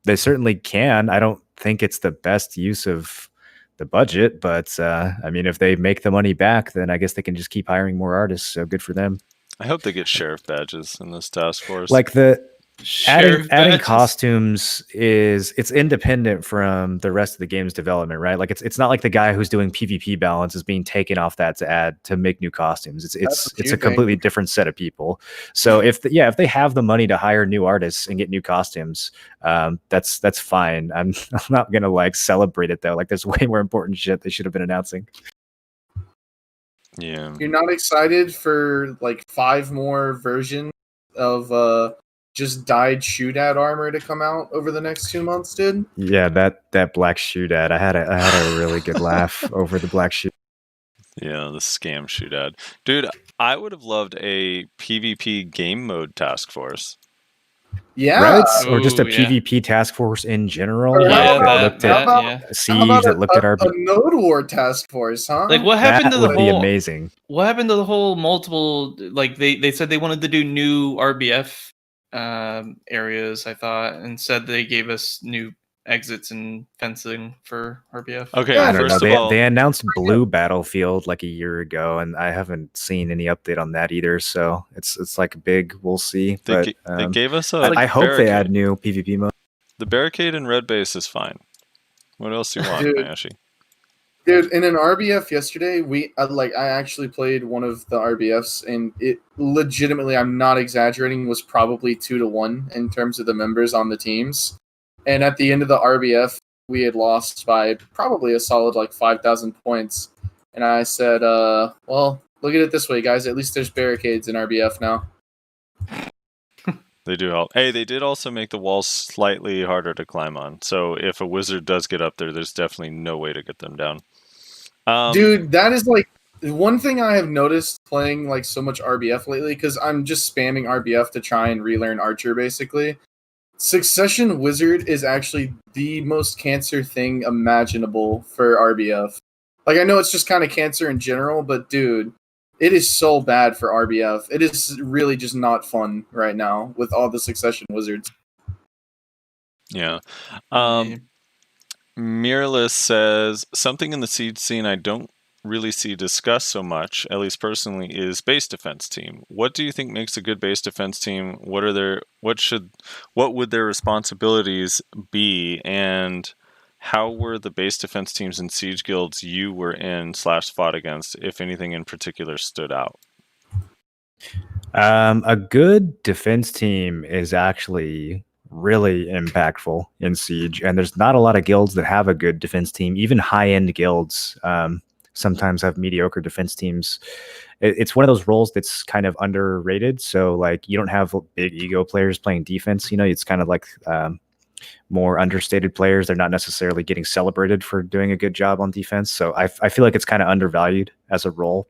they certainly can. I don't think it's the best use of the budget, but I mean, if they make the money back, then I guess they can just keep hiring more artists. So good for them. I hope they get sheriff badges in this task force. Like adding badges. costumes it's independent from the rest of the game's development, right? Like it's not like the guy who's doing PvP balance is being taken off that to make new costumes. It's a completely different set of people. So if they have the money to hire new artists and get new costumes, that's fine. I'm not gonna like celebrate it though. Like there's way more important shit they should have been announcing. Yeah. You're not excited for like 5 more versions of just dyed Shootad armor to come out over the next 2 months, dude? Yeah, that black Shootad. I had a really good laugh over the black shoot. Yeah, the scam Shootad. Dude, I would have loved a PvP game mode task force. Yeah. Right? Or just a Ooh, yeah. PvP task force in general. Or Yeah, how looked that, at yeah. How Siege, about that looked at a RP. Node War task force, huh? Like what happened That to the would be whole? amazing. What happened to the whole multiple? Like they said they wanted to do new RBF areas. I thought, and said they gave us new exits and fencing for RBF. Okay, Yeah, I don't know. first of all, They announced Blue Battlefield like a year ago, and I haven't seen any update on that either. So it's like big. We'll see. they But gave us a I hope they barricade. add new PvP mode. The barricade in red base is fine. What else do you want, Dude. Mashi? Dude, in an RBF yesterday, I actually played one of the RBFs, and it legitimately, I'm not exaggerating, was probably 2-1 in terms of the members on the teams. And at the end of the RBF, we had lost by probably a solid like 5,000 points. And I said, well, look at it this way, guys. At least there's barricades in RBF now. They do help. Hey, they did also make the walls slightly harder to climb on. So if a wizard does get up there, there's definitely no way to get them down. Dude, that is like one thing I have noticed playing like so much RBF lately, because I'm just spamming RBF to try and relearn Archer basically. Succession Wizard is actually the most cancer thing imaginable for RBF. Like, I know it's just kind of cancer in general, but dude, It is so bad for RBF. It is really just not fun right now with all the succession wizards. Yeah. Yeah. Miralist says something in the siege scene I don't really see discussed so much, at least personally, is base defense team. What do you think makes a good base defense team? What would their responsibilities be, and how were the base defense teams in siege guilds you were in / fought against, if anything in particular stood out? A good defense team is actually really impactful in Siege, and there's not a lot of guilds that have a good defense team. Even high-end guilds sometimes have mediocre defense teams. It's one of those roles that's kind of underrated. So, like, you don't have big ego players playing defense. It's kind of like more understated players. They're not necessarily getting celebrated for doing a good job on defense. So I feel like it's kind of undervalued as a role.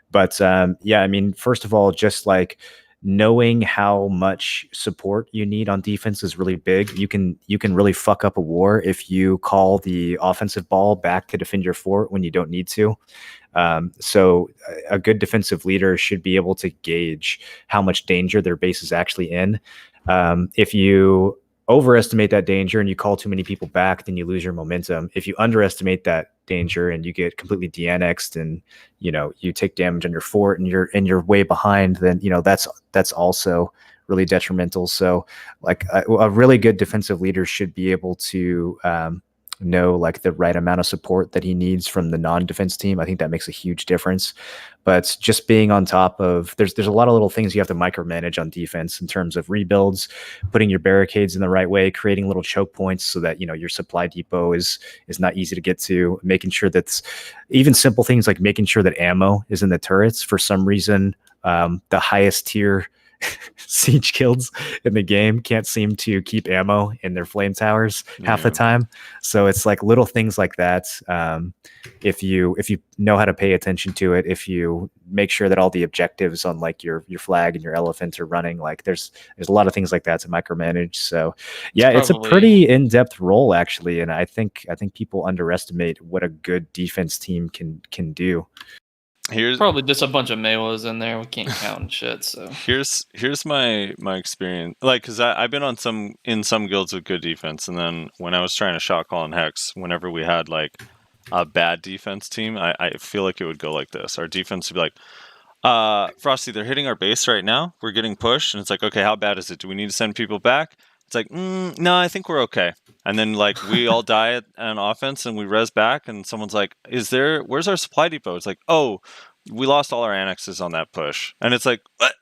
But yeah, I mean, first of all, just like knowing how much support you need on defense is really big. You can really fuck up a war if you call the offensive ball back to defend your fort when you don't need to. So a good defensive leader should be able to gauge how much danger their base is actually in. If you overestimate that danger and you call too many people back, then you lose your momentum. If you underestimate that danger and you get completely de-annexed and you take damage on your fort and you're way behind, then that's also really detrimental. So like a really good defensive leader should be able to know like the right amount of support that he needs from the non-defense team. I think that makes a huge difference. But just being on top of there's a lot of little things you have to micromanage on defense in terms of rebuilds, putting your barricades in the right way, creating little choke points so that your supply depot is not easy to get to, making sure that's even simple things like making sure that ammo is in the turrets. For some reason, the highest tier siege guilds in the game can't seem to keep ammo in their flame towers half the time. So it's like little things like that. If you know how to pay attention to it, if you make sure that all the objectives on like your flag and your elephant are running, like there's a lot of things like that to micromanage. So yeah, it's a pretty in-depth role actually, and I think people underestimate what a good defense team can do. Here's probably just a bunch of mewas in there. We can't count and shit. So here's my experience. Like, cause I've been in some guilds with good defense, and then when I was trying to shot call in Hex, whenever we had like a bad defense team, I feel like it would go like this. Our defense would be like, Frosty, they're hitting our base right now. We're getting pushed, and it's like, okay, how bad is it? Do we need to send people back? It's like, no, I think we're okay. And then like we all die on offense and we res back, and someone's like, where's our supply depot? It's like, oh, we lost all our annexes on that push. And it's like, what?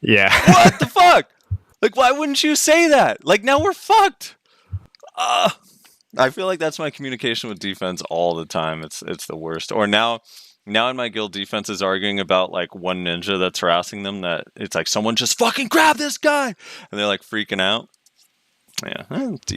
Yeah. What the fuck? Like, why wouldn't you say that? Like, now we're fucked. I feel like that's my communication with defense all the time. It's the worst. Or now in my guild, defense is arguing about like one ninja that's harassing them, that it's like, someone just fucking grab this guy, and they're like freaking out. Yeah.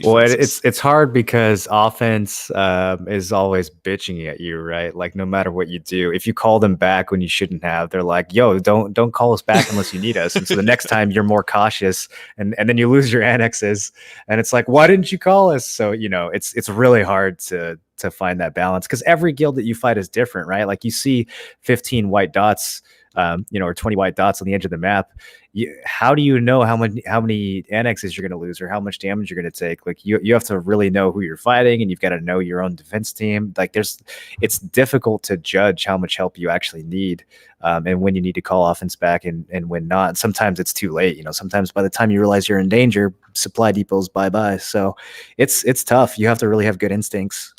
Well, it's hard because offense is always bitching at you, right? Like no matter what you do, if you call them back when you shouldn't have, they're like, "Yo, don't call us back unless you need us." And so the next time you're more cautious, and then you lose your annexes, and it's like, "Why didn't you call us?" So it's really hard to find that balance because every guild that you fight is different, right? Like you see 15 white dots, or 20 white dots on the edge of the map. How do you know how many annexes you're going to lose or how much damage you're going to take? Like you have to really know who you're fighting, and you've got to know your own defense team. Like it's difficult to judge how much help you actually need, and when you need to call offense back and when not. Sometimes it's too late. Sometimes by the time you realize you're in danger, supply depots bye. So it's tough. You have to really have good instincts.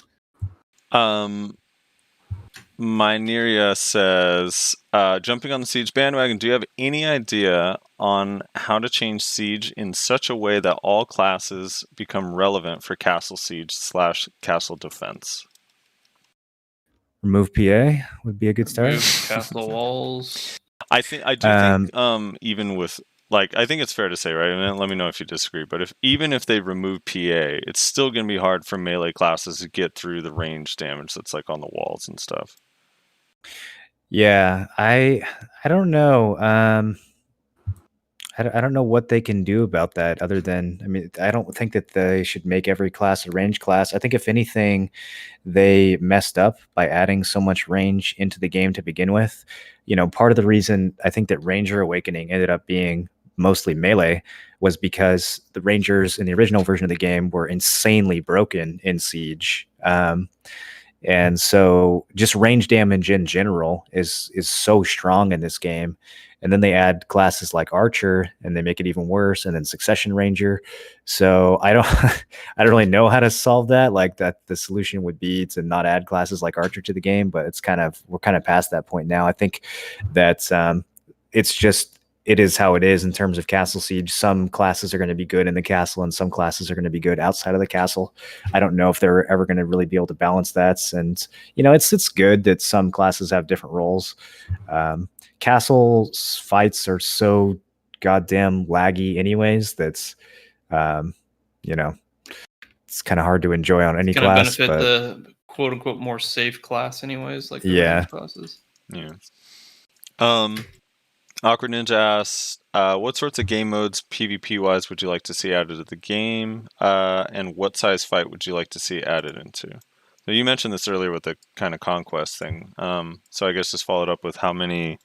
Mineria says, jumping on the Siege bandwagon, do you have any idea on how to change Siege in such a way that all classes become relevant for Castle Siege / Castle Defense? Remove PA would be a good start. Castle walls. I do think even with, like, I think it's fair to say, right? And let me know if you disagree, but even if they remove PA, it's still going to be hard for melee classes to get through the range damage that's like on the walls and stuff. Yeah, I don't know. I don't know what they can do about that other than, I mean, I don't think that they should make every class a range class. I think if anything, they messed up by adding so much range into the game to begin with. You know, part of the reason I think that Ranger Awakening ended up being mostly melee was because the Rangers in the original version of the game were insanely broken in Siege. And so just range damage in general is so strong in this game. And then they add classes like Archer and they make it even worse, and then Succession Ranger. So I don't I don't really know how to solve that. Like that the solution would be to not add classes like Archer to the game, but it's kind of we're kind of past that point now. I think that it's just it is how it is in terms of Castle Siege. Some classes are going to be good in the castle and some classes are going to be good outside of the castle. I don't know if they're ever going to really be able to balance that. And, you know, it's good that some classes have different roles. Castle fights are so goddamn laggy anyways. That's, you know, it's kind of hard to enjoy on any class. Benefit but the quote unquote more safe class anyways, like the Yeah. range classes. Yeah. Awkward Ninja asks, what sorts of game modes, PvP wise, would you like to see added to the game? And what size fight would you like to see added into? So you mentioned this earlier with the kind of conquest thing. So I guess just followed up with how many,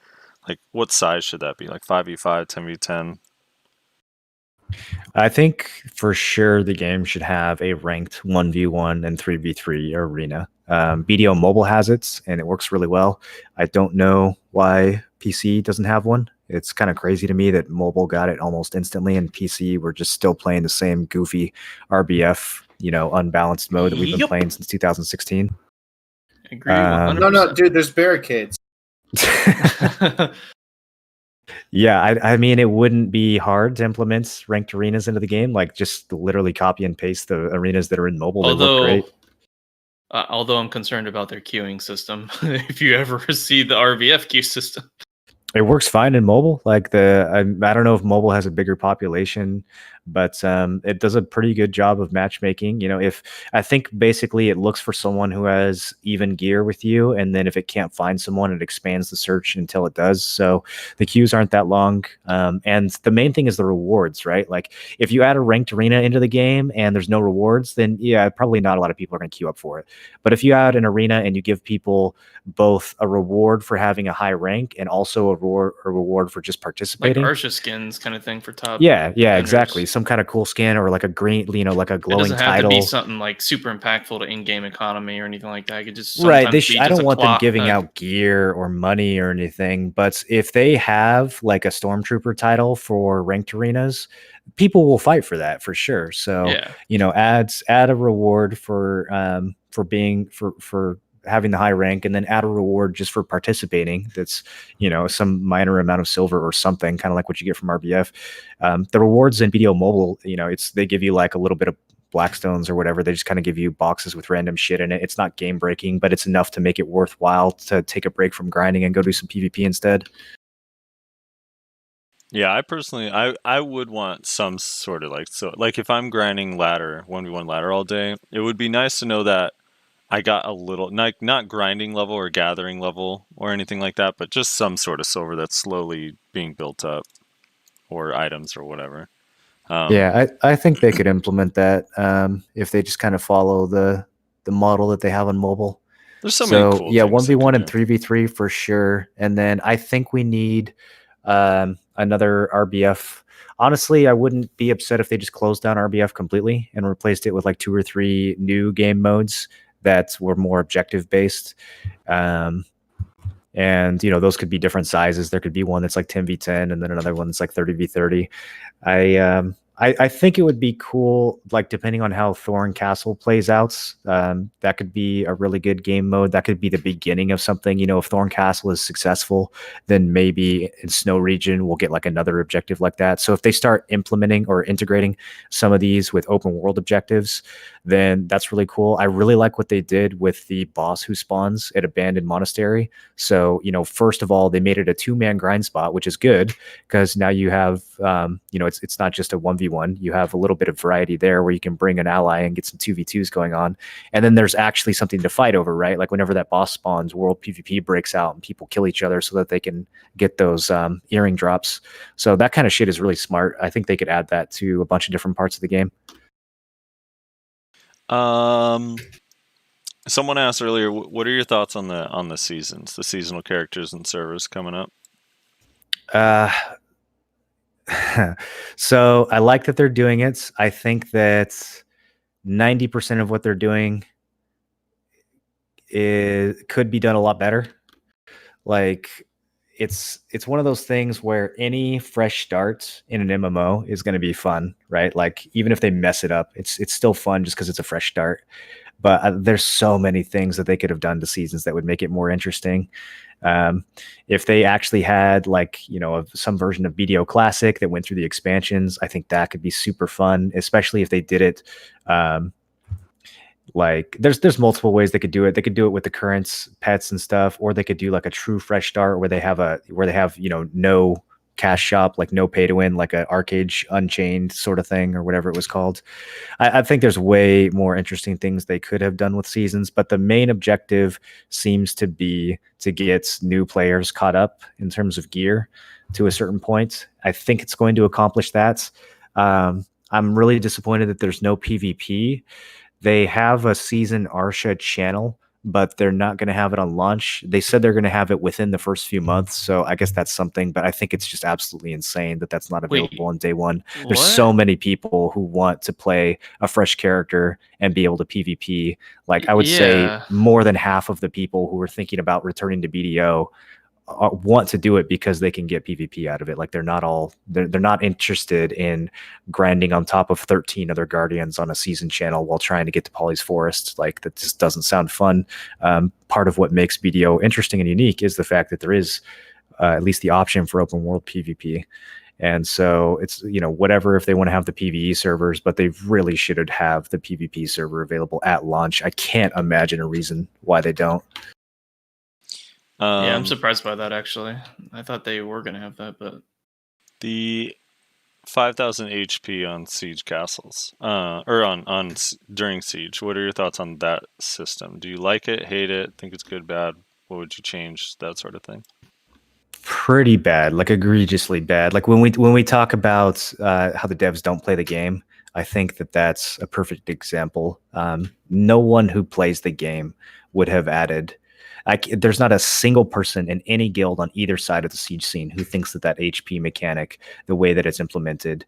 like, what size should that be? Like 5v5, 10v10? I think for sure the game should have a ranked 1v1 and 3v3 arena. BDO Mobile has it, and it works really well. I don't know why PC doesn't have one. It's kind of crazy to me that mobile got it almost instantly, and PC we're just still playing the same goofy RBF, you know, unbalanced mode that we've been playing since 2016. Agree. No, dude, there's barricades. Yeah, I mean, it wouldn't be hard to implement ranked arenas into the game. Like, just literally copy and paste the arenas that are in mobile. They look great. Although I'm concerned about their queuing system. If you ever see the RVF queue system, it works fine in mobile. Like I don't know if mobile has a bigger population, but it does a pretty good job of matchmaking. You know, if I think basically it looks for someone who has even gear with you, and then if it can't find someone, it expands the search until it does. So the queues aren't that long, and the main thing is the rewards, right? Like if you add a ranked arena into the game and there's no rewards, then yeah, probably not a lot of people are going to queue up for it. But if you add an arena and you give people both a reward for having a high rank and also a reward for just participating, like Arsha skins kind of thing for top. Yeah, vendors. exactly. Some kind of cool skin or like a green, you know, like a glowing It doesn't have title. to be something like super impactful to in-game economy or anything like that. It could just Right. I don't want them giving out gear or money or anything. But if they have like a stormtrooper title for ranked arenas, people will fight for that for sure. So Yeah. you know, add a reward for being for having the high rank, and then add a reward just for participating. That's, you know, some minor amount of silver or something, kind of like what you get from RBF. The rewards in BDO Mobile, you know, they give you like a little bit of Blackstones or whatever. They just kind of give you boxes with random shit in it. It's not game breaking, but it's enough to make it worthwhile to take a break from grinding and go do some PvP instead. Yeah, I personally, I would want some sort of like if I'm grinding ladder, 1v1 ladder all day, it would be nice to know that I got a little, not grinding level or gathering level or anything like that, but just some sort of silver that's slowly being built up, or items or whatever. Yeah, I think they could implement that if they just kind of follow the model that they have on mobile. There's so many cool yeah, things they 1v1 can and do. 3v3 for sure. And then I think we need another RBF. Honestly, I wouldn't be upset if they just closed down RBF completely and replaced it with like 2 or 3 new game modes that were more objective based. And you know, those could be different sizes. There could be one that's like 10v10 and then another one that's like 30v30. I think it would be cool, like depending on how Thorn Castle plays out, that could be a really good game mode. That could be the beginning of something. You know, if Thorn Castle is successful, then maybe in Snow Region we'll get like another objective like that. So if they start implementing or integrating some of these with open world objectives, then that's really cool. I really like what they did with the boss who spawns at Abandoned Monastery. So, you know, first of all, they made it a 2-man grind spot, which is good because now you have, you know, it's not just a 1v1 1v1. You have a little bit of variety there where you can bring an ally and get some 2v2s going on. And then there's actually something to fight over, right? Like whenever that boss spawns, world PvP breaks out and people kill each other so that they can get those earring drops. So that kind of shit is really smart. I think they could add that to a bunch of different parts of the game. Someone asked earlier, what are your thoughts on the seasons, the seasonal characters and servers coming up? So I like that they're doing it. I think that 90% of what they're doing could be done a lot better. Like it's one of those things where any fresh start in an MMO is going to be fun, right? Like even if they mess it up, it's still fun just because it's a fresh start. But there's so many things that they could have done to seasons that would make it more interesting. If they actually had like, some version of BDO Classic that went through the expansions, I think that could be super fun, especially if they did it. Like there's multiple ways they could do it. They could do it with the current pets and stuff, or they could do like a true fresh start where they have no cash shop, like no pay to win, like a Arcade Unchained sort of thing or whatever it was called. I think there's way more interesting things they could have done with seasons, but the main objective seems to be to get new players caught up in terms of gear to a certain point. I think it's going to accomplish that. I'm really disappointed that there's no PvP. They have a Season Arsha channel, but they're not going to have it on launch. They said they're going to have it within the first few months, so I guess that's something, but I think it's just absolutely insane that that's not available on day one. There's so many people who want to play a fresh character and be able to PvP. Like I would say more than half of the people who are thinking about returning to BDO want to do it because they can get PvP out of it. Like they're not interested in grinding on top of 13 other Guardians on a season channel while trying to get to Polly's Forest. Like that just doesn't sound fun. Part of what makes BDO interesting and unique is the fact that there is at least the option for open world PvP. And so it's, whatever if they want to have the PvE servers, but they really should have the PvP server available at launch. I can't imagine a reason why they don't. Yeah, I'm surprised by that, actually. I thought they were going to have that, but... The 5,000 HP on siege castles, or during siege, what are your thoughts on that system? Do you like it, hate it, think it's good, bad? What would you change, that sort of thing? Pretty bad, like egregiously bad. Like when we talk about how the devs don't play the game, I think that that's a perfect example. No one who plays the game would have added... there's not a single person in any guild on either side of the siege scene who thinks that HP mechanic, the way that it's implemented,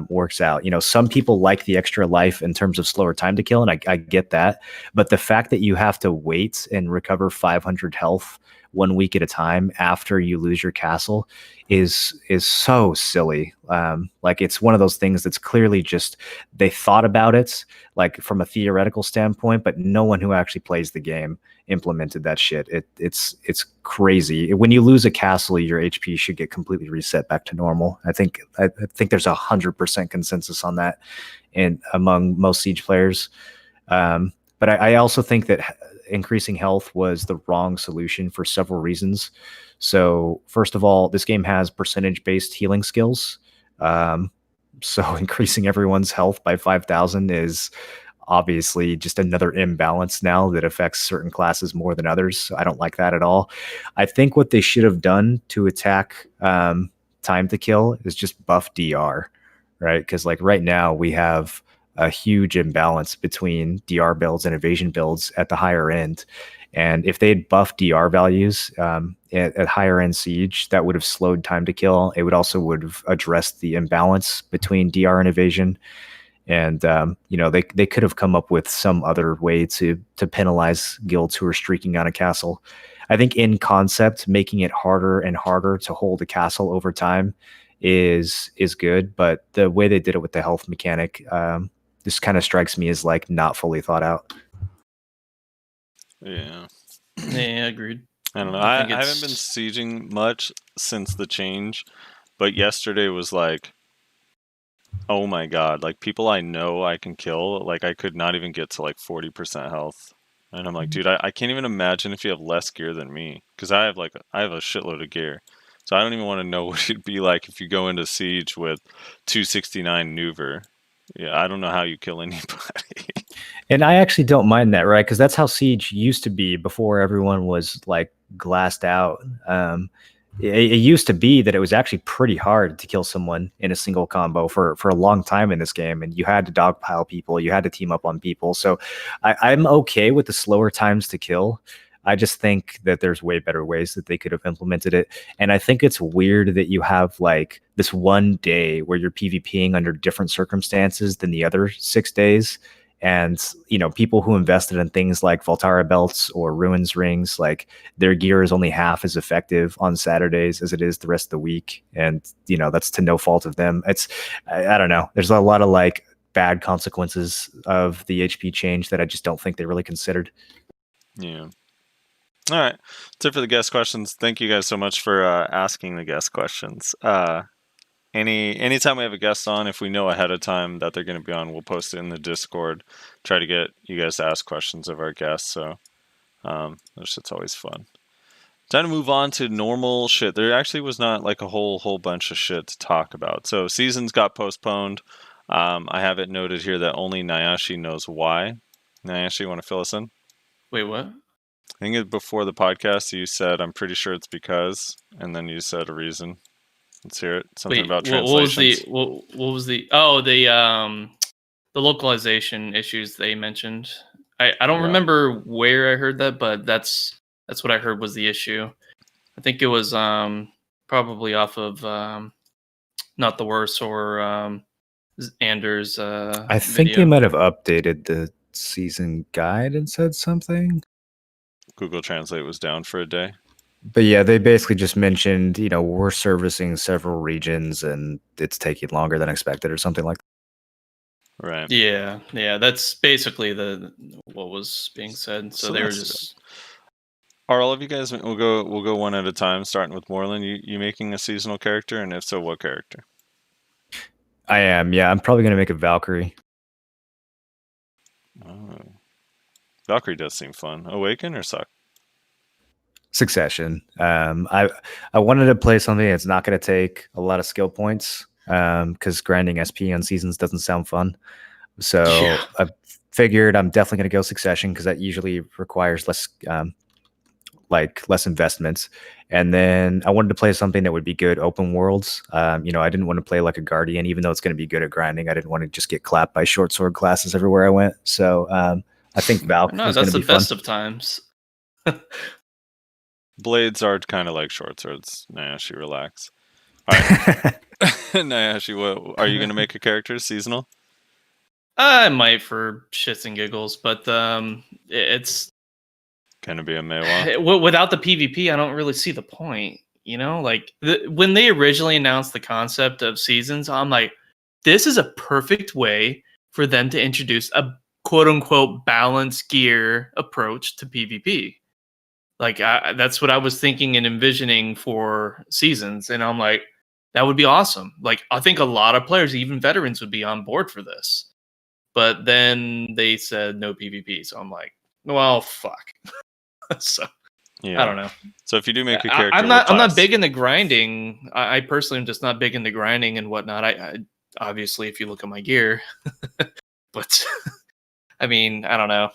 works out. Some people like the extra life in terms of slower time to kill, and I get that. But the fact that you have to wait and recover 500 health 1 week at a time after you lose your castle is so silly. Like it's one of those things that's clearly just they thought about it like from a theoretical standpoint, but no one who actually plays the game implemented that shit. It's crazy. When you lose a castle, your HP should get completely reset back to normal. I think there's 100% consensus on that among most siege players. But I also think that increasing health was the wrong solution for several reasons. So first of all, this game has percentage-based healing skills. So increasing everyone's health by 5,000 is obviously just another imbalance now that affects certain classes more than others. So I don't like that at all. I think what they should have done to attack time to kill is just buff DR, right? Because like right now we have a huge imbalance between DR builds and evasion builds at the higher end. And if they had buffed DR values at higher end siege, that would have slowed time to kill. It would have addressed the imbalance between DR and evasion. And they could have come up with some other way to penalize guilds who are streaking on a castle. I think in concept, making it harder and harder to hold a castle over time is good, but the way they did it with the health mechanic, this kind of strikes me as like not fully thought out. Yeah. Yeah, agreed. I don't know. I haven't been sieging much since the change, but yesterday was like, oh my god, like people I know I can kill, like I could not even get to like 40% health. And I'm like, dude, I can't even imagine if you have less gear than me, because I have a shitload of gear. So I don't even want to know what it'd be like if you go into Siege with 269 Nuver. Yeah, I don't know how you kill anybody. And I actually don't mind that, right? Because that's how Siege used to be before everyone was like glassed out. It used to be that it was actually pretty hard to kill someone in a single combo for a long time in this game, and you had to dogpile people, you had to team up on people. So I'm okay with the slower times to kill. I just think that there's way better ways that they could have implemented it. And I think it's weird that you have like this one day where you're PvPing under different circumstances than the other 6 days. And, you know, people who invested in things like Voltara belts or Ruins rings, like their gear is only half as effective on Saturdays as it is the rest of the week. And, you know, that's to no fault of them. I don't know. There's a lot of like bad consequences of the HP change that I just don't think they really considered. Yeah. All right. That's it for the guest questions. Thank you guys so much for asking the guest questions. Anytime we have a guest on, if we know ahead of time that they're going to be on, we'll post it in the Discord. Try to get you guys to ask questions of our guests. So that shit's always fun. Time to move on to normal shit. There actually was not like a whole bunch of shit to talk about. So seasons got postponed. I have it noted here that only Nyashi knows why. Nyashi, you want to fill us in? Wait, what? I think it before the podcast you said, I'm pretty sure it's because, and then you said a reason. Let's hear it. Something about translations. What was the the localization issues they mentioned? I don't remember where I heard that, but that's what I heard was the issue. I think it was probably off of Not the Worst or Anders. I think video. they might have updated the season guide and said something. Google Translate was down for a day. But yeah, they basically just mentioned, you know, we're servicing several regions and it's taking longer than expected or something like that. Right. Yeah, that's basically what was being said. So they were just. Are all of you guys? We'll go one at a time, starting with Morroland. You making a seasonal character, and if so, what character? I am. Yeah, I'm probably gonna make a Valkyrie. Oh. Valkyrie does seem fun. Awaken or Suck? Succession. I wanted to play something that's not going to take a lot of skill points because grinding SP on seasons doesn't sound fun. So I figured I'm definitely going to go Succession because that usually requires less investments. And then I wanted to play something that would be good open worlds. You know, I didn't want to play like a Guardian, even though it's going to be good at grinding. I didn't want to just get clapped by short sword classes everywhere I went. So I think Valk is going to be fun. That's the best of times. Blades are kind of like short swords. Nyashi, relax. All right. Nyashi, what are you going to make a character seasonal? I might for shits and giggles, but it's going to be a Meiwa. Without the PvP, I don't really see the point. You know, like when they originally announced the concept of seasons, I'm like, this is a perfect way for them to introduce a quote unquote balanced gear approach to PvP. Like that's what I was thinking and envisioning for seasons, and I'm like, that would be awesome. Like I think a lot of players, even veterans, would be on board for this. But then they said no PvP, so I'm like, well, fuck. So yeah. I don't know. So if you do make a character, I'm not big into grinding. I personally am just not big into grinding and whatnot. I obviously, if you look at my gear, but I mean, I don't know.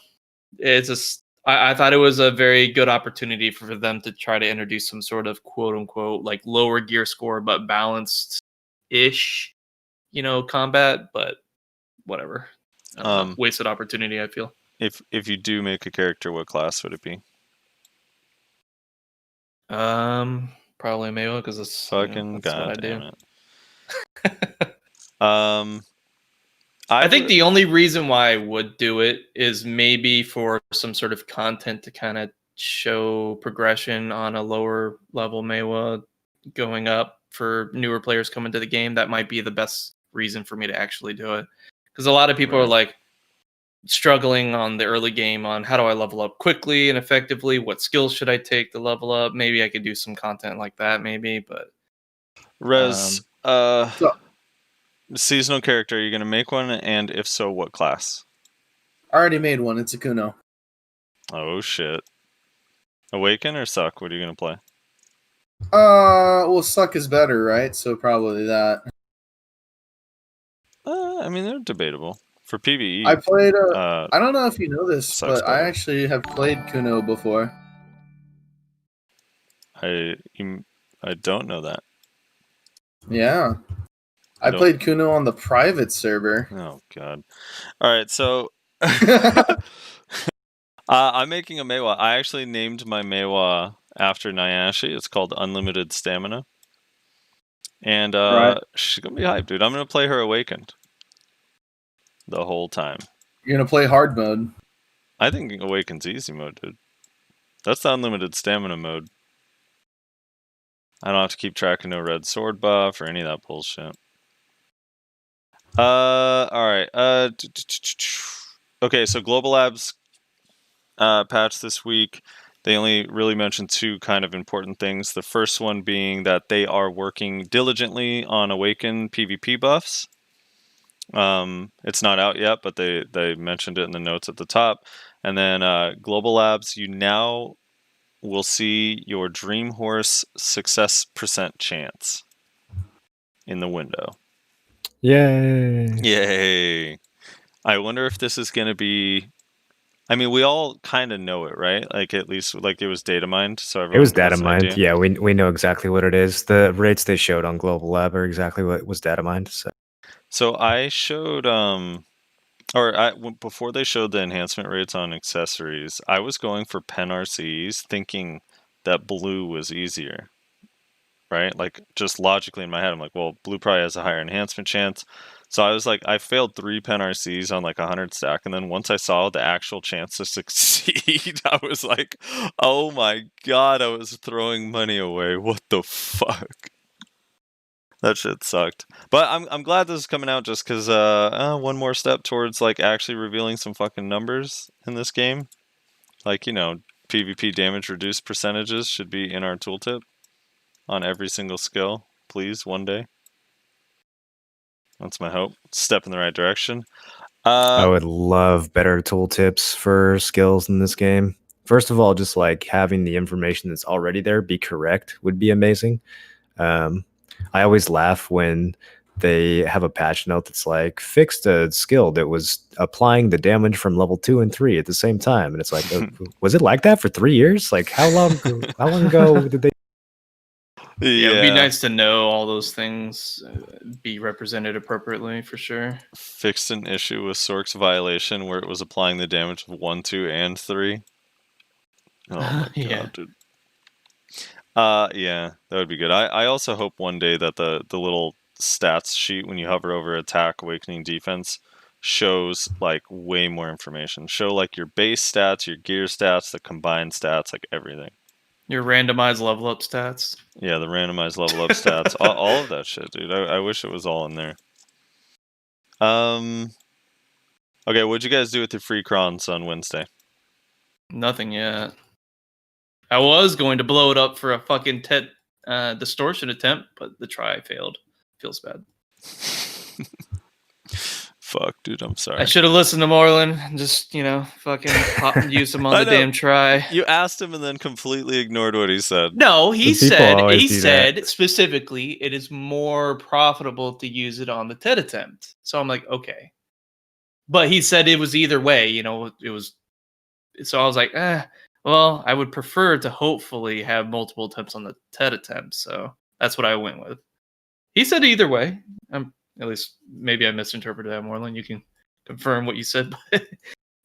It's just I thought it was a very good opportunity for them to try to introduce some sort of quote unquote like lower gear score but balanced ish, you know, combat. But whatever. Wasted opportunity, I feel. If you do make a character, what class would it be? Probably Mayo because it's fucking that's what I do. It. I think the only reason why I would do it is maybe for some sort of content to kind of show progression on a lower level Meiwa going up for newer players coming to the game. That might be the best reason for me to actually do it. Because a lot of people are like struggling on the early game on how do I level up quickly and effectively? What skills should I take to level up? Maybe I could do some content like that, maybe, but Rez, seasonal character, are you going to make one? And if so, what class? I already made one. It's a Kuno. Oh, shit. Awaken or Suck? What are you going to play? Well, suck is better, right? So probably that. I mean, they're debatable. For PvE, I played. uh, I don't know if you know this, sucks but I better. actually have played Kuno before. I don't know that. Yeah, I I don't. played Kuno on the private server. Oh god. All right, so I'm making a Meiwa. I actually named my Meiwa after Nayashe. It's called Unlimited Stamina. And Right. she's gonna be hyped, dude. I'm gonna play her Awakened the whole time. You're gonna play hard mode. I think Awakened's easy mode, dude. That's the Unlimited Stamina mode. I don't have to keep track of no red sword buff or any of that bullshit. Alright. Okay, so Global Labs patch this week. They only really mentioned two kind of important things. The first one being that they are working diligently on Awaken PvP buffs. It's not out yet, but they mentioned it in the notes at the top. And then Global Labs, you now will see your Dream Horse success % chance in the window. Yay! Yay! I wonder if this is going to be. I mean, we all kind of know it, right? Like at least like it was data mined, so everyone It was has data an mined. idea. Yeah, we know exactly what it is. The rates they showed on Global Lab are exactly what was data mined. So I showed before they showed the enhancement rates on accessories, I was going for pen RCs, thinking that blue was easier. Right? Like just logically in my head, I'm like, well, blue probably has a higher enhancement chance. So I was like, I failed 3 pen RCs on like 100 stack, and then once I saw the actual chance to succeed, I was like, oh my god, I was throwing money away. What the fuck? That shit sucked. But I'm glad this is coming out just because one more step towards like actually revealing some fucking numbers in this game. Like, you know, PvP damage reduced percentages should be in our tooltip on every single skill, please, one day. That's my hope. Step in the right direction. I would love better tooltips for skills in this game. First of all, just like having the information that's already there be correct would be amazing. I always laugh when they have a patch note that's like fixed a skill that was applying the damage from level 2 and 3 at the same time, and it's like, was it like that for 3 years? Like how long ago did they? Yeah, it'd be nice to know all those things be represented appropriately for sure. Fixed an issue with Sork's violation where it was applying the damage of 1, 2, and 3. Oh my god, dude. Yeah, that would be good. I also hope one day that the little stats sheet when you hover over attack, awakening, defense shows like way more information. Show like your base stats, your gear stats, the combined stats, like everything. Your randomized level up stats. Yeah, the randomized level up stats. all of that shit, dude. I wish it was all in there. Okay, what'd you guys do with your free crons on Wednesday? Nothing yet. I was going to blow it up for a fucking distortion attempt, but the try failed. Feels bad. Fuck, dude, I'm sorry. I should have listened to Morrolan and just, fucking use him on the damn try. You asked him and then completely ignored what he said. No, he said specifically it is more profitable to use it on the TED attempt. So I'm like, okay. But he said it was either way, it was. So I was like, well, I would prefer to hopefully have multiple attempts on the TED attempt. So that's what I went with. He said either way. At least maybe I misinterpreted that, Morrolan. You can confirm what you said. But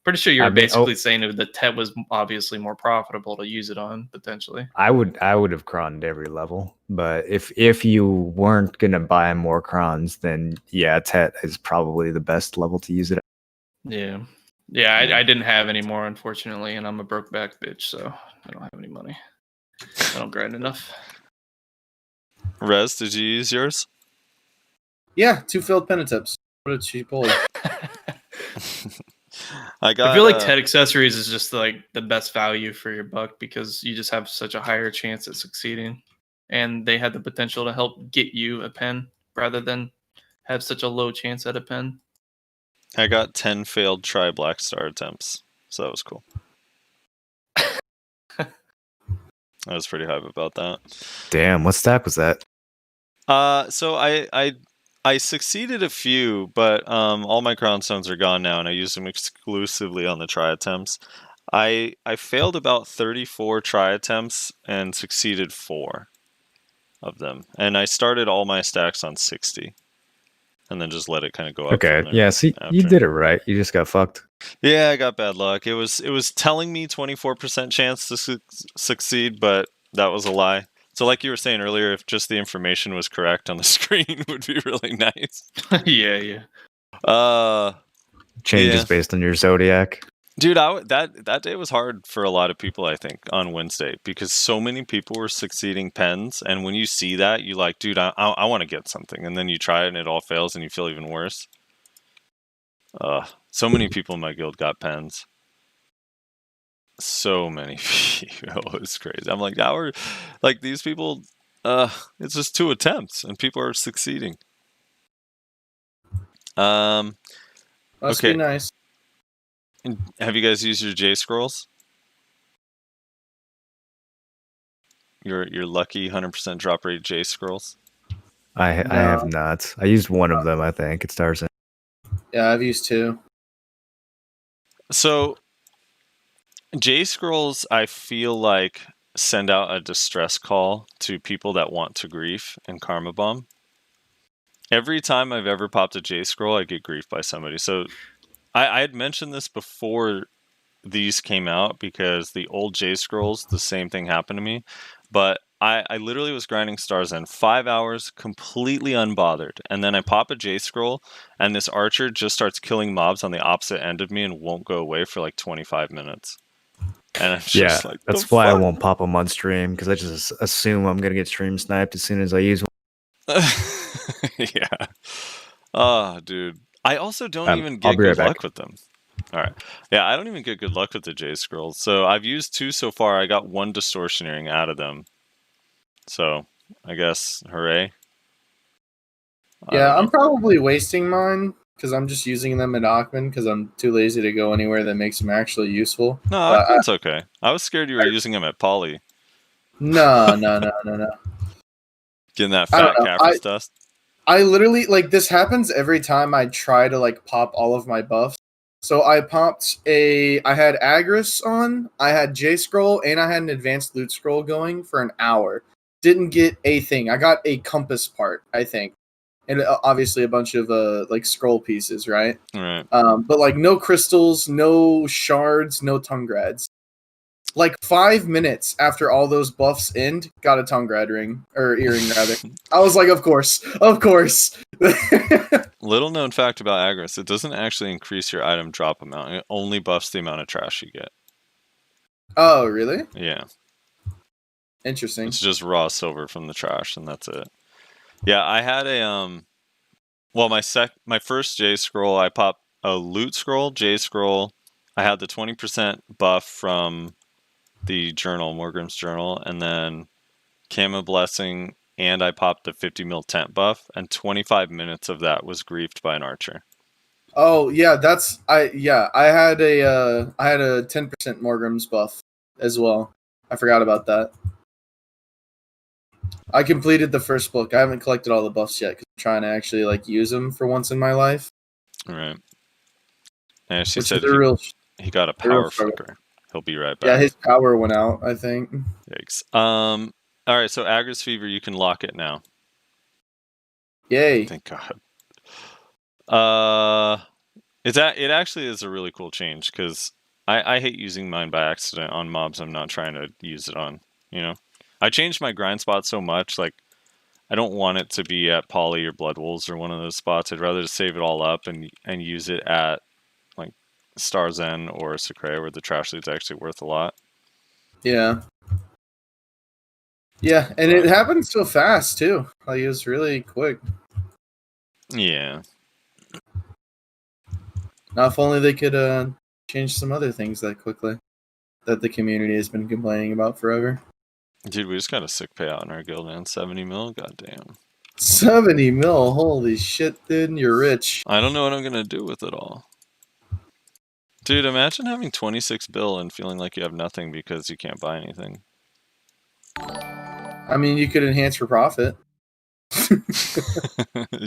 pretty sure you're basically saying that the TED was obviously more profitable to use it on potentially. I would have croned every level, but if you weren't gonna buy more crons, then yeah, TED is probably the best level to use it. Yeah. Yeah, I didn't have any more, unfortunately, and I'm a broke back bitch, so I don't have any money. I don't grind enough. Rez, did you use yours? Yeah, 2 failed penatips. What a cheap bully. I feel like TED accessories is just like the best value for your buck because you just have such a higher chance at succeeding, and they had the potential to help get you a pen rather than have such a low chance at a pen. I got 10 failed try Black Star attempts, so that was cool. I was pretty hype about that. Damn, what stack was that? So I succeeded a few, but all my crown stones are gone now, and I use them exclusively on the try attempts. I failed about 34 try attempts and succeeded 4 of them, and I started all my stacks on 60, and then just let it kind of go up. Okay, from there yeah, see, you after. did it right. You just got fucked. Yeah, I got bad luck. It was telling me 24% chance to succeed, but that was a lie. So like you were saying earlier, if just the information was correct on the screen would be really nice. Yeah. Changes Yeah. based on your zodiac. Dude, that day was hard for a lot of people, I think, on Wednesday, because so many people were succeeding pens, and when you see that, you like, dude, I want to get something, and then you try it and it all fails and you feel even worse. So many people in my guild got pens. So many people. It's crazy. I'm like, now we're like these people, it's just 2 attempts and people are succeeding. Must Okay. be nice. Have you guys used your J scrolls? Your lucky 100% drop rate J scrolls? I have not. I used one of them, I think. It starts in. Yeah, I've used 2. So J scrolls, I feel like, send out a distress call to people that want to grief and karma bomb. Every time I've ever popped a J scroll, I get griefed by somebody. So I had mentioned this before these came out, because the old J scrolls, the same thing happened to me. But I literally was grinding stars in 5 hours, completely unbothered. And then I pop a J scroll, and this archer just starts killing mobs on the opposite end of me and won't go away for like 25 minutes. And I'm just like, that's why I won't pop them on stream, because I just assume I'm gonna get stream sniped as soon as I use one. Yeah. Oh, dude. I also don't even I'll get be right good back. luck with them. All right. Yeah, I don't even get good luck with the J scrolls. So I've used 2 so far. I got 1 distortion earring out of them. So I guess hooray. Yeah, I'm probably wasting mine because I'm just using them at Ackman because I'm too lazy to go anywhere that makes them actually useful. No, But Ackman's okay. I was scared you were using them at Poly. No. Getting that I don't fat know. Caphras dust. I literally, like, this happens every time I try to, like, pop all of my buffs. So I had Agris on, I had J-Scroll, and I had an advanced loot scroll going for an hour. Didn't get a thing. I got a compass part, I think. And obviously a bunch of, like, scroll pieces, right? Right. But, like, no crystals, no shards, no tongue grads. Like 5 minutes after all those buffs end, got a tongue grad ring, or earring rather. I was like, of course. Little known fact about Agris, it doesn't actually increase your item drop amount. It only buffs the amount of trash you get. Oh, really? Yeah. Interesting. It's just raw silver from the trash, and that's it. Yeah, I had a well, my first J scroll, I popped a loot scroll, J scroll. I had the 20% buff from the journal, Morgrim's journal, and then Camo Blessing, and I popped the 50 mil tent buff, and 25 minutes of that was griefed by an archer. Oh yeah, I had a 10% Morgrim's buff as well. I forgot about that. I completed the first book. I haven't collected all the buffs yet because I'm trying to actually like use them for once in my life. All right. And she Which said is he got a power flicker. He'll be right back. Yeah, his power went out, I think. Yikes. All right, so Agris Fever, you can lock it now. Yay. Thank God. It actually is a really cool change, because I hate using mine by accident on mobs I'm not trying to use it on, you know? I changed my grind spot so much, like, I don't want it to be at Poly or Blood Wolves or one of those spots. I'd rather just save it all up and use it at, like, Star Zen or Secret, where the trash loot's actually worth a lot. Yeah. Yeah, and it happened so fast, too. Like, it was really quick. Yeah. Now, if only they could change some other things that quickly that the community has been complaining about forever. Dude, we just got a sick payout in our guild, man. 70 mil? Goddamn. 70 mil? Holy shit, dude. You're rich. I don't know what I'm going to do with it all. Dude, imagine having 26 bill and feeling like you have nothing because you can't buy anything. I mean, you could enhance for profit.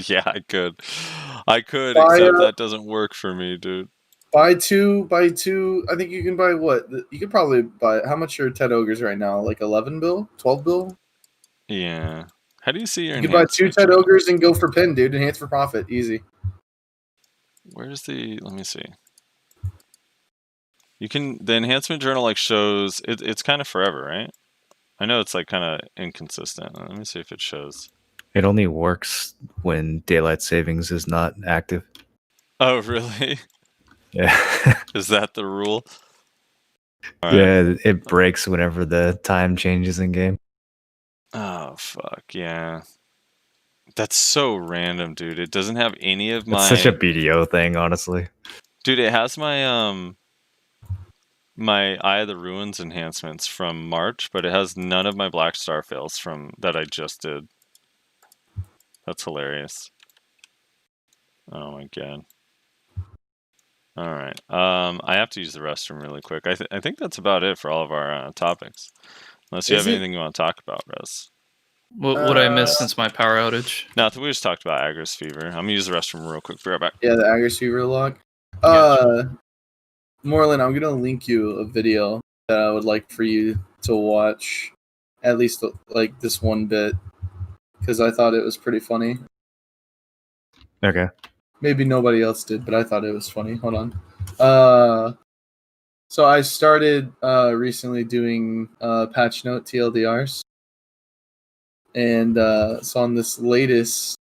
Yeah, I could. Except that doesn't work for me, dude. Buy two. I think you can buy what? You could probably buy. How much are Ted Ogres right now? Like 11 bill, 12 bill. Yeah. How do you see your? You can buy 2 Ted Ogres and go for pin, dude. Enhance for profit, easy. Where's the? Let me see. You can the enhancement journal like shows it's kind of forever, right? I know it's like kind of inconsistent. Let me see if it shows. It only works when daylight savings is not active. Oh, really? Yeah. Is that the rule? All Yeah, right. it breaks whenever the time changes in game. Oh, fuck, yeah. That's so random, dude. It doesn't have any of my... It's such a BDO thing, honestly. Dude, it has my my Eye of the Ruins enhancements from March, but it has none of my Black Star fails from that I just did. That's hilarious. Oh my god. All right. I have to use the restroom really quick. I think that's about it for all of our topics. Unless you have anything you want to talk about, Russ. What I missed since my power outage? Nothing. We just talked about Agris Fever. I'm gonna use the restroom real quick. Be right back. Yeah, the Agris Fever log. Gotcha. Morrolan, I'm gonna link you a video that I would like for you to watch, at least like this one bit, because I thought it was pretty funny. Okay. Maybe nobody else did, but I thought it was funny. Hold on. So I started recently doing patch note TLDRs, and so on this latest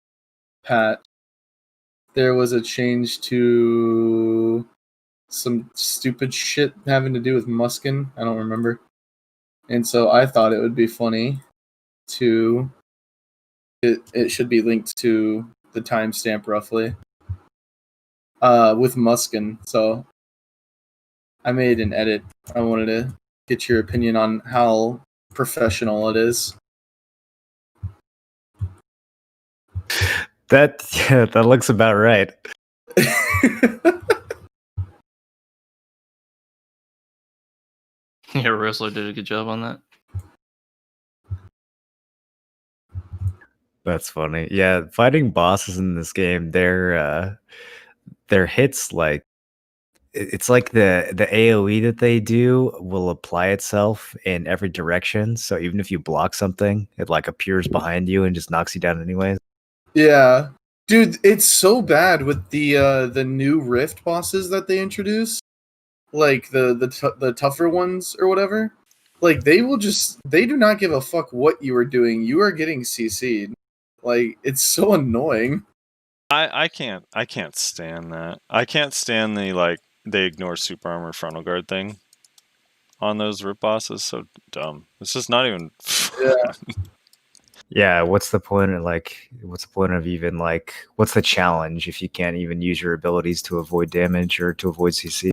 patch, there was a change to some stupid shit having to do with Muskin. I don't remember. And so I thought it would be funny to... It should be linked to the timestamp roughly. With Muskin. So I made an edit. I wanted to get your opinion on how professional it is. That looks about right. Yeah, Wrestler did a good job on that. That's funny. Yeah, fighting bosses in this game, their hits like it's like the AoE that they do will apply itself in every direction. So even if you block something, it like appears behind you and just knocks you down anyways. Yeah. Dude, it's so bad with the new Rift bosses that they introduced. Like the tougher ones or whatever. Like they do not give a fuck what you are doing. You are getting CC'd. Like it's so annoying. I can't stand that. I can't stand the they ignore super armor frontal guard thing on those rip bosses. So dumb. It's just not even Yeah. Yeah, what's the point of even like what's the challenge if you can't even use your abilities to avoid damage or to avoid CC?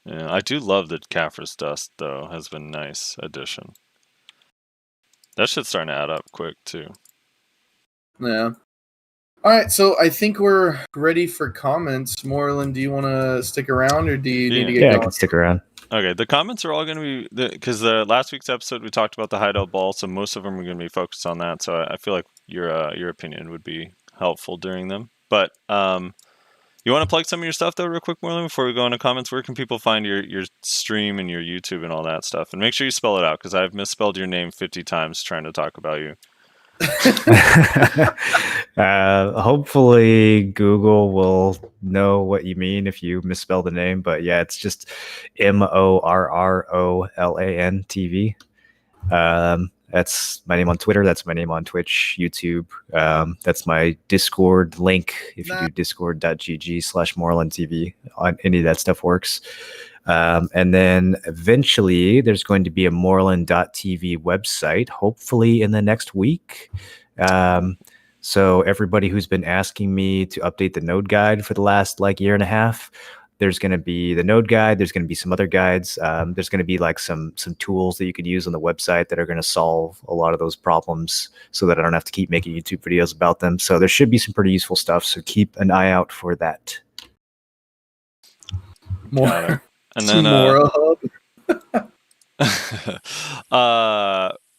Yeah, I do love that Caphras Dust though. Has been a nice addition. That shit's starting to add up quick too. Yeah. Alright, so I think we're ready for comments. Morrolan, do you want to stick around or do you need to get Yeah, I going? can stick around. Okay, the comments are all going to be because the last week's episode we talked about the Heidel ball, so most of them are going to be focused on that. So I feel like your opinion would be helpful during them. But you want to plug some of your stuff though, real quick, Morrolan, before we go into comments. Where can people find your stream and your YouTube and all that stuff? And make sure you spell it out because I've misspelled your name 50 times trying to talk about you. Hopefully Google will know what you mean if you misspell the name, but yeah, it's just MorrolanTV. That's my name on Twitter. That's my name on Twitch, YouTube. That's my Discord link. If you do discord.gg/MorrolanTV, on any of that stuff works. And then eventually there's going to be a Morrolan.tv website, hopefully in the next week. So everybody who's been asking me to update the node guide for the last year and a half, there's going to be the node guide. There's going to be some other guides. There's going to be some tools that you could use on the website that are going to solve a lot of those problems so that I don't have to keep making YouTube videos about them. So there should be some pretty useful stuff. So keep an eye out for that. More. And then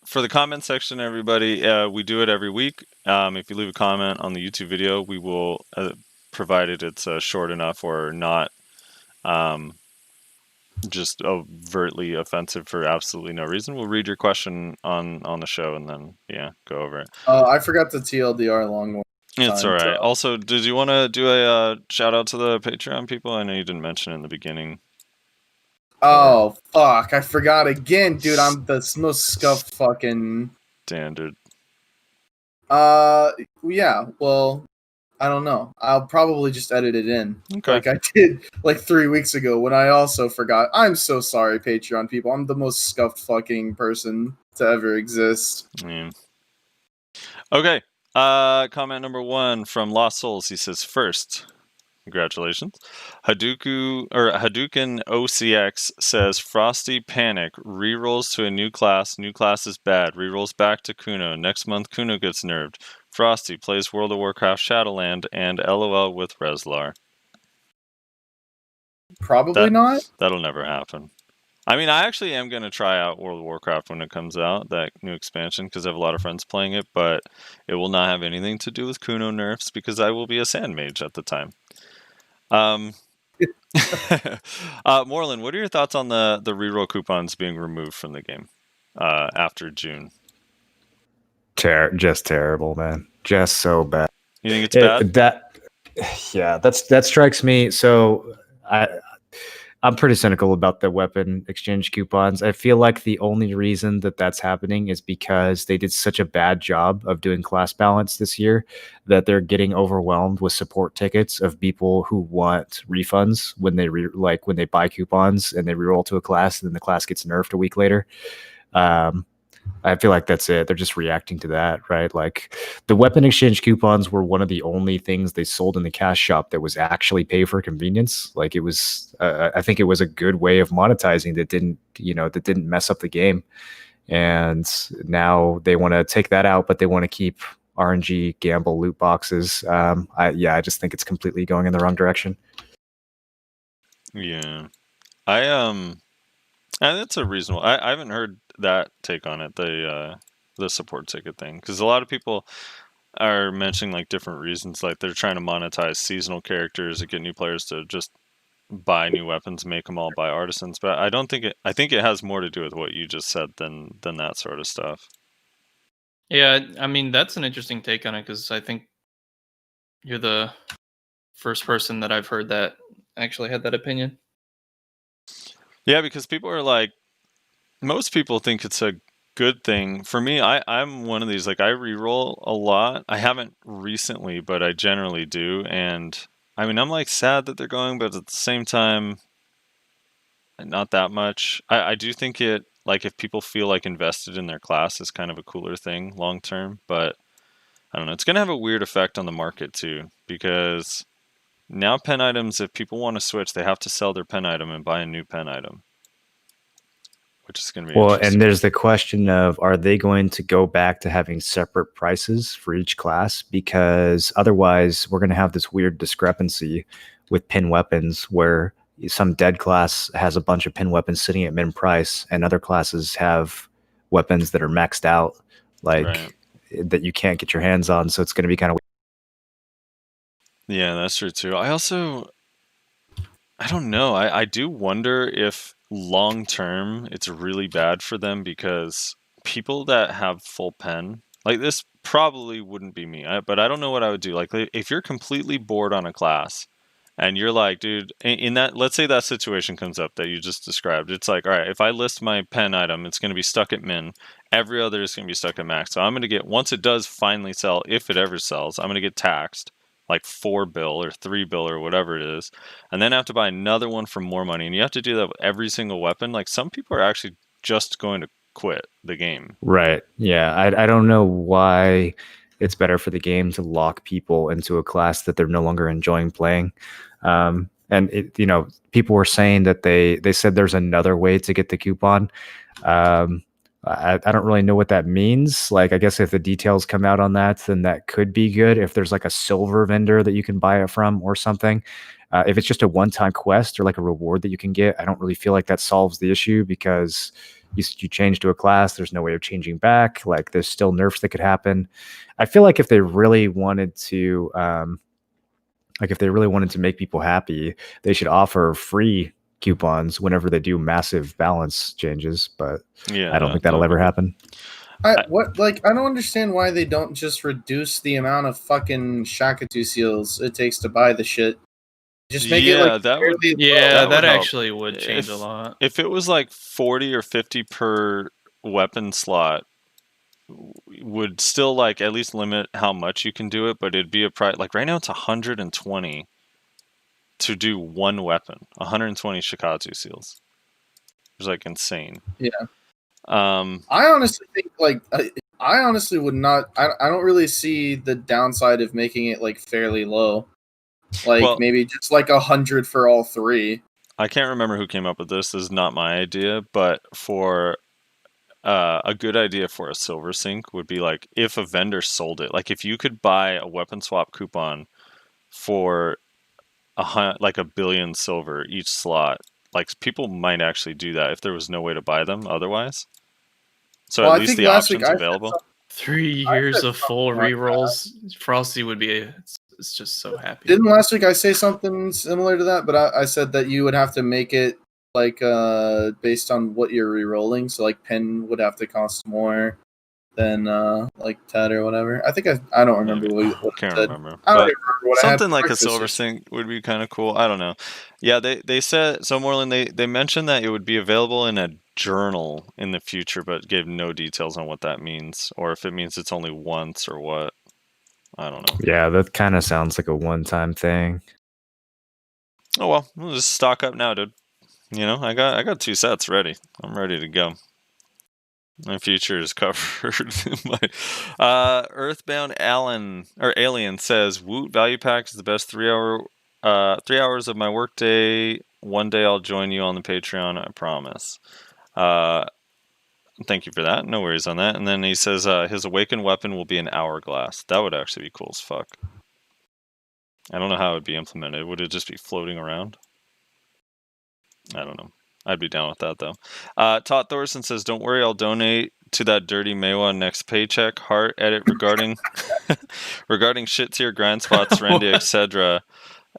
for the comment section, everybody, we do it every week. If you leave a comment on the YouTube video, we will, provided it's short enough or not just overtly offensive for absolutely no reason, we'll read your question on the show and then go over it. I forgot to TLDR long one. It's all right. Also, did you want to do a shout out to the Patreon people? I know you didn't mention it in the beginning. Oh, fuck. I forgot again, dude. I'm the most scuffed fucking... Standard. Yeah, well, I don't know. I'll probably just edit it in. Okay. Like I did like 3 weeks ago when I also forgot. I'm so sorry, Patreon people. I'm the most scuffed fucking person to ever exist. Yeah. Okay. Comment number 1 from Lost Souls. He says, first, congratulations. Hadouken OCX says, Frosty Panic rerolls to a new class. New class is bad. Rerolls back to Kuno. Next month, Kuno gets nerfed. Frosty plays World of Warcraft Shadowland and LOL with Reslar. Probably not. That'll never happen. I mean, I actually am going to try out World of Warcraft when it comes out, that new expansion, because I have a lot of friends playing it, but it will not have anything to do with Kuno nerfs because I will be a sand mage at the time. Morrolan, what are your thoughts on the reroll coupons being removed from the game after June? Just terrible, man. Just so bad. You think it's bad? That strikes me. So I'm pretty cynical about the weapon exchange coupons. I feel like the only reason that that's happening is because they did such a bad job of doing class balance this year that they're getting overwhelmed with support tickets of people who want refunds when they when they buy coupons and they reroll to a class and then the class gets nerfed a week later. I feel like that's it. They're just reacting to that, right? Like the weapon exchange coupons were one of the only things they sold in the cash shop that was actually pay for convenience. Like it was, I think it was a good way of monetizing that didn't mess up the game. And now they want to take that out, but they want to keep RNG gamble loot boxes. I just think it's completely going in the wrong direction. Yeah, that's a reasonable. I haven't heard that take on it, the support ticket thing, because a lot of people are mentioning like different reasons, like they're trying to monetize seasonal characters and get new players to just buy new weapons, make them all by artisans. But I don't think it. I think it has more to do with what you just said than that sort of stuff. Yeah, I mean that's an interesting take on it because I think you're the first person that I've heard that actually had that opinion. Yeah, because people are like, most people think it's a good thing. For me, I'm one of these, like I reroll a lot. I haven't recently, but I generally do. And I mean, I'm like sad that they're going, but at the same time, not that much. I do think it, like if people feel like invested in their class is kind of a cooler thing long term, but I don't know. It's going to have a weird effect on the market too, because now pen items, if people want to switch, they have to sell their pen item and buy a new pen item, which is going to be interesting. And there's the question of, are they going to go back to having separate prices for each class? Because otherwise we're going to have this weird discrepancy with pin weapons where some dead class has a bunch of pin weapons sitting at min price and other classes have weapons that are maxed out, like that you can't get your hands on. So it's going to be kind of... Yeah, that's true too. I don't know. I do wonder if long term it's really bad for them, because people that have full pen, like this probably wouldn't be me, but I don't know what I would do. Like if you're completely bored on a class and you're like, dude, in that, let's say that situation comes up that you just described, it's like, all right, if I list my pen item, it's going to be stuck at min, every other is going to be stuck at max. So I'm going to get, once it does finally sell, if it ever sells, I'm going to get taxed like 4 bill or 3 bill or whatever it is, and then have to buy another one for more money, and you have to do that with every single weapon. Like some people are actually just going to quit the game. Right. Yeah. I don't know why it's better for the game to lock people into a class that they're no longer enjoying playing. And it, people were saying that they said there's another way to get the coupon. I don't really know what that means. Like, I guess if the details come out on that, then that could be good. If there's like a silver vendor that you can buy it from or something. If it's just a one-time quest or like a reward that you can get, I don't really feel like that solves the issue, because you change to a class, there's no way of changing back. Like there's still nerfs that could happen. I feel like if they really wanted to make people happy, they should offer free coupons whenever they do massive balance changes, but Yeah, I don't think that'll ever happen. I don't understand why they don't just reduce the amount of fucking Shakatu seals it takes to buy the shit. Just make it like that would Yeah, that help. actually would change a lot. If it was like 40 or 50 per weapon slot, would still like at least limit how much you can do it, but it'd be a price like right now it's 120 to do one weapon. 120 Shikatsu seals. It's like insane. Yeah. I honestly think like I honestly would not. I don't really see the downside of making it like fairly low. Like maybe just like 100 for all three. I can't remember who came up with this. This is not my idea, but for a good idea for a silver sync would be like if a vendor sold it. Like if you could buy a weapon swap coupon for like 1 billion silver each slot, like people might actually do that if there was no way to buy them otherwise. So at least the option's available. 3 years of full rerolls, Frosty would be it's just so happy. Didn't last week I say something similar to that? But I said that you would have to make it like based on what you're rerolling. So like pen would have to cost more than like Ted or whatever. I think I don't remember what I can't said. remember. I don't remember what something I had like a silver sync would be kind of cool. I don't know. Yeah, they said so. Morrolan, they mentioned that it would be available in a journal in the future, but gave no details on what that means or if it means it's only once or what. I don't know. Yeah, that kind of sounds like a one-time thing. Oh well, we'll just stock up now, dude. You know, I got 2 sets ready. I'm ready to go. My future is covered. Earthbound Alien says, "Woot value pack is the best 3 hours of my workday. One day I'll join you on the Patreon. I promise." Thank you for that. No worries on that. And then he says his awakened weapon will be an hourglass. That would actually be cool as fuck. I don't know how it would be implemented. Would it just be floating around? I don't know. I'd be down with that though. Todd Thorson says, "Don't worry, I'll donate to that dirty Mewa next paycheck. Heart edit regarding regarding shit tier grind spots, Randy, etc."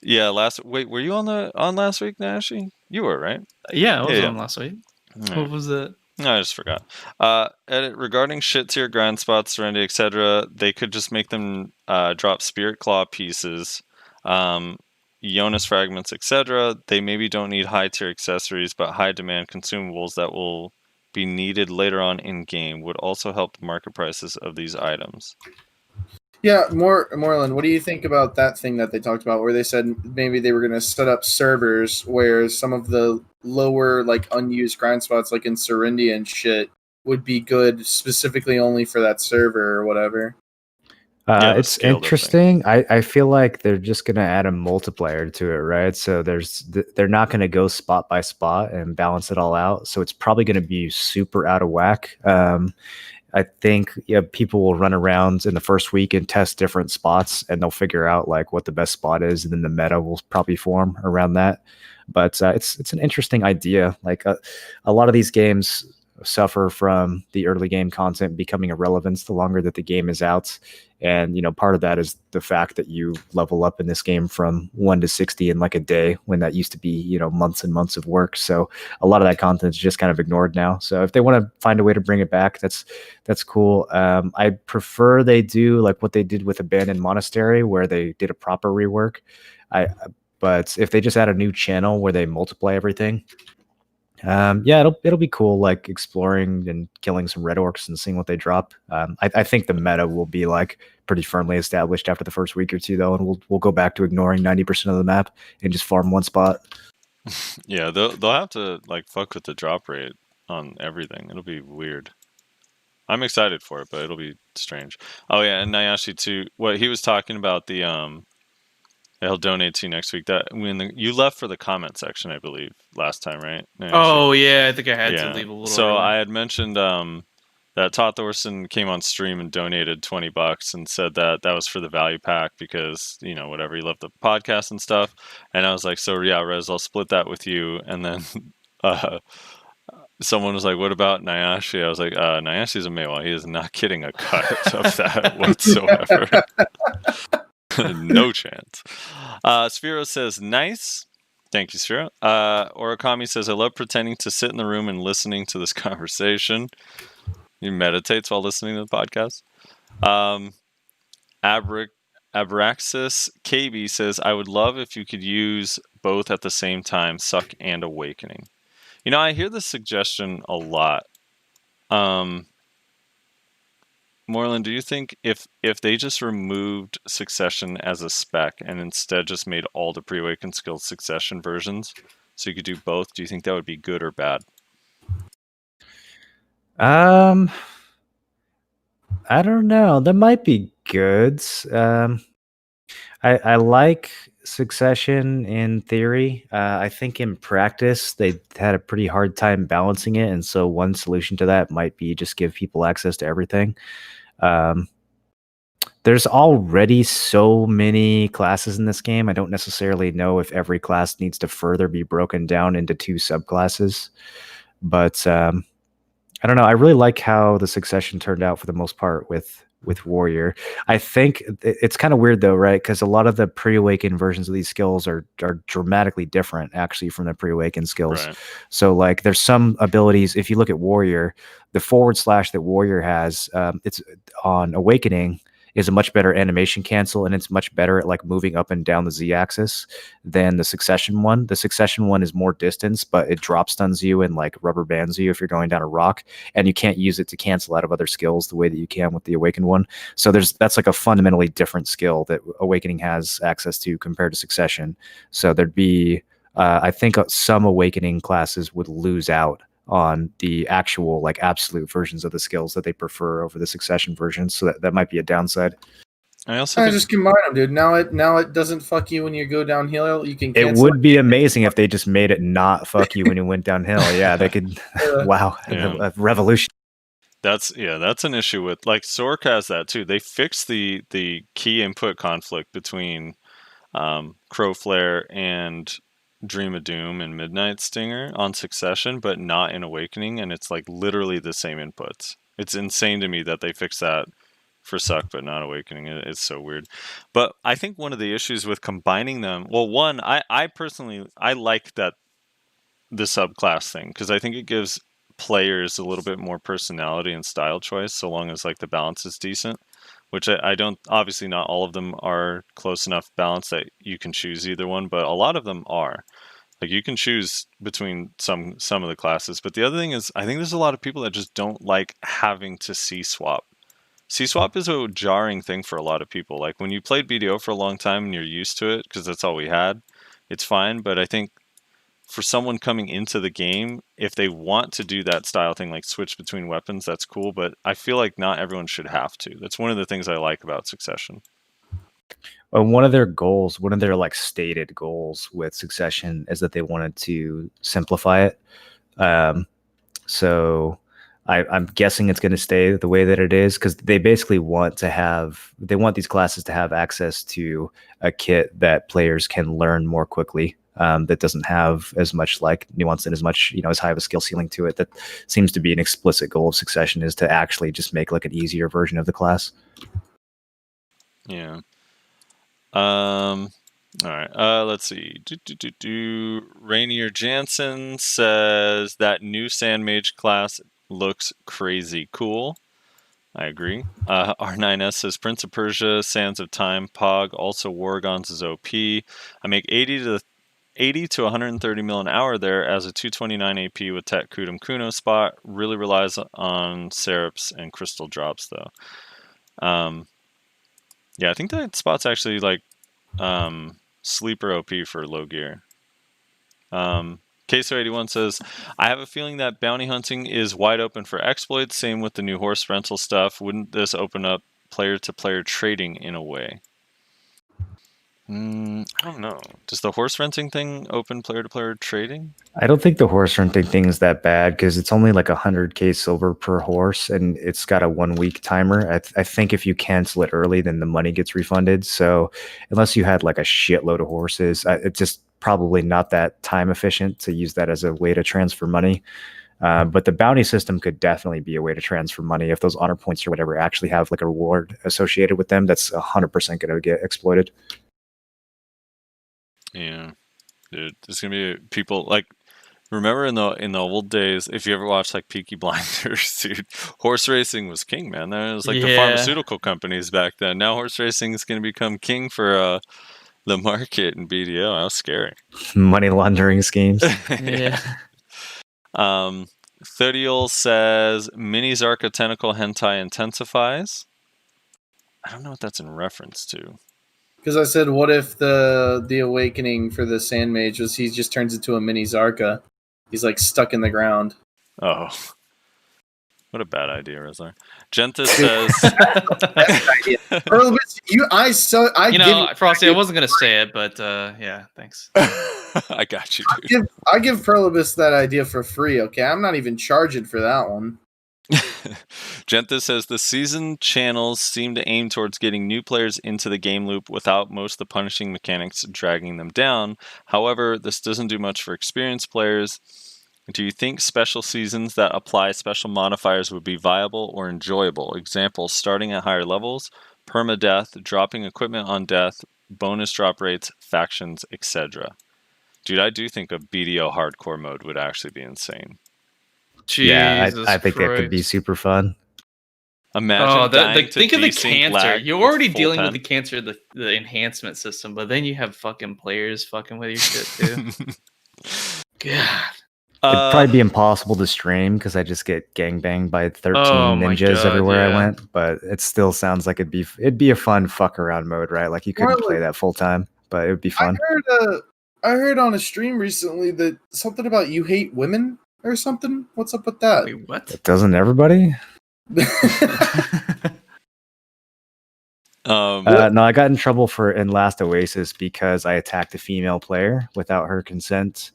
Yeah, wait, were you on last week, Nashi? You were, right? Yeah, I was on last week. Right. What was it? No, I just forgot. Edit regarding shit tier grind spots, Serenity, etc. They could just make them drop spirit claw pieces, Jonas fragments, etc. They maybe don't need high tier accessories, but high demand consumables that will be needed later on in game would also help the market prices of these items. Yeah, Morrolan, what do you think about that thing that they talked about where they said maybe they were going to set up servers where some of the lower, like, unused grind spots, like in Serendia and shit, would be good specifically only for that server or whatever? It's interesting. I feel like they're just going to add a multiplier to it, right? So they're not going to go spot by spot and balance it all out. So it's probably going to be super out of whack. I think people will run around in the first week and test different spots, and they'll figure out like what the best spot is, and then the meta will probably form around that. But it's an interesting idea. Like a lot of these games suffer from the early game content becoming irrelevant the longer that the game is out. And, part of that is the fact that you level up in this game from 1 to 60 in like a day when that used to be, months and months of work. So a lot of that content is just kind of ignored now. So if they want to find a way to bring it back, that's cool. I prefer they do like what they did with Abandoned Monastery, where they did a proper rework. But if they just add a new channel where they multiply everything, it'll be cool, like exploring and killing some red orcs and seeing what they drop. I think the meta will be like pretty firmly established after the first week or two, though, and we'll go back to ignoring 90% of the map and just farm one spot. Yeah, they'll have to like fuck with the drop rate on everything. It'll be weird. I'm excited for it, but it'll be strange. Oh yeah, and Nayashi too. What he was talking about he'll donate to you next week. That you left for the comment section, I believe, last time, right? Oh yeah, I think I had to leave a little. So early. I had mentioned that Todd Thorson came on stream and donated $20 and said that was for the value pack because whatever, he loved the podcast and stuff. And I was like, so yeah, Rez, I'll split that with you. And then someone was like, "What about Nayashe?" I was like, "Nayashe's a Meiwa. He is not getting a cut of that whatsoever. No chance." Sphero says, "Nice." Thank you, Sphero. Origami says, "I love pretending to sit in the room and listening to this conversation." He meditates while listening to the podcast. Abraxas KB says, "I would love if you could use both at the same time, Suck and Awakening." You know, I hear this suggestion a lot. Moreland, do you think if they just removed Succession as a spec and instead just made all the pre-awakened skills Succession versions, so you could do both, do you think that would be good or bad? I don't know. That might be good. I like Succession in theory. I think in practice they had a pretty hard time balancing it, and so one solution to that might be just give people access to everything. There's already so many classes in this game. I don't necessarily know if every class needs to further be broken down into 2 subclasses, but I don't know. I really like how the Succession turned out for the most part with Warrior. I think it's kind of weird though, right? Because a lot of the pre-awakened versions of these skills are dramatically different actually from the pre-awakened skills. Right. So like there's some abilities, if you look at Warrior, the forward slash that Warrior has, it's on Awakening, is a much better animation cancel, and it's much better at like moving up and down the Z-axis than the Succession one. The Succession one is more distance, but it drop stuns you and like rubber bands you if you're going down a rock, and you can't use it to cancel out of other skills the way that you can with the Awakened one. So that's like a fundamentally different skill that Awakening has access to compared to Succession. So there'd be, I think some Awakening classes would lose out on the actual like absolute versions of the skills that they prefer over the Succession versions. So that might be a downside. I also think just combine them, dude. Now it doesn't fuck you when you go downhill. You can. It cancel would be amazing if they just made it not fuck you when you went downhill. Yeah, they could. Wow, Yeah. a revolution. that's an issue with like Sork has that too. They fixed the key input conflict between Crowflare and Dream of Doom and Midnight Stinger on Succession, but not in Awakening, and it's like literally the same inputs. It's insane to me that they fixed that for Suck but not Awakening. It's so weird. But I think one of the issues with combining them, well, one, I personally like that the subclass thing, because I think it gives players a little bit more personality and style choice, so long as like the balance is decent, which I don't, obviously not all of them are close enough balance that you can choose either one, but a lot of them are. Like you can choose between some of the classes. But the other thing is, I think there's a lot of people that just don't like having to C-swap. C-swap is a jarring thing for a lot of people. Like when you played BDO for a long time and you're used to it, because that's all we had, it's fine. But I think for someone coming into the game, if they want to do that style thing, like switch between weapons, that's cool. But I feel like not everyone should have to. That's one of the things I like about Succession. One of their goals, one of their like stated goals with Succession is that they wanted to simplify it. So I'm guessing it's going to stay the way that it is, because they basically want these classes to have access to a kit that players can learn more quickly. That doesn't have as much like nuance and as much, as high of a skill ceiling to it. That seems to be an explicit goal of Succession, is to actually just make like an easier version of the class. Yeah. All right. Let's see. Rainier Jansen says that new Sand Mage class looks crazy cool. I agree. R9S says Prince of Persia, Sands of Time, Pog, also Wargons is OP. I make 80 to 130 mil an hour there as a 229 AP with Tech Kudum Kuno spot. Really relies on Seraps and Crystal drops though. Yeah, I think that spot's actually like sleeper OP for low gear. Queso81 says, I have a feeling that bounty hunting is wide open for exploits. Same with the new horse rental stuff. Wouldn't this open up player-to-player trading in a way? I don't know. Does the horse renting thing open player-to-player trading? I don't think the horse renting thing is that bad, because it's only like 100k silver per horse, and it's got a 1 week timer. I think if you cancel it early, then the money gets refunded. So unless you had like a shitload of horses, it's just probably not that time efficient to use that as a way to transfer money. But the bounty system could definitely be a way to transfer money if those honor points or whatever actually have like a reward associated with them. That's 100% going to get exploited. Yeah, dude, there's gonna be people like. Remember in the old days, if you ever watched like Peaky Blinders, dude, horse racing was king, man. There was like the Yeah. pharmaceutical companies back then. Now horse racing is going to become king for the market and BDO. That was scary. Money laundering schemes. Yeah. Thodiel says Mini Zarka tentacle hentai intensifies. I don't know what that's in reference to. Because I said, what if the awakening for the Sand Mage was he just turns into a mini Zarka? He's like stuck in the ground. Oh, what a bad idea, Rizlar. Genta says, Frosty, I wasn't gonna say it, but yeah, thanks. I got you, dude. I give Perlibus that idea for free. Okay, I'm not even charging for that one. Genta says the season channels seem to aim towards getting new players into the game loop without most of the punishing mechanics dragging them down. However, this doesn't do much for experienced players. Do you think special seasons that apply special modifiers would be viable or enjoyable? Examples, starting at higher levels, permadeath, dropping equipment on death, bonus drop rates, factions, etc. Dude, I do think a BDO hardcore mode would actually be insane. Yeah, I think that could be super fun. Imagine think of the cancer. You're already dealing with time. the cancer, the enhancement system, but then you have fucking players fucking with your shit too. God. It'd probably be impossible to stream because I just get gangbanged by 13 ninjas everywhere I went. But it still sounds like it'd be a fun fuck around mode, right? Like you couldn't play that full time, but it would be fun. I heard on a stream recently that something about you hate women or something. What's up with that? Wait, what? Doesn't everybody? No, I got in trouble in Last Oasis because I attacked a female player without her consent.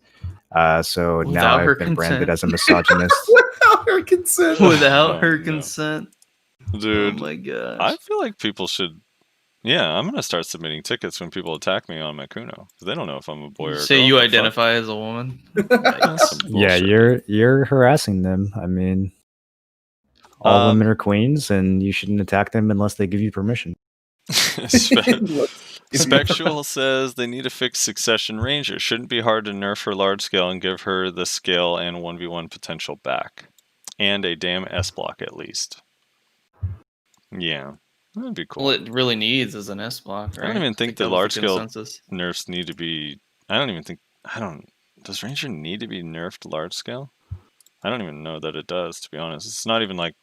So now I've been branded as a misogynist. Without her consent. Without her consent. Dude, oh my gosh. I feel like people should. Yeah, I'm gonna start submitting tickets when people attack me on my Kuno because they don't know if I'm a boy or a girl. Say you identify as a woman. Yeah, you're harassing them. I mean, all women are queens, and you shouldn't attack them unless they give you permission. Spectral says they need to fix Succession Ranger. Shouldn't be hard to nerf her large scale and give her the scale and 1v1 potential back. And a damn S block at least. Yeah, that'd be cool. Well, it really needs is an S block, right? I don't even think the large scale nerfs need to be. Does Ranger need to be nerfed large scale? I don't even know that it does, to be honest. It's not even like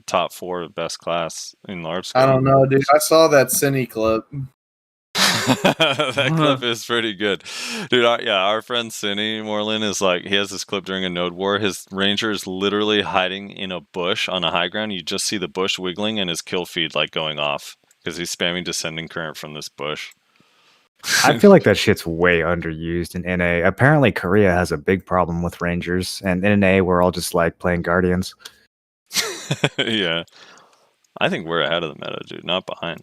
top 4 best class in large scale. I don't know, dude. I saw that Cine clip. That clip is pretty good, dude. Our friend Cinny Moreland is like, he has this clip during a node war. His ranger is literally hiding in a bush on a high ground. You just see the bush wiggling and his kill feed like going off because he's spamming descending current from this bush. I feel like that shit's way underused in NA. Apparently Korea has a big problem with rangers, and in NA we're all just like playing guardians. Yeah, I think we're ahead of the meta, dude, not behind.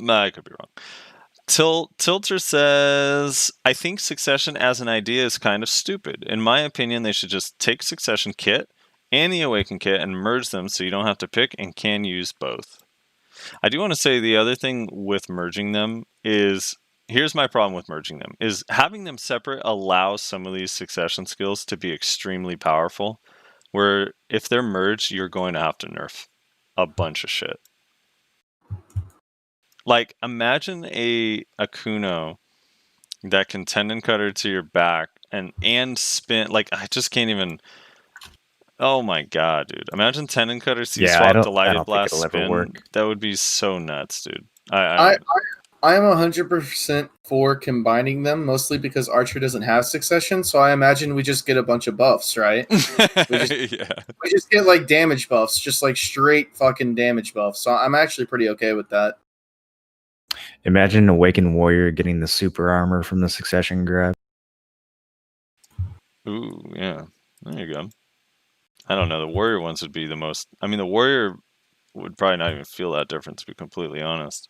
I could be wrong. Tilter says, I think Succession as an idea is kind of stupid. In my opinion, they should just take Succession kit and the Awaken kit and merge them so you don't have to pick and can use both. I do want to say the other thing with merging them is, here's my problem with merging them, is having them separate allows some of these Succession skills to be extremely powerful, where if they're merged, you're going to have to nerf a bunch of shit. Like, imagine a Kuno that can tendon cutter to your back and spin. Like, I just can't even. Oh my god, dude! Imagine tendon cutter C-swap delighted blast spin. That would be so nuts, dude. I am 100% for combining them, mostly because Archer doesn't have Succession. So I imagine we just get a bunch of buffs, right? we just get like damage buffs, just like straight fucking damage buffs. So I'm actually pretty okay with that. Imagine Awakened Warrior getting the super armor from the Succession grab. Ooh, yeah. There you go. I don't know. The Warrior ones would be the most. I mean, the Warrior would probably not even feel that difference, to be completely honest.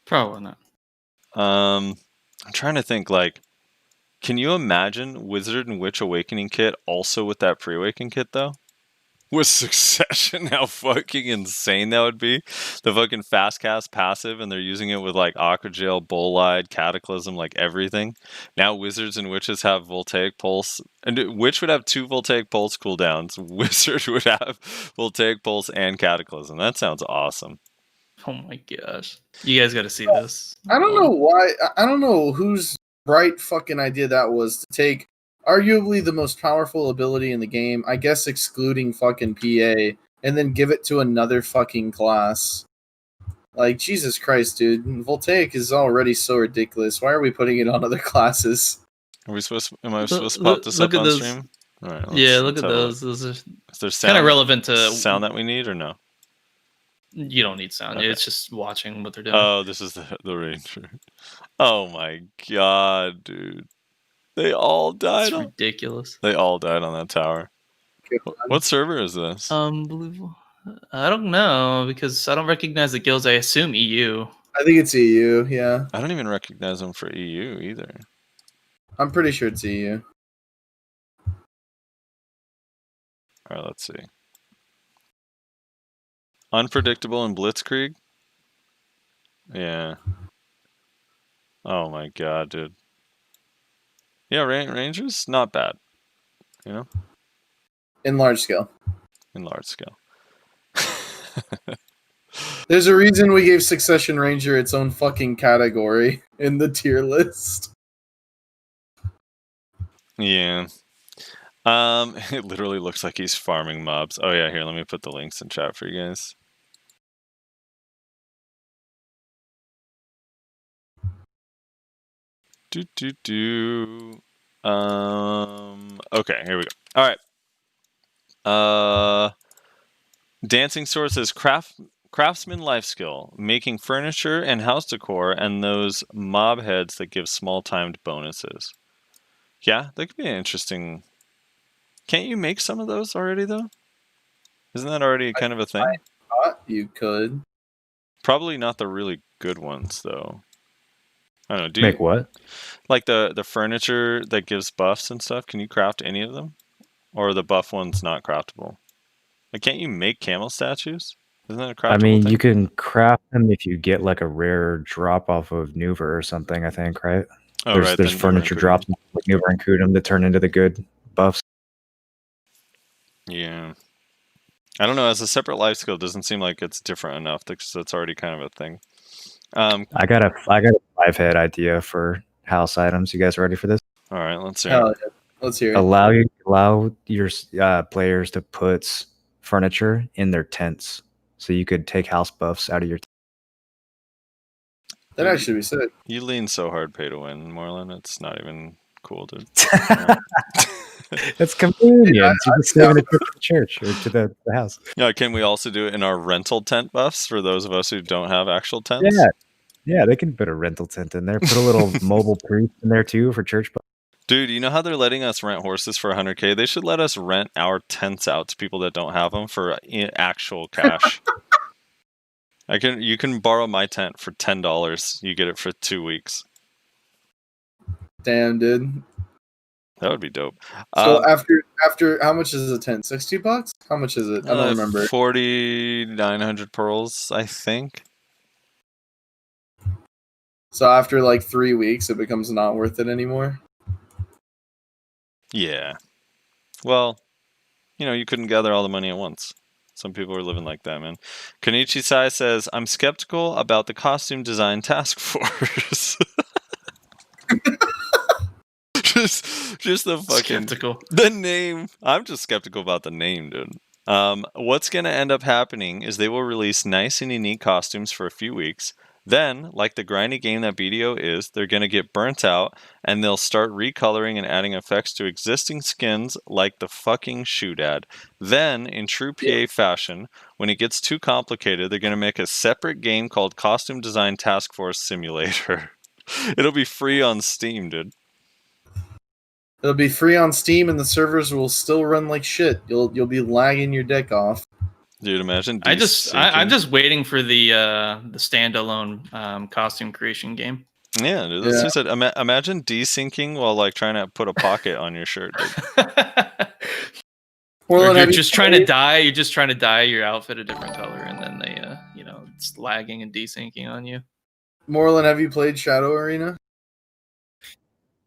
Probably not. I'm trying to think, like, Can you imagine Wizard and Witch Awakening kit also with that pre-awaken kit though? With Succession, how fucking insane that would be. The fucking fast cast passive, and they're using it with like Aqua Jail, Bolide, Cataclysm, like everything. Now Wizards and Witches have Voltaic Pulse, and Witch would have 2 Voltaic Pulse cooldowns. Wizard would have Voltaic Pulse and Cataclysm. That sounds awesome. Oh my gosh. You guys got to see this. I don't know why. I don't know whose bright fucking idea that was to take arguably the most powerful ability in the game, I guess excluding fucking PA, and then give it to another fucking class. Like, Jesus Christ, dude. Voltaic is already so ridiculous. Why are we putting it on other classes? Am I supposed to pop this up on those. stream? All right, Yeah, look let's at have a those. Those are Is there kind of relevant to sound that we need or no? You don't need sound. Okay. It's just watching what they're doing. Oh, this is the Ranger. Oh my god, dude. They all died. It's ridiculous. They all died on that tower. What server is this? Unbelievable. I don't know because I don't recognize the guilds. I assume EU. I think it's EU, yeah. I don't even recognize them for EU either. I'm pretty sure it's EU. Alright, let's see. Unpredictable and Blitzkrieg? Yeah. Oh my god, dude. Yeah, Rangers, not bad. You know? In large scale. In large scale. There's a reason we gave Succession Ranger its own fucking category in the tier list. Yeah. It literally looks like he's farming mobs. Oh yeah, here, let me put the links in chat for you guys. Okay, here we go. Alright. Dancing Sword says craftsman life skill, making furniture and house decor, and those mob heads that give small timed bonuses. Yeah, that could be an interesting. Can't you make some of those already though? Isn't that already kind of a thing? I thought you could. Probably not the really good ones though. I don't know. Do Make you, what? like the furniture that gives buffs and stuff? Can you craft any of them, or are the buff ones not craftable? Like, can't you make camel statues? Isn't that a craftable I mean, thing? you can craft them if you get like a rare drop off of Nuver or something, I think, right? Oh, There's then furniture Nuver drops like Nuver and Kudum that turn into the good buffs. Yeah. I don't know. As a separate life skill, it doesn't seem like it's different enough because that's already kind of a thing. I got a 5-head idea for house items. You guys ready for this? All right, let's see. Yeah. Let's hear it. Allow your players to put furniture in their tents, so you could take house buffs out of your. That actually be sick. You lean so hard, pay to win, Morlan. It's not even cool, dude. That's convenient. You just saving it to the church or to the house. Yeah, can we also do it in our rental tent buffs for those of us who don't have actual tents? Yeah, they can put a rental tent in there. Put a little mobile priest in there too for church buffs. Dude, you know how they're letting us rent horses for 100K? They should let us rent our tents out to people that don't have them for actual cash. You can borrow my tent for $10. You get it for 2 weeks. Damn, dude. That would be dope. So after how much is a tent? $60? How much is it? I don't remember. 4,900 pearls, I think. So after like 3 weeks, it becomes not worth it anymore. Yeah. Well, you couldn't gather all the money at once. Some people are living like that, man. Kenichi Sai says, I'm skeptical about the costume design task force. just the fucking Skeptical. the name. I'm just skeptical about the name, dude. What's gonna end up happening is they will release nice and unique costumes for a few weeks. Then, like the grindy game that BDO is, they're gonna get burnt out and they'll start recoloring and adding effects to existing skins like the fucking Shoodad. Then, in true PA fashion, when it gets too complicated, they're gonna make a separate game called Costume Design Task Force Simulator. It'll be free on Steam, dude. It'll be free on Steam, and the servers will still run like shit. You'll be lagging your dick off. Dude, imagine. I'm just waiting for the standalone costume creation game. Yeah, dude, that's what I said. Imagine desyncing while like trying to put a pocket on your shirt, dude. Or Morlon, you're have you just trying to played- dye. You're just trying to dye your outfit a different color, and then they, it's lagging and desyncing on you. Morlon, have you played Shadow Arena?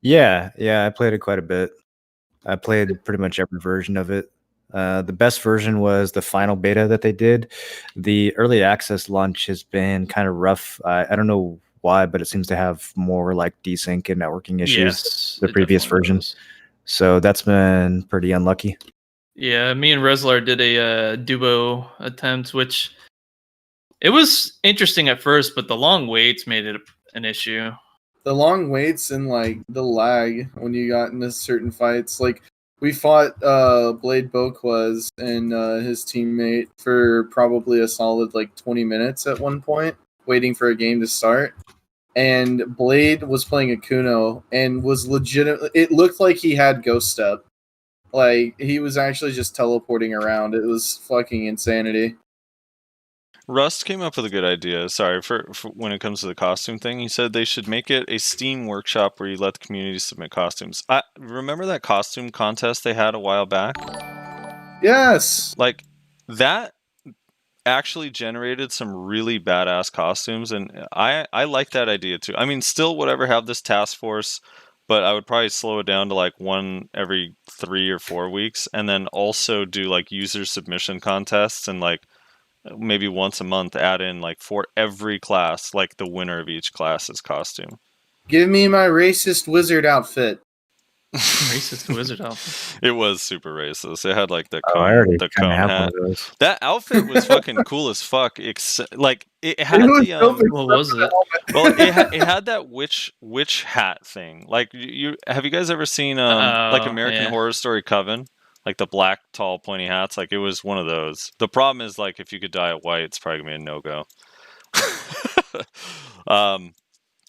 Yeah, I played it quite a bit. I played pretty much every version of it. The best version was the final beta that they did. The early access launch has been kind of rough. I don't know why, but it seems to have more like desync and networking issues Yes, than the it previous definitely version. does. So that's been pretty unlucky. Yeah, me and Reslar did a duo attempt, which it was interesting at first, but the long waits made it an issue. The long waits and like the lag when you got into certain fights. Like we fought Blade Boquaz and his teammate for probably a solid like 20 minutes at one point, waiting for a game to start. And Blade was playing Akuno and was legitimately. It looked like he had Ghost Step. Like he was actually just teleporting around. It was fucking insanity. Rust came up with a good idea. Sorry for when it comes to the costume thing. He said they should make it a Steam workshop where you let the community submit costumes. I remember that costume contest they had a while back. Yes. Like that actually generated some really badass costumes, and I like that idea too. I mean, still whatever, have this task force, but I would probably slow it down to like one every 3 or 4 weeks, and then also do like user submission contests, and like maybe once a month add in like for every class, like the winner of each class's costume. Give me my racist wizard outfit. Racist wizard outfit. It was super racist. It had like the I cone, already the kind cone of have hat. one of those. That outfit was fucking cool as fuck. Like it had It was the dope What was it? well, it had that witch hat thing. Like you have you guys ever seen like American Yeah. Horror Story Coven? Like the black tall pointy hats, like it was one of those. The problem is like if you could dye it white, it's probably gonna be a no-go.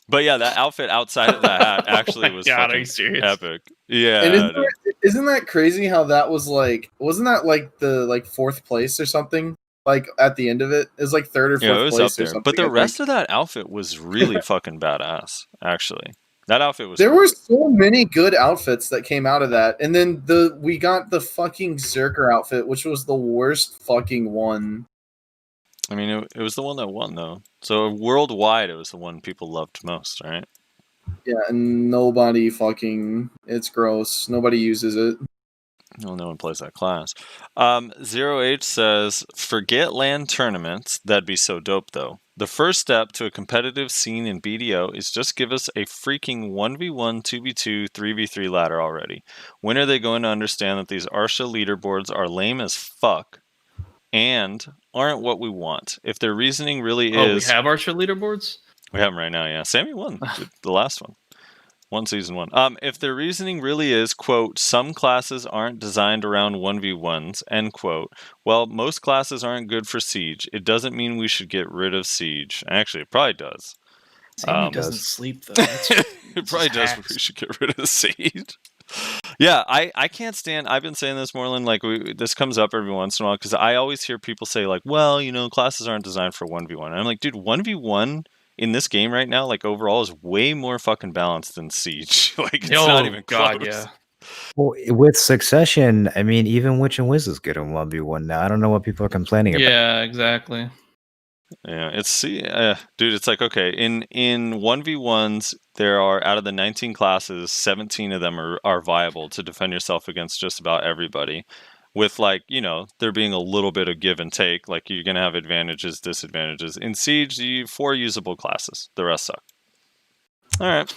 But yeah, that outfit outside of that hat actually was God, are fucking you serious? epic. Yeah, And dude. isn't that crazy how that was like? Wasn't that like the like fourth place or something? Like at the end of it, it was like third or Yeah, it fourth was up place or there. something. But the I rest think. of that outfit was really fucking badass. Actually, that outfit was. There cool. were so many good outfits that came out of that, and then we got the fucking Zerker outfit, which was the worst fucking one. I mean, it was the one that won though. So worldwide, it was the one people loved most, right? Yeah, and nobody fucking. It's gross. Nobody uses it. Well, no one plays that class. 0H says, forget LAN tournaments. That'd be so dope, though. The first step to a competitive scene in BDO is just give us a freaking 1v1, 2v2, 3v3 ladder already. When are they going to understand that these Arsha leaderboards are lame as fuck and aren't what we want? If their reasoning really is... we have Archer leaderboards? We have them right now, yeah. Sammy won the last one. One season one. If their reasoning really is, quote, some classes aren't designed around 1v1s, end quote, well, most classes aren't good for Siege. It doesn't mean we should get rid of Siege. Actually, it probably does. Sammy doesn't sleep, though. It probably does, but we should get rid of Siege. Yeah, I can't stand... I've been saying this, Morlon, like, this comes up every once in a while, because I always hear people say, like, well, you know, classes aren't designed for 1v1. And I'm like, dude, 1v1... in this game right now, like overall, is way more fucking balanced than Siege. Like it's not even close. Yeah. Well, with Succession, I mean, even Witch and Wiz is good in 1v1 now. I don't know what people are complaining about. Yeah, exactly. Yeah, dude, it's like, okay, in 1v1s, there are, out of the 19 classes, 17 of them are viable to defend yourself against just about everybody. With, like, you know, there being a little bit of give and take, like you're going to have advantages, disadvantages. In Siege, you 4 usable classes. The rest suck. All right.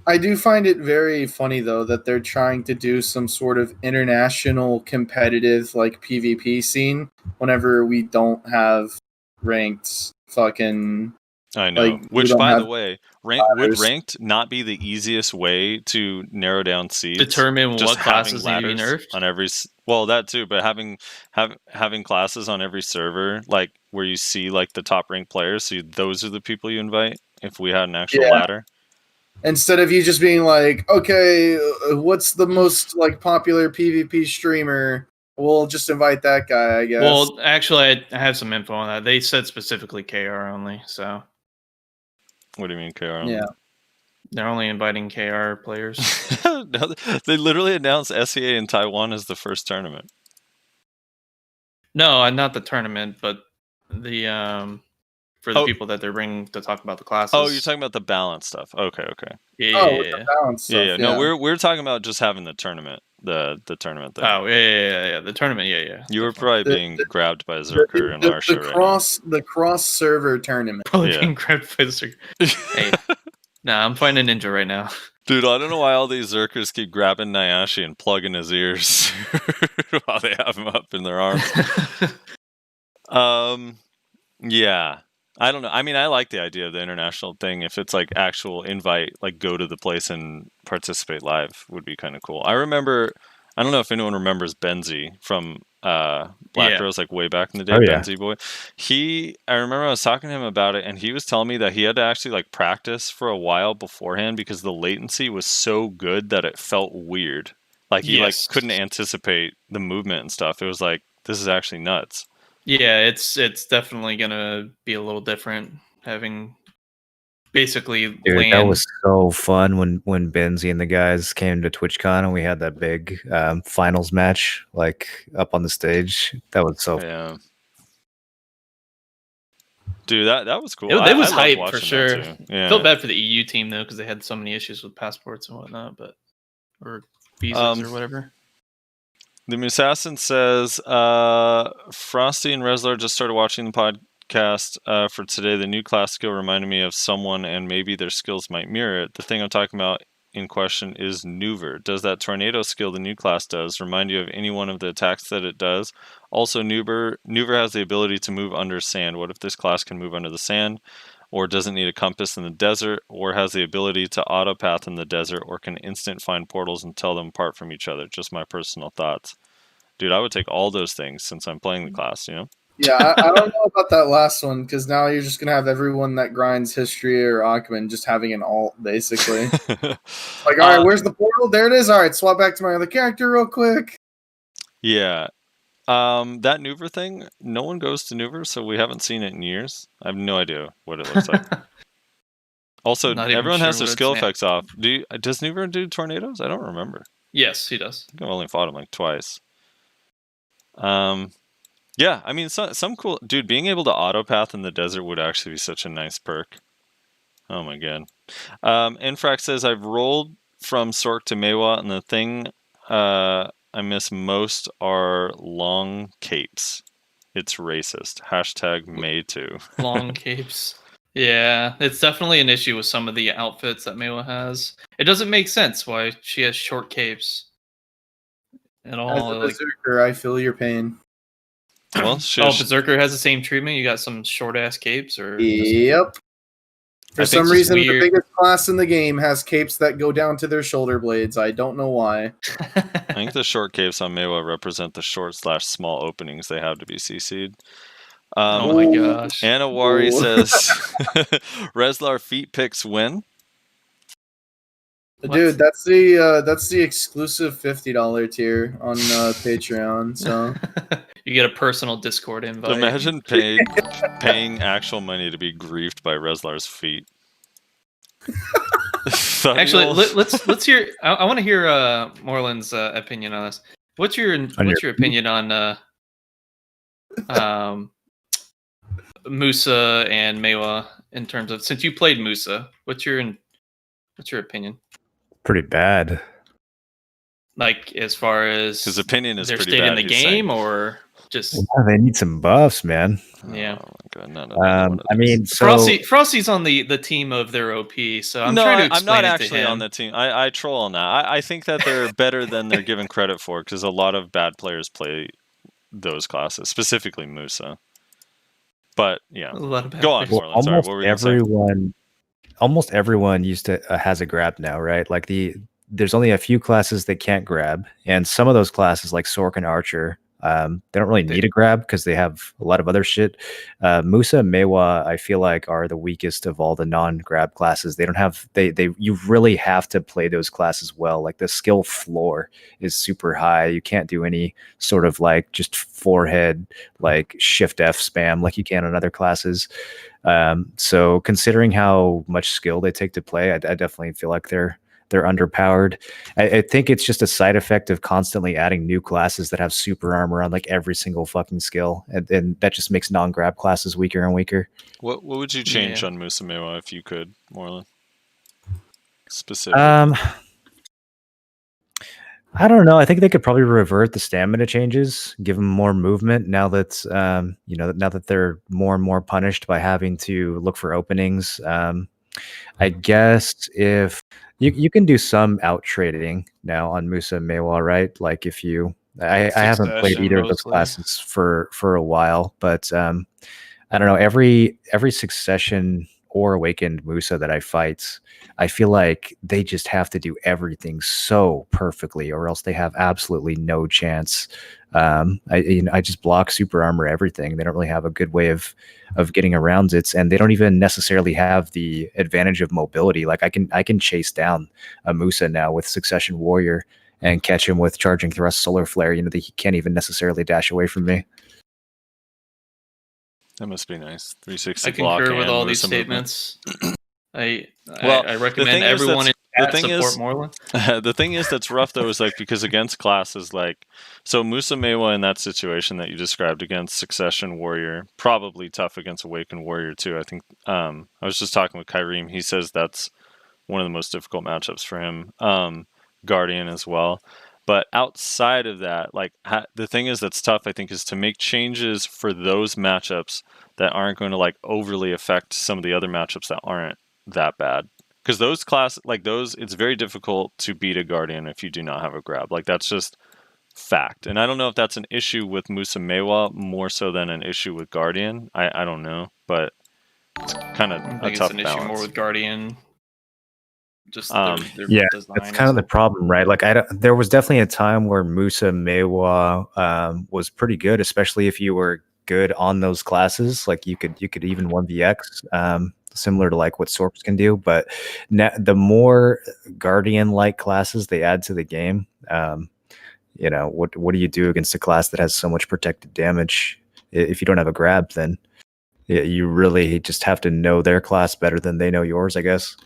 I do find it very funny though that they're trying to do some sort of international competitive like PvP scene whenever we don't have ranked fucking. I know. Like, which, by the way, would ranked not be the easiest way to narrow down seeds? Determine just what classes need to be nerfed on every. Well, that too, but having classes on every server, like where you see like the top ranked players, so those are the people you invite. If we had an actual ladder, instead of you just being like, okay, what's the most like popular PvP streamer? We'll just invite that guy, I guess. Well, actually, I have some info on that. They said specifically KR only, so. What do you mean KR only? Yeah. They're only inviting KR players. No, they literally announced SEA in Taiwan as the first tournament. No, not the tournament, but the for the Oh. people that they're bringing to talk about the classes. Oh, you're talking about the balance stuff. Okay. Yeah. Oh, with the balance stuff. Yeah. No, we're talking about just having the tournament, the tournament thing. Oh, yeah. The tournament, yeah. You were Definitely. probably being grabbed by Zerker in our show right now. The cross server tournament. Probably Yeah. being grabbed by the circle. Hey, nah, I'm fighting a ninja right now. Dude, I don't know why all these Zerkers keep grabbing Nayashe and plugging his ears while they have him up in their arms. Yeah. I don't know. I mean, I like the idea of the international thing. If it's like actual invite, like go to the place and participate live would be kind of cool. I remember, I don't know if anyone remembers Benzi from Black Rose, like way back in the day, Benzi boy. I remember I was talking to him about it, and he was telling me that he had to actually like practice for a while beforehand because the latency was so good that it felt weird. Like he like couldn't anticipate the movement and stuff. It was like, this is actually nuts. Yeah, it's definitely gonna be a little different having basically Dude, that was so fun when Benzi and the guys came to TwitchCon and we had that big finals match like up on the stage. That was so fun. Dude, that was cool. It was hype for sure. Yeah. Felt bad for the EU team though because they had so many issues with passports and whatnot, or visas or whatever. The Musassin says, Frosty and Reslar just started watching the podcast for today. The new class skill reminded me of someone, and maybe their skills might mirror it. The thing I'm talking about in question is Nuver. Does that tornado skill the new class does remind you of any one of the attacks that it does? Also, Nuver has the ability to move under sand. What if this class can move under the sand, or doesn't need a compass in the desert, or has the ability to auto path in the desert, or can instant find portals and tell them apart from each other? Just my personal thoughts. Dude, I would take all those things since I'm playing the class, you know? Yeah, I don't know about that last one, because now you're just going to have everyone that grinds History or Ackman just having an alt, basically. Like, all right, where's the portal? There it is. All right, swap back to my other character real quick. Yeah. That Nuver thing, no one goes to Nuver, so we haven't seen it in years. I have no idea what it looks like. Also, everyone has their skill effects off. Does Nuver do tornadoes? I don't remember. Yes, he does. I think I've only fought him like twice. Yeah, I mean, some cool... Dude, being able to autopath in the desert would actually be such a nice perk. Oh my god. Infrax says, I've rolled from Sork to Mewa, and the thing I miss most are long capes. It's racist. Hashtag May too. Long capes. Yeah, it's definitely an issue with some of the outfits that Mewa has. It doesn't make sense why she has short capes. At all. As a Berserker, I feel your pain. Well, Berserker has the same treatment. You got some short ass capes, or yep. For some reason, the biggest class in the game has capes that go down to their shoulder blades. I don't know why. I think the short capes on Mewa represent the short/small openings they have to be CC'd. Oh my gosh. Anna Wari says, Reslar feet picks win. Dude, that's the exclusive $50 tier on Patreon. So you get a personal Discord invite. Imagine paying actual money to be griefed by Reslar's feet. Actually, let's hear. I want to hear Morland's opinion on this. What's your opinion on Musa and Mewa in terms of, since you played Musa, what's your opinion? Pretty bad. Like, as far as his opinion is their pretty state bad, in the game, or just they need some buffs, man. Yeah. Oh my God, I mean, Frosty's on the team of their OP, so I'm trying to explain I'm not it actually to him. on the team. I troll on that. I think that they're better than they're given credit for, because a lot of bad players play those classes, specifically Musa. But yeah, a lot of bad go on. players. Morland. Sorry, what were you saying? Almost everyone used to has a grab now, right? Like there's only a few classes that can't grab, and some of those classes, like Sork and Archer, They don't really need a grab because they have a lot of other shit. Musa and Mewa, I feel like, are the weakest of all the non-grab classes. They don't have you really have to play those classes well. Like the skill floor is super high. You can't do any sort of like just forehead like shift F spam like you can in other classes. So considering how much skill they take to play, I definitely feel like they're underpowered. I think it's just a side effect of constantly adding new classes that have super armor on like every single fucking skill, and that just makes non-grab classes weaker and weaker. What would you change on Musa Mewa if you could, Morrolan? Specifically. I don't know. I think they could probably revert the stamina changes, give them more movement now that now that they're more and more punished by having to look for openings. I guess if you can do some out trading now on Musa and Mewa, right? Like if you, I haven't played either of those classes for a while, but I don't know. Every succession or awakened Musa that I fight, I feel like they just have to do everything so perfectly, or else they have absolutely no chance. I just block super armor everything. They don't really have a good way of getting around it, and they don't even necessarily have the advantage of mobility. Like I can chase down a Musa now with Succession Warrior and catch him with Charging Thrust Solar Flare. He can't even necessarily dash away from me. That must be nice. 360 I block concur with all Musa these movement. statements. I The recommend thing is everyone in the chat thing support is- Morrolan. The thing is that's rough though is like because against classes like so Musa Mewa in that situation that you described against Succession Warrior, probably tough against Awakened Warrior too. I think I was just talking with Kaireem. He says that's one of the most difficult matchups for him. Guardian as well. But outside of that, like the thing is that's tough, I think, is to make changes for those matchups that aren't going to like overly affect some of the other matchups that aren't that bad. Because those it's very difficult to beat a Guardian if you do not have a grab. Like that's just fact. And I don't know if that's an issue with Musa Mewa more so than an issue with Guardian. I don't know, but it's kind of a tough balance. Issue more with Guardian. Just their yeah, design that's kind of the problem, right? Like there was definitely a time where Musa Mewa was pretty good, especially if you were good on those classes. Like you could even 1vx, similar to like what Sorps can do. But the more Guardian-like classes they add to the game, what do you do against a class that has so much protected damage? If you don't have a grab, then you really just have to know their class better than they know yours, I guess.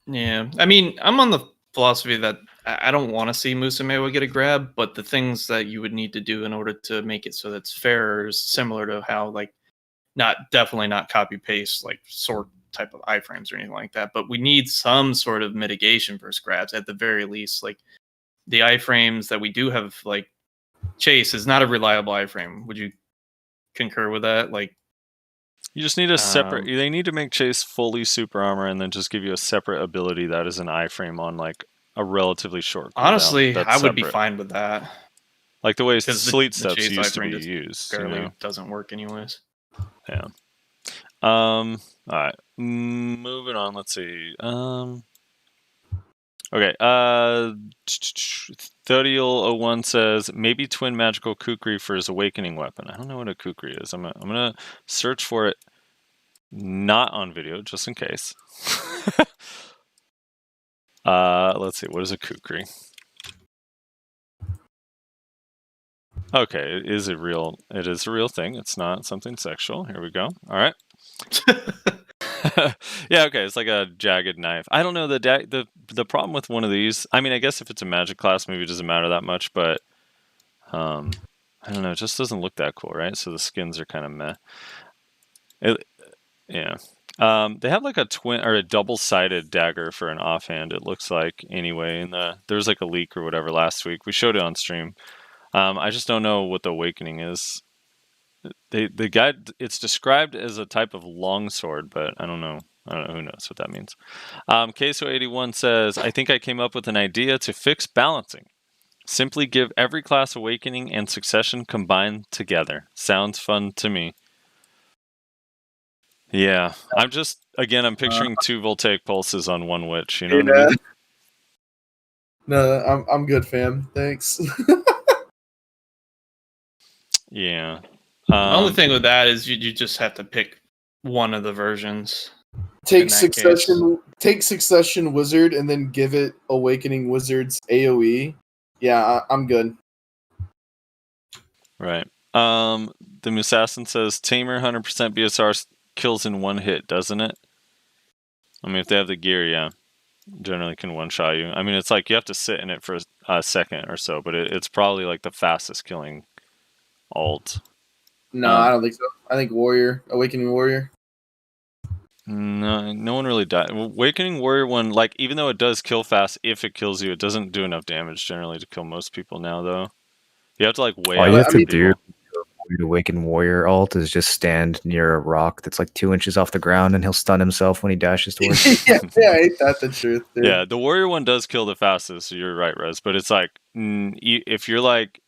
Yeah, I mean, I'm on the philosophy that I don't want to see Musa Mewa get a grab, but the things that you would need to do in order to make it so that's fair is similar to how, like, definitely not copy paste like sort type of iframes or anything like that, but we need some sort of mitigation versus grabs at the very least. Like the iframes that we do have, like Chase is not a reliable iframe. Would you concur with that? Like, you just need a separate. They need to make Chase fully super armor and then just give you a separate ability that is an iframe on like a relatively short. Honestly, I would be fine with that. Like the way Sleet Steps used to be used. Barely doesn't work anyways. Yeah. All right. Moving on. Let's see. Okay. 3001 says maybe Twin Magical Kukri for his awakening weapon. I don't know what a Kukri is. I'm gonna search for it, not on video, just in case. Let's see. What is a Kukri? Okay, it is a real thing. It's not something sexual. Here we go. All right. Yeah, okay. It's like a jagged knife. I don't know the problem with one of these. I mean, I guess if it's a magic class, maybe it doesn't matter that much. But I don't know. It just doesn't look that cool, right? So the skins are kind of meh. Yeah. They have like a twin or a double-sided dagger for an offhand. It looks like anyway. There was like a leak or whatever last week. We showed it on stream. I just don't know what the awakening is. The guide, it's described as a type of longsword, but I don't know. Who knows what that means. Queso81 says, I think I came up with an idea to fix balancing. Simply give every class awakening and succession combined together. Sounds fun to me. Yeah, I'm picturing 2 voltaic pulses on 1 witch. You know what I mean? No, I'm good, fam. Thanks. Yeah. The only thing with that is you just have to pick one of the versions. Take In that Succession Wizard and then give it Awakening Wizard's AoE. Yeah, I'm good. Right. The Musassin says Tamer 100% BSR kills in one hit, doesn't it? I mean, if they have the gear, yeah, generally can one shot you. I mean, it's like you have to sit in it for a second or so, but it's probably like the fastest killing alt. No, I don't think so. I think Awakening Warrior. No one really died. Awakening Warrior one, like, even though it does kill fast, if it kills you, it doesn't do enough damage generally to kill most people now, though. You have to like weigh All out you have to people. do to Awaken Warrior alt is just stand near a rock that's like 2 inches off the ground, and he'll stun himself when he dashes towards you. yeah, ain't that the truth, dude? Yeah, the Warrior one does kill the fastest, so you're right, Rez. But it's like, if you're like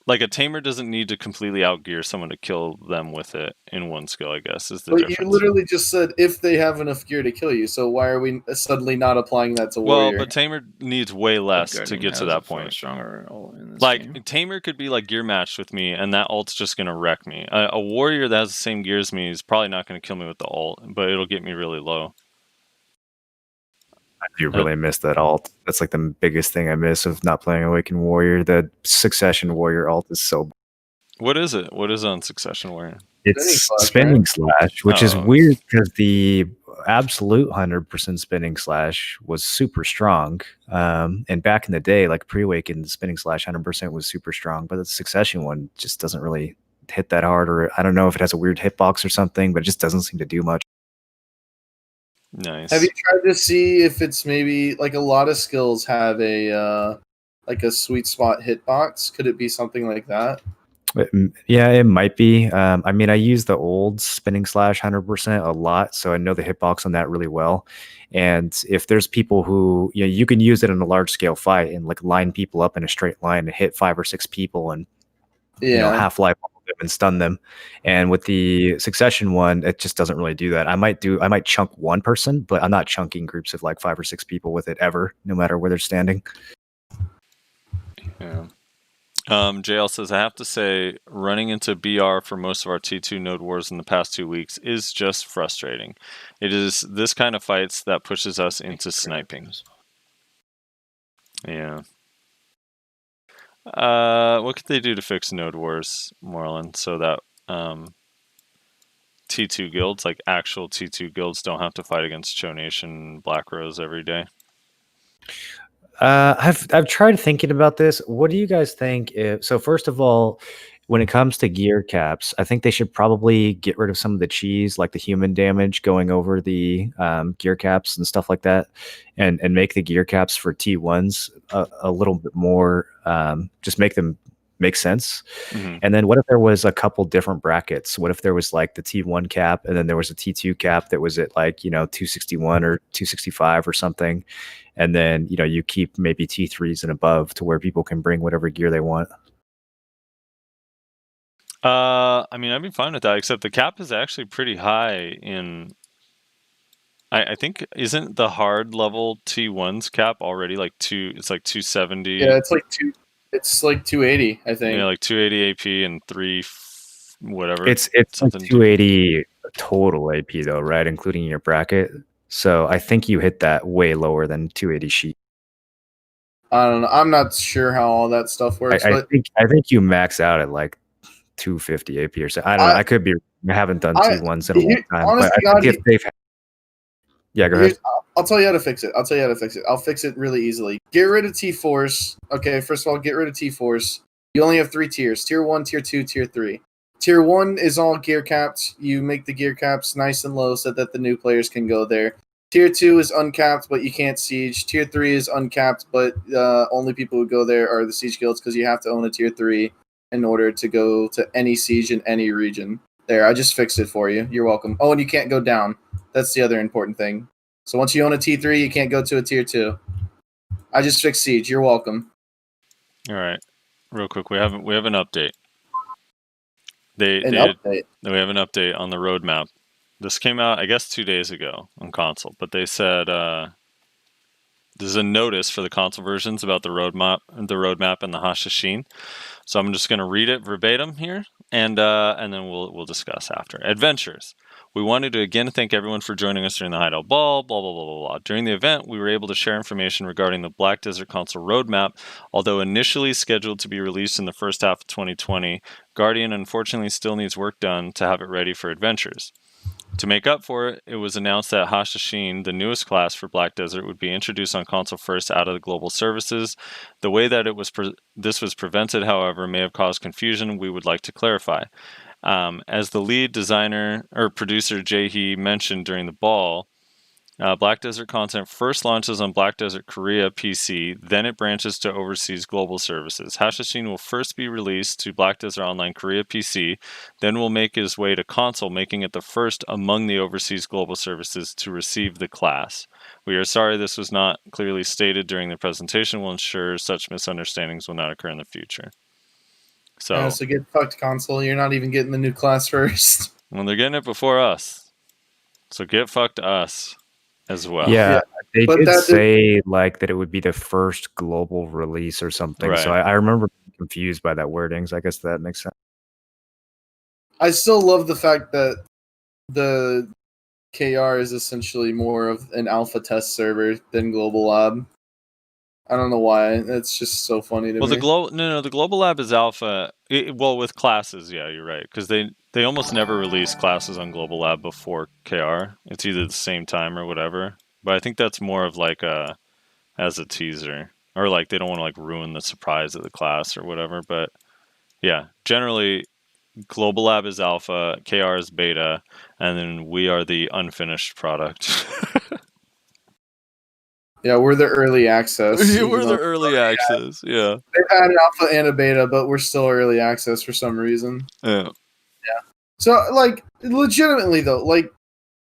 a Tamer doesn't need to completely outgear someone to kill them with it in one skill, I guess, is the But difference. you literally just said if they have enough gear to kill you, so why are we suddenly not applying that to Warrior? Well, but Tamer needs way less to get to that point. Stronger ult in this Like, game. Tamer could be like gear matched with me, and that ult's just going to wreck me. A Warrior that has the same gear as me is probably not going to kill me with the ult, but it'll get me really low. You really miss that alt. That's like the biggest thing I miss of not playing Awaken Warrior. The Succession Warrior alt is so. What is it? What is on Succession Warrior? It's Slash, spinning right? slash, which is Oh. weird because the absolute 100% spinning slash was super strong. And back in the day, like pre-awakened, spinning slash 100% was super strong, but the Succession one just doesn't really hit that hard, or I don't know if it has a weird hitbox or something, but it just doesn't seem to do much. Nice. Have you tried to see if it's maybe like a lot of skills have a like a sweet spot hitbox? Could it be something like that? Yeah, it might be. I mean, I use the old spinning slash 100% a lot, so I know the hitbox on that really well. And if there's people who, you can use it in a large scale fight and like line people up in a straight line and hit 5 or 6 people and half life them and stun them. And with the Succession one, it just doesn't really do that. I might chunk one person, but I'm not chunking groups of like 5 or 6 people with it ever, no matter where they're standing. Yeah. JL says, I have to say, running into BR for most of our T2 node wars in the past 2 weeks is just frustrating. It is this kind of fights that pushes us into sniping. Yeah. What could they do to fix node wars, Morrolan, so that T2 guilds, like actual T2 guilds, don't have to fight against Cho Nation Black Rose every day? I've tried thinking about this. What do you guys think? So first of all, when it comes to gear caps, I think they should probably get rid of some of the cheese, like the human damage going over the gear caps and stuff like that, and make the gear caps for T1s a little bit more, just make them make sense. Mm-hmm. And then what if there was a couple different brackets? What if there was like the T1 cap and then there was a T2 cap that was at like, 261 or 265 or something. And then, you keep maybe T3s and above to where people can bring whatever gear they want. I mean, I'd be fine with that, except the cap is actually pretty high in... I think, isn't the hard level T1's cap already like it's like 270? Yeah, it's like 280, I think. Yeah, like 280 AP and 3 whatever. It's like 280 total AP though, right? Including your bracket. So I think you hit that way lower than 280 sheet. I don't know. I'm not sure how all that stuff works. I think you max out at like 250 AP or so. I don't know. I could be. I haven't done T1s in a long time. Honestly, but I think if they've yeah, go ahead. I'll tell you how to fix it. I'll fix it really easily. Get rid of T-Force. Okay, first of all, get rid of T-Force. You only have 3 tiers. Tier 1, Tier 2, Tier 3. Tier 1 is all gear capped. You make the gear caps nice and low so that the new players can go there. Tier 2 is uncapped, but you can't siege. Tier 3 is uncapped, but only people who go there are the siege guilds because you have to own a Tier 3 in order to go to any siege in any region. There, I just fixed it for you. You're welcome. Oh, and you can't go down. That's the other important thing. So once you own a T3, you can't go to a Tier 2. I just fixed siege. You're welcome. All right. Real quick, we have an update. We have an update on the roadmap. This came out, I guess, 2 days ago on console, but they said there's a notice for the console versions about the roadmap and the Hashashin. So I'm just going to read it verbatim here, and then we'll discuss after. Adventures. We wanted to again thank everyone for joining us during the Heidel Ball, blah, blah, blah, blah, blah. During the event, we were able to share information regarding the Black Desert console roadmap. Although initially scheduled to be released in the first half of 2020, Guardian unfortunately still needs work done to have it ready for Adventures. To make up for it, it was announced that Hashashin, the newest class for Black Desert, would be introduced on console first out of the global services. The way that this was prevented, however, may have caused confusion. We would like to clarify. As the lead designer or producer Jae-hee mentioned during the ball, Black Desert content first launches on Black Desert Korea PC, then it branches to overseas global services. Hashashin will first be released to Black Desert Online Korea PC, then will make his way to console, making it the first among the overseas global services to receive the class. We are sorry this was not clearly stated during the presentation. We'll ensure such misunderstandings will not occur in the future. So get fucked, console. You're not even getting the new class first. Well, they're getting it before us. So get fucked us as well. Yeah, they but did that say like that it would be the first global release or something. So Right. I remember being confused by that wording. So I guess that makes sense. I still love the fact that the KR is essentially more of an alpha test server than Global Lab. I don't know why. It's just so funny to Well, me. the global lab is alpha. Well, with classes, yeah, you're right, because they almost never release classes on global lab before KR. It's either the same time or whatever. But I think that's more of like as a teaser, or like they don't want to like ruin the surprise of the class or whatever. But yeah, generally, global lab is alpha, KR is beta, and then we are the unfinished product. Yeah, we're the early access. We're the early access. Yeah. They've had an alpha and a beta, but we're still early access for some reason. Yeah. So, like, legitimately though, like,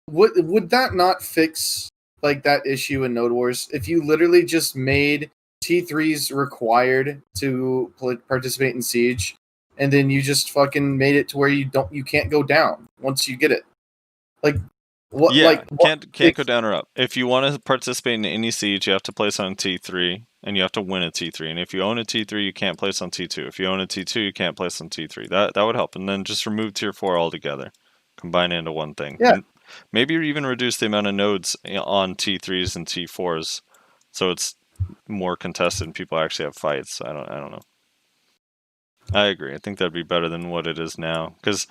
would that not fix like that issue in Node Wars if you literally just made T3s required to participate in Siege, and then you just fucking made it to where you can't go down once you get it? Like, what? Yeah, like, what, can't go down or up. If you want to participate in any siege, you have to place on T3, and you have to win a T3. And if you own a T3, you can't place on T2. If you own a T2, you can't place on T3. That would help. And then just remove Tier 4 altogether, combine it into one thing. Yeah. And maybe even reduce the amount of nodes on T3s and T4s, so it's more contested and people actually have fights. I don't know. I agree. I think that'd be better than what it is now. Because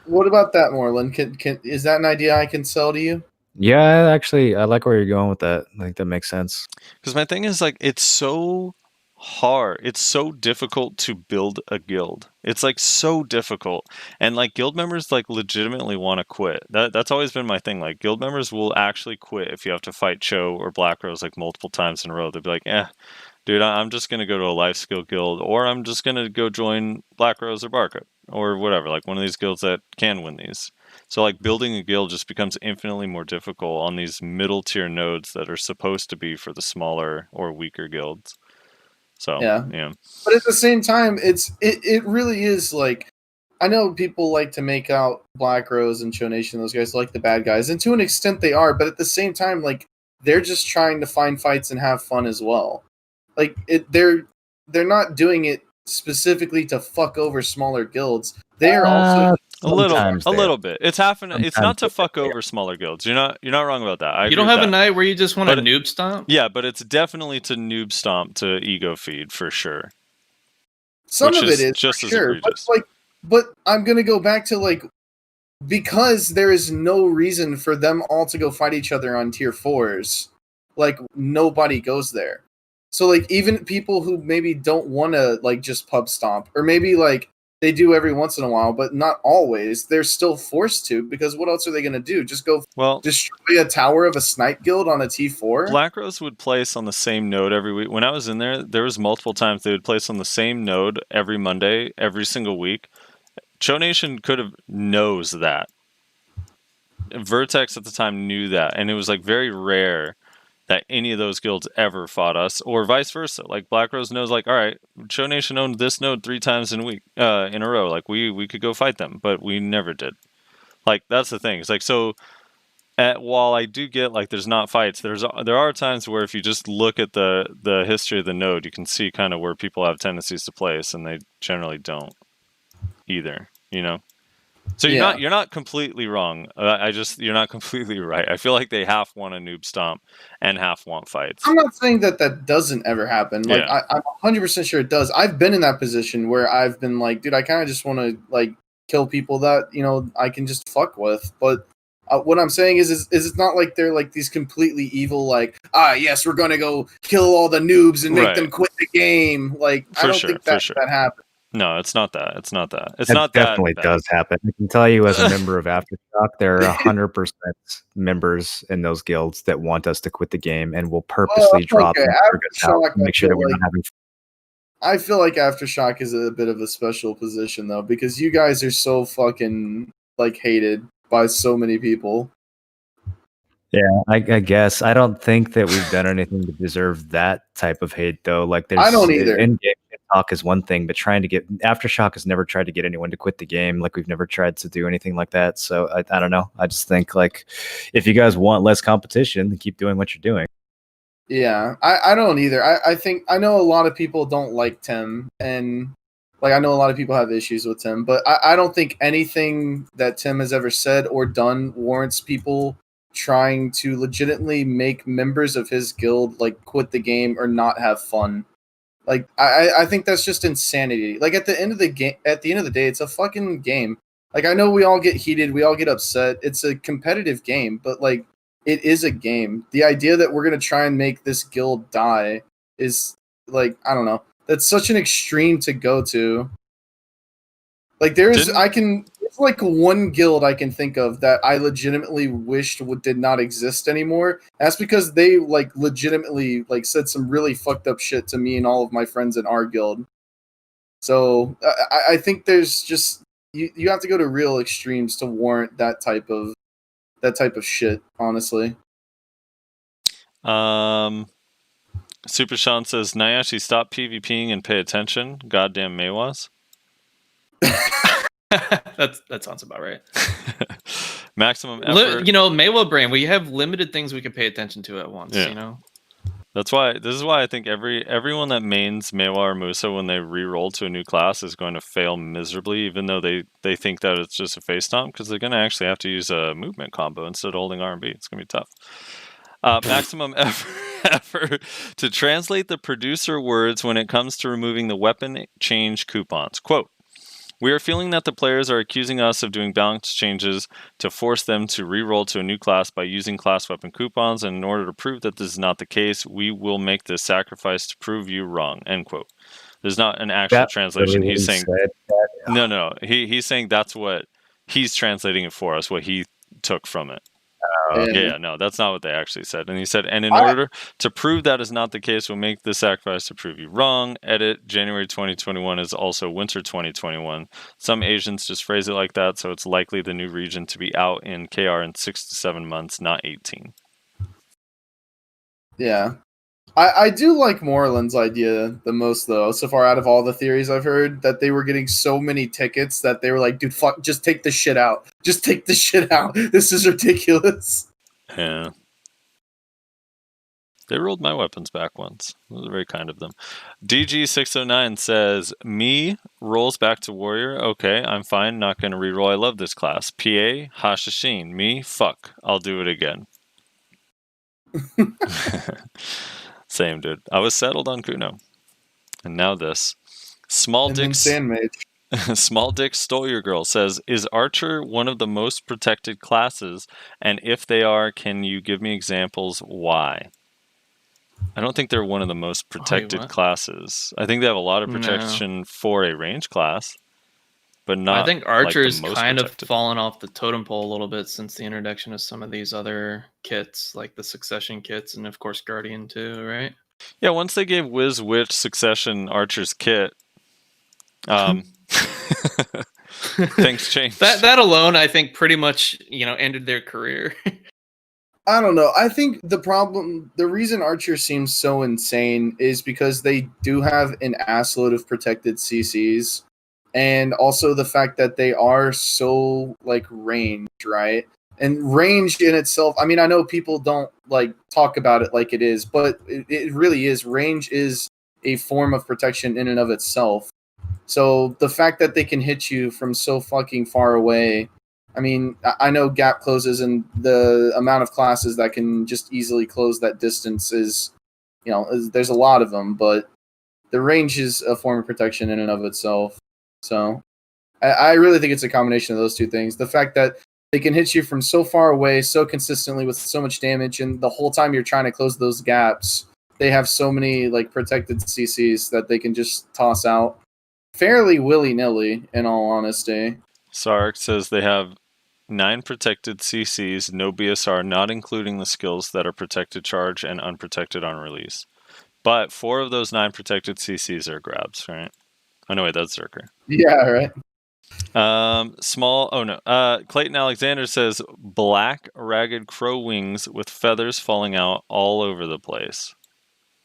what about that, Moreland? Is that an idea I can sell to you? Yeah, actually, I like where you're going with that. Like that makes sense. Because my thing is like it's so hard. It's so difficult to build a guild. It's like so difficult, and like guild members like legitimately want to quit. That's always been my thing. Like guild members will actually quit if you have to fight Cho or Black Rose like multiple times in a row. They'll be like, dude, I'm just gonna go to a life skill guild, or I'm just gonna go join Black Rose or Barcode or whatever. Like one of these guilds that can win these. So like building a guild just becomes infinitely more difficult on these middle tier nodes that are supposed to be for the smaller or weaker guilds. So Yeah. yeah. But at the same time, it really is like, I know people like to make out Black Rose and Cho Nation, those guys like the bad guys, and to an extent they are, but at the same time, like they're just trying to find fights and have fun as well. Like they're not doing it specifically to fuck over smaller guilds. They are also a little bit. It's it's not to fuck over smaller guilds. You're not wrong about that. You don't have a night where you just want to noob stomp? Yeah, but it's definitely to noob stomp to ego feed for sure. Some of it is just for sure, but I'm gonna go back to like, because there is no reason for them all to go fight each other on tier 4s. Like nobody goes there. So like even people who maybe don't want to like just pub stomp, or maybe like they do every once in a while, but not always, they're still forced to, because what else are they going to do? Just go destroy a tower of a snipe guild on a T4? Black Rose would place on the same node every week. When I was in there was multiple times they would place on the same node every Monday, every single week. Cho Nation knows that. Vertex at the time knew that, and it was like very rare that any of those guilds ever fought us, or vice versa. Like Black Rose knows, like, all right, Cho Nation owned this node 3 times in a row. Like we could go fight them, but we never did. Like that's the thing. It's like, so while I do get like there's not fights, there are times where if you just look at the history of the node, you can see kind of where people have tendencies to place, and they generally don't either. So you're not completely wrong. You're not completely right. I feel like they half want a noob stomp and half want fights. I'm not saying that doesn't ever happen. Like Yeah. I'm 100% sure it does. I've been in that position where I've been like, dude, I kind of just want to like kill people that I can just fuck with. But what I'm saying is it's not like they're like these completely evil, like, yes, we're gonna go kill all the noobs and make them quit the game. Like I don't think that happens. No, it's not that. It's not that. It's That not definitely that does happen. I can tell you as a member of Aftershock, there are 100% members in those guilds that want us to quit the game and will purposely drop and make sure that we're not having fun. I feel like Aftershock is a bit of a special position though, because you guys are so fucking like hated by so many people. Yeah, I guess. I don't think that we've done anything to deserve that type of hate, though. Like, I don't either. In-game talk is one thing, but trying to get Aftershock has never tried to get anyone to quit the game. Like, we've never tried to do anything like that. So I don't know. I just think like, if you guys want less competition, then keep doing what you're doing. Yeah, I don't either. I think I know a lot of people don't like Tim, and like I know a lot of people have issues with Tim, but I don't think anything that Tim has ever said or done warrants people trying to legitimately make members of his guild like quit the game or not have fun. Like I think that's just insanity. Like at the end of the day, it's a fucking game. Like I know we all get heated, we all get upset. It's a competitive game, but like it is a game. The idea that we're gonna try and make this guild die is like I don't know. That's such an extreme to go to. Like there's like one guild I can think of that I legitimately wished did not exist anymore. That's because they like legitimately like said some really fucked up shit to me and all of my friends in our guild. So I think there's just you have to go to real extremes to warrant that type of shit, honestly. Super Sean says, Nyashi, stop PvPing and pay attention. Goddamn Maywas. that sounds about right. Maximum effort. Maywa brain, we have limited things we can pay attention to at once, This is why I think everyone that mains Maywa or Musa when they re-roll to a new class is going to fail miserably, even though they think that it's just a face stomp, because they're going to actually have to use a movement combo instead of holding R&B. It's going to be tough. Maximum effort to translate the producer words when it comes to removing the weapon change coupons. Quote, we are feeling that the players are accusing us of doing balance changes to force them to re-roll to a new class by using class weapon coupons, and in order to prove that this is not the case, we will make this sacrifice to prove you wrong. End quote. There's not an actual translation. He's saying no. He's saying that's what he's translating it for us, what he took from it. No, that's not what they actually said. And he said, and in order to prove that is not the case, we'll make the sacrifice to prove you wrong. Edit, January 2021 is also winter 2021. Some Asians just phrase it like that, so it's likely the new region to be out in KR in 6 to 7 months, not 18. Yeah. I do like Moreland's idea the most, though, so far out of all the theories I've heard, that they were getting so many tickets that they were like, dude, fuck, just take this shit out. Just take this shit out. This is ridiculous. Yeah. They rolled my weapons back once. It was very kind of them. DG609 says, me rolls back to warrior. Okay, I'm fine. Not going to reroll. I love this class. PA, Hashashin. Me, fuck. I'll do it again. Same, dude. I was settled on Kuno. And now this. Small Dick Small Dick Stole Your Girl says, is Archer one of the most protected classes? And if they are, can you give me examples why? I don't think they're one of the most protected classes. I think they have a lot of protection for a range class, but not. I think Archer's like kind of fallen off the totem pole a little bit since the introduction of some of these other kits, like the Succession kits, and of course Guardian too, right? Yeah, once they gave Wiz Witch Succession Archer's kit, things changed. That alone, I think, pretty much ended their career. I don't know. I think the reason Archer seems so insane is because they do have an assload of protected CCs, and also the fact that they are so like ranged, right? And range in itself, I mean, I know people don't like talk about it like it is, but it really is. Range is a form of protection in and of itself. So the fact that they can hit you from so fucking far away, I mean, I know gap closes and the amount of classes that can just easily close that distance is, there's a lot of them, but the range is a form of protection in and of itself. So I really think it's a combination of those two things. The fact that they can hit you from so far away, so consistently with so much damage, and the whole time you're trying to close those gaps, they have so many like protected CCs that they can just toss out fairly willy-nilly, in all honesty. Sark says they have 9 protected CCs, no BSR, not including the skills that are protected charge and unprotected on release. But 4 of those 9 protected CCs are grabs, right? Oh no, wait, that's Zerker. Yeah, right. Clayton Alexander says black ragged crow wings with feathers falling out all over the place.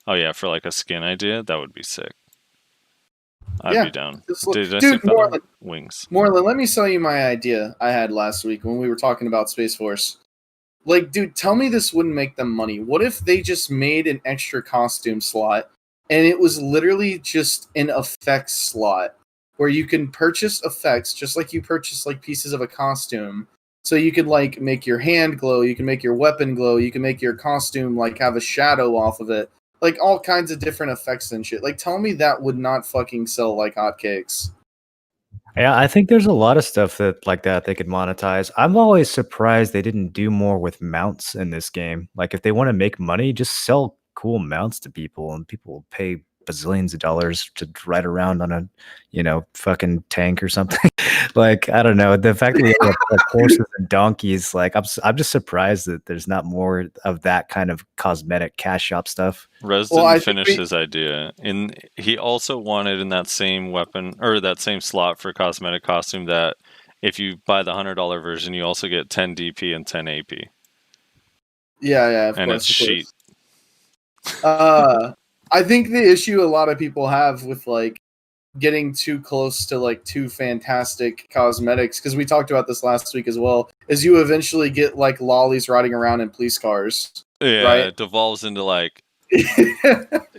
Oh yeah, for like a skin idea, that would be sick. I'd be down. Dude, Morrolan, wings. Morrolan, let me sell you my idea I had last week when we were talking about Space Force. Like, dude, tell me this wouldn't make them money. What if they just made an extra costume slot and it was literally just an effects slot where you can purchase effects just like you purchase like pieces of a costume. So you could like make your hand glow, you can make your weapon glow, you can make your costume like have a shadow off of it. Like all kinds of different effects and shit. Like tell me that would not fucking sell like hotcakes. Yeah, I think there's a lot of stuff that they could monetize. I'm always surprised they didn't do more with mounts in this game. Like if they want to make money, just sell cool mounts to people and people will pay bazillions of dollars to ride around on a, fucking tank or something. Like, I don't know. The fact that we have like horses and donkeys, like I'm just surprised that there's not more of that kind of cosmetic cash shop stuff. Res didn't finish his idea. He also wanted in that same weapon or that same slot for cosmetic costume that if you buy the $100 version, you also get 10 DP and 10 AP. Yeah, and it's sheet. I think the issue a lot of people have with like getting too close to like too fantastic cosmetics, because we talked about this last week as well, is you eventually get like lollies riding around in police cars. Yeah, right? It devolves into like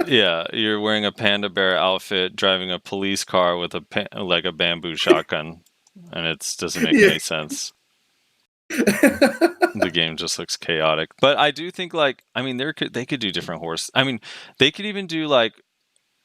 yeah, you're wearing a panda bear outfit, driving a police car with a bamboo shotgun, and it doesn't make any sense. The game just looks chaotic. But I do think they could do different horse. I mean, they could even do like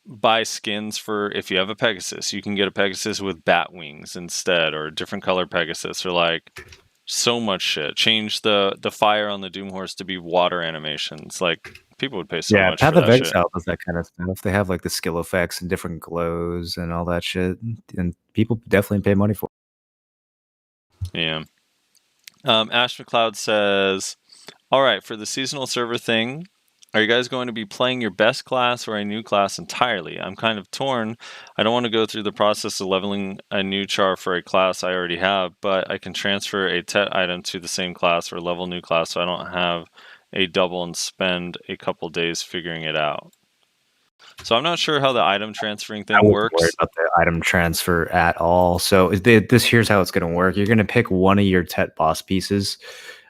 buy skins for if you have a Pegasus, you can get a Pegasus with bat wings instead, or a different color Pegasus, or like so much shit. Change the fire on the Doom Horse to be water animations. Like people would pay so much Path for of that Exile does that kind of stuff. They have like the skill effects and different glows and all that shit, and people definitely pay money for it. Yeah. Ash McLeod says, all right, for the seasonal server thing, are you guys going to be playing your best class or a new class entirely? I'm kind of torn. I don't want to go through the process of leveling a new char for a class I already have, but I can transfer a TET item to the same class or level new class so I don't have a double and spend a couple days figuring it out. So I'm not sure how the item transferring thing works. Worry about the item transfer at all. So here's how it's going to work. You're going to pick one of your TET boss pieces.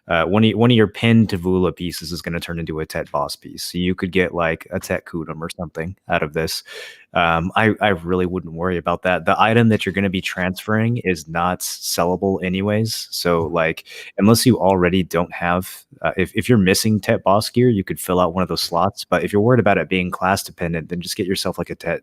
One of your pinned Tavula pieces is going to turn into a TET boss piece. So you could get like a TET Kudum or something out of this. I really wouldn't worry about that. The item that you're going to be transferring is not sellable anyways. So like, unless you already don't have, if you're missing TET boss gear, you could fill out one of those slots. But if you're worried about it being class dependent, then just get yourself like a TET,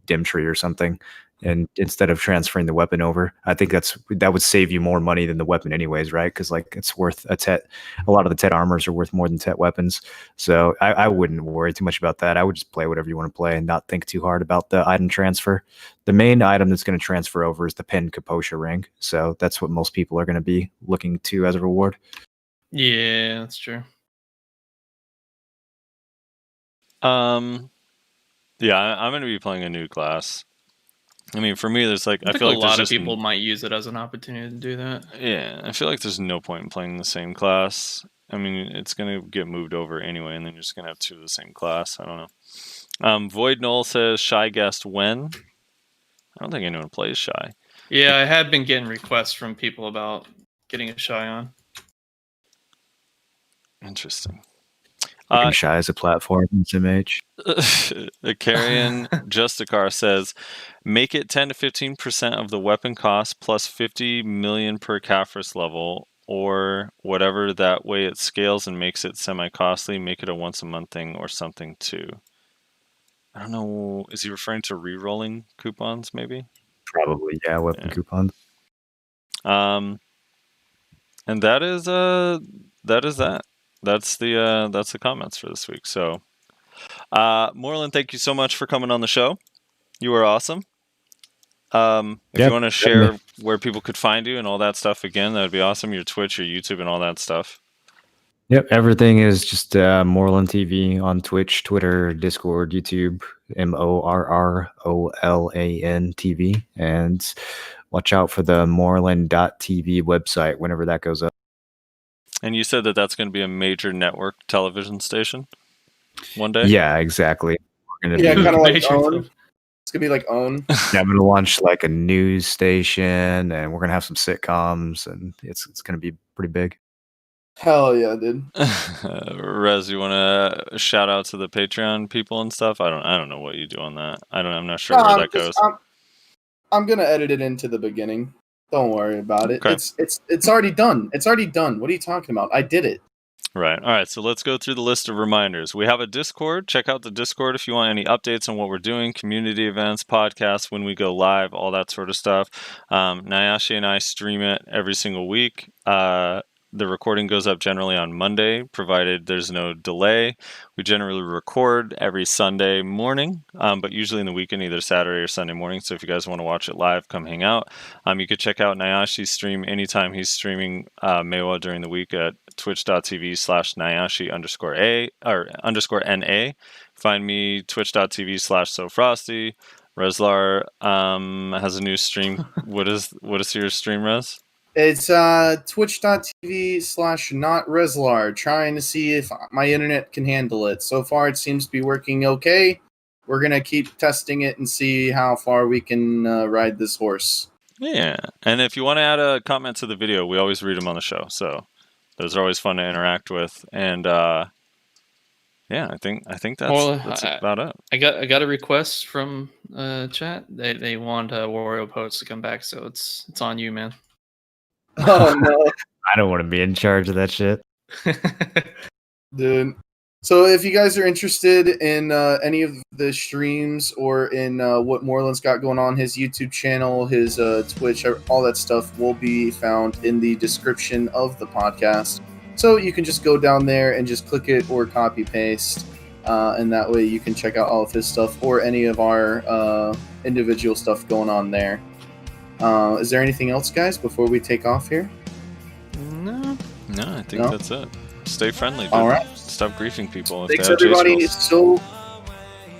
dim tree or something. And instead of transferring the weapon over, I think that would save you more money than the weapon anyways, right? Because like it's worth a TET. A lot of the TET armors are worth more than TET weapons. So I wouldn't worry too much about that. I would just play whatever you want to play and not think too hard about the item transfer. The main item that's going to transfer over is the pinned Kaposha ring. So that's what most people are going to be looking to as a reward. Yeah, that's true. Yeah, I'm going to be playing a new class. I mean, for me, there's like I feel like a lot of people might use it as an opportunity to do that. Yeah, I feel like there's no point in playing the same class. I mean, it's gonna get moved over anyway, and then you're just gonna have two of the same class. I don't know. Void Null says Shy guessed when. I don't think anyone plays Shy. Yeah, I have been getting requests from people about getting a Shy on. Interesting. Fucking shy as a platform in SMH. Carrion Justicar says, make it 10 to 15% of the weapon cost plus 50 million per Caphras level, or whatever. That way it scales and makes it semi-costly. Make it a once a month thing or something too. I don't know. Is he referring to re-rolling coupons? Maybe. Probably, yeah. Weapon coupons. And that is that. That's the comments for this week. So, Moreland, thank you so much for coming on the show. You were awesome. If you want to share where people could find you and all that stuff again, that would be awesome. Your Twitch, your YouTube, and all that stuff. Yep, everything is just MorrolanTV on Twitch, Twitter, Discord, YouTube, MorrolanTV, TV, and watch out for the Morroland.tv website whenever that goes up. And you said that that's going to be a major network television station one day? Yeah, exactly. Kind of like OWN. It's going to be like OWN. Yeah, I'm going to launch like a news station, and we're going to have some sitcoms, and it's going to be pretty big. Hell yeah, dude. Rez, you want to shout out to the Patreon people and stuff? I don't know what you do on that. I'm not sure where that goes. I'm gonna edit it into the beginning. Don't worry about it. Okay. It's already done. It's already done. What are you talking about? I did it. Right. All right. So let's go through the list of reminders. We have a Discord. Check out the Discord if you want any updates on what we're doing, community events, podcasts, when we go live, all that sort of stuff. Nayashe and I stream it every single week. The recording goes up generally on Monday, provided there's no delay. We generally record every Sunday morning, but usually in the weekend, either Saturday or Sunday morning. So if you guys want to watch it live, come hang out. You could check out Nayashi's stream anytime he's streaming Mewa during the week at twitch.tv/Nayashi_NA. Find me twitch.tv/SoFrosty. Reslar has a new stream. What is your stream, Res? It's twitch.tv/NotReslar, trying to see if my internet can handle it. So far, it seems to be working okay. We're going to keep testing it and see how far we can ride this horse. Yeah, and if you want to add a comment to the video, we always read them on the show. So those are always fun to interact with. And yeah, I think that's about it. I got a request from chat. They want Wario Poets to come back, so it's on you, man. Oh no. I don't want to be in charge of that shit. Dude. So if you guys are interested in any of the streams or in what Moreland's got going on, his YouTube channel, his Twitch, all that stuff will be found in the description of the podcast. So you can just go down there and just click it or copy paste. And that way you can check out all of his stuff or any of our individual stuff going on there. Is there anything else, guys, before we take off here? No, I think that's it. Stay friendly, dude. All right. Stop griefing people. Thanks, everybody.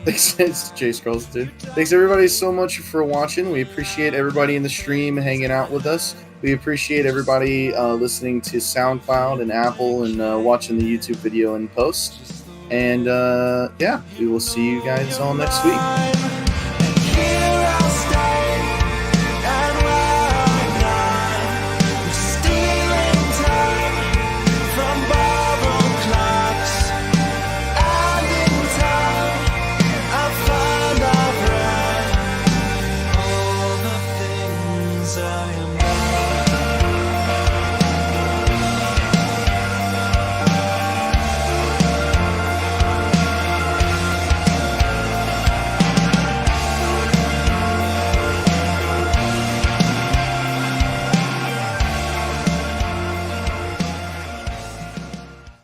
Thanks, J-Scrolls, dude. Thanks, everybody, so much for watching. We appreciate everybody in the stream hanging out with us. We appreciate everybody listening to SoundCloud and Apple and watching the YouTube video and post. And, yeah, we will see you guys all next week.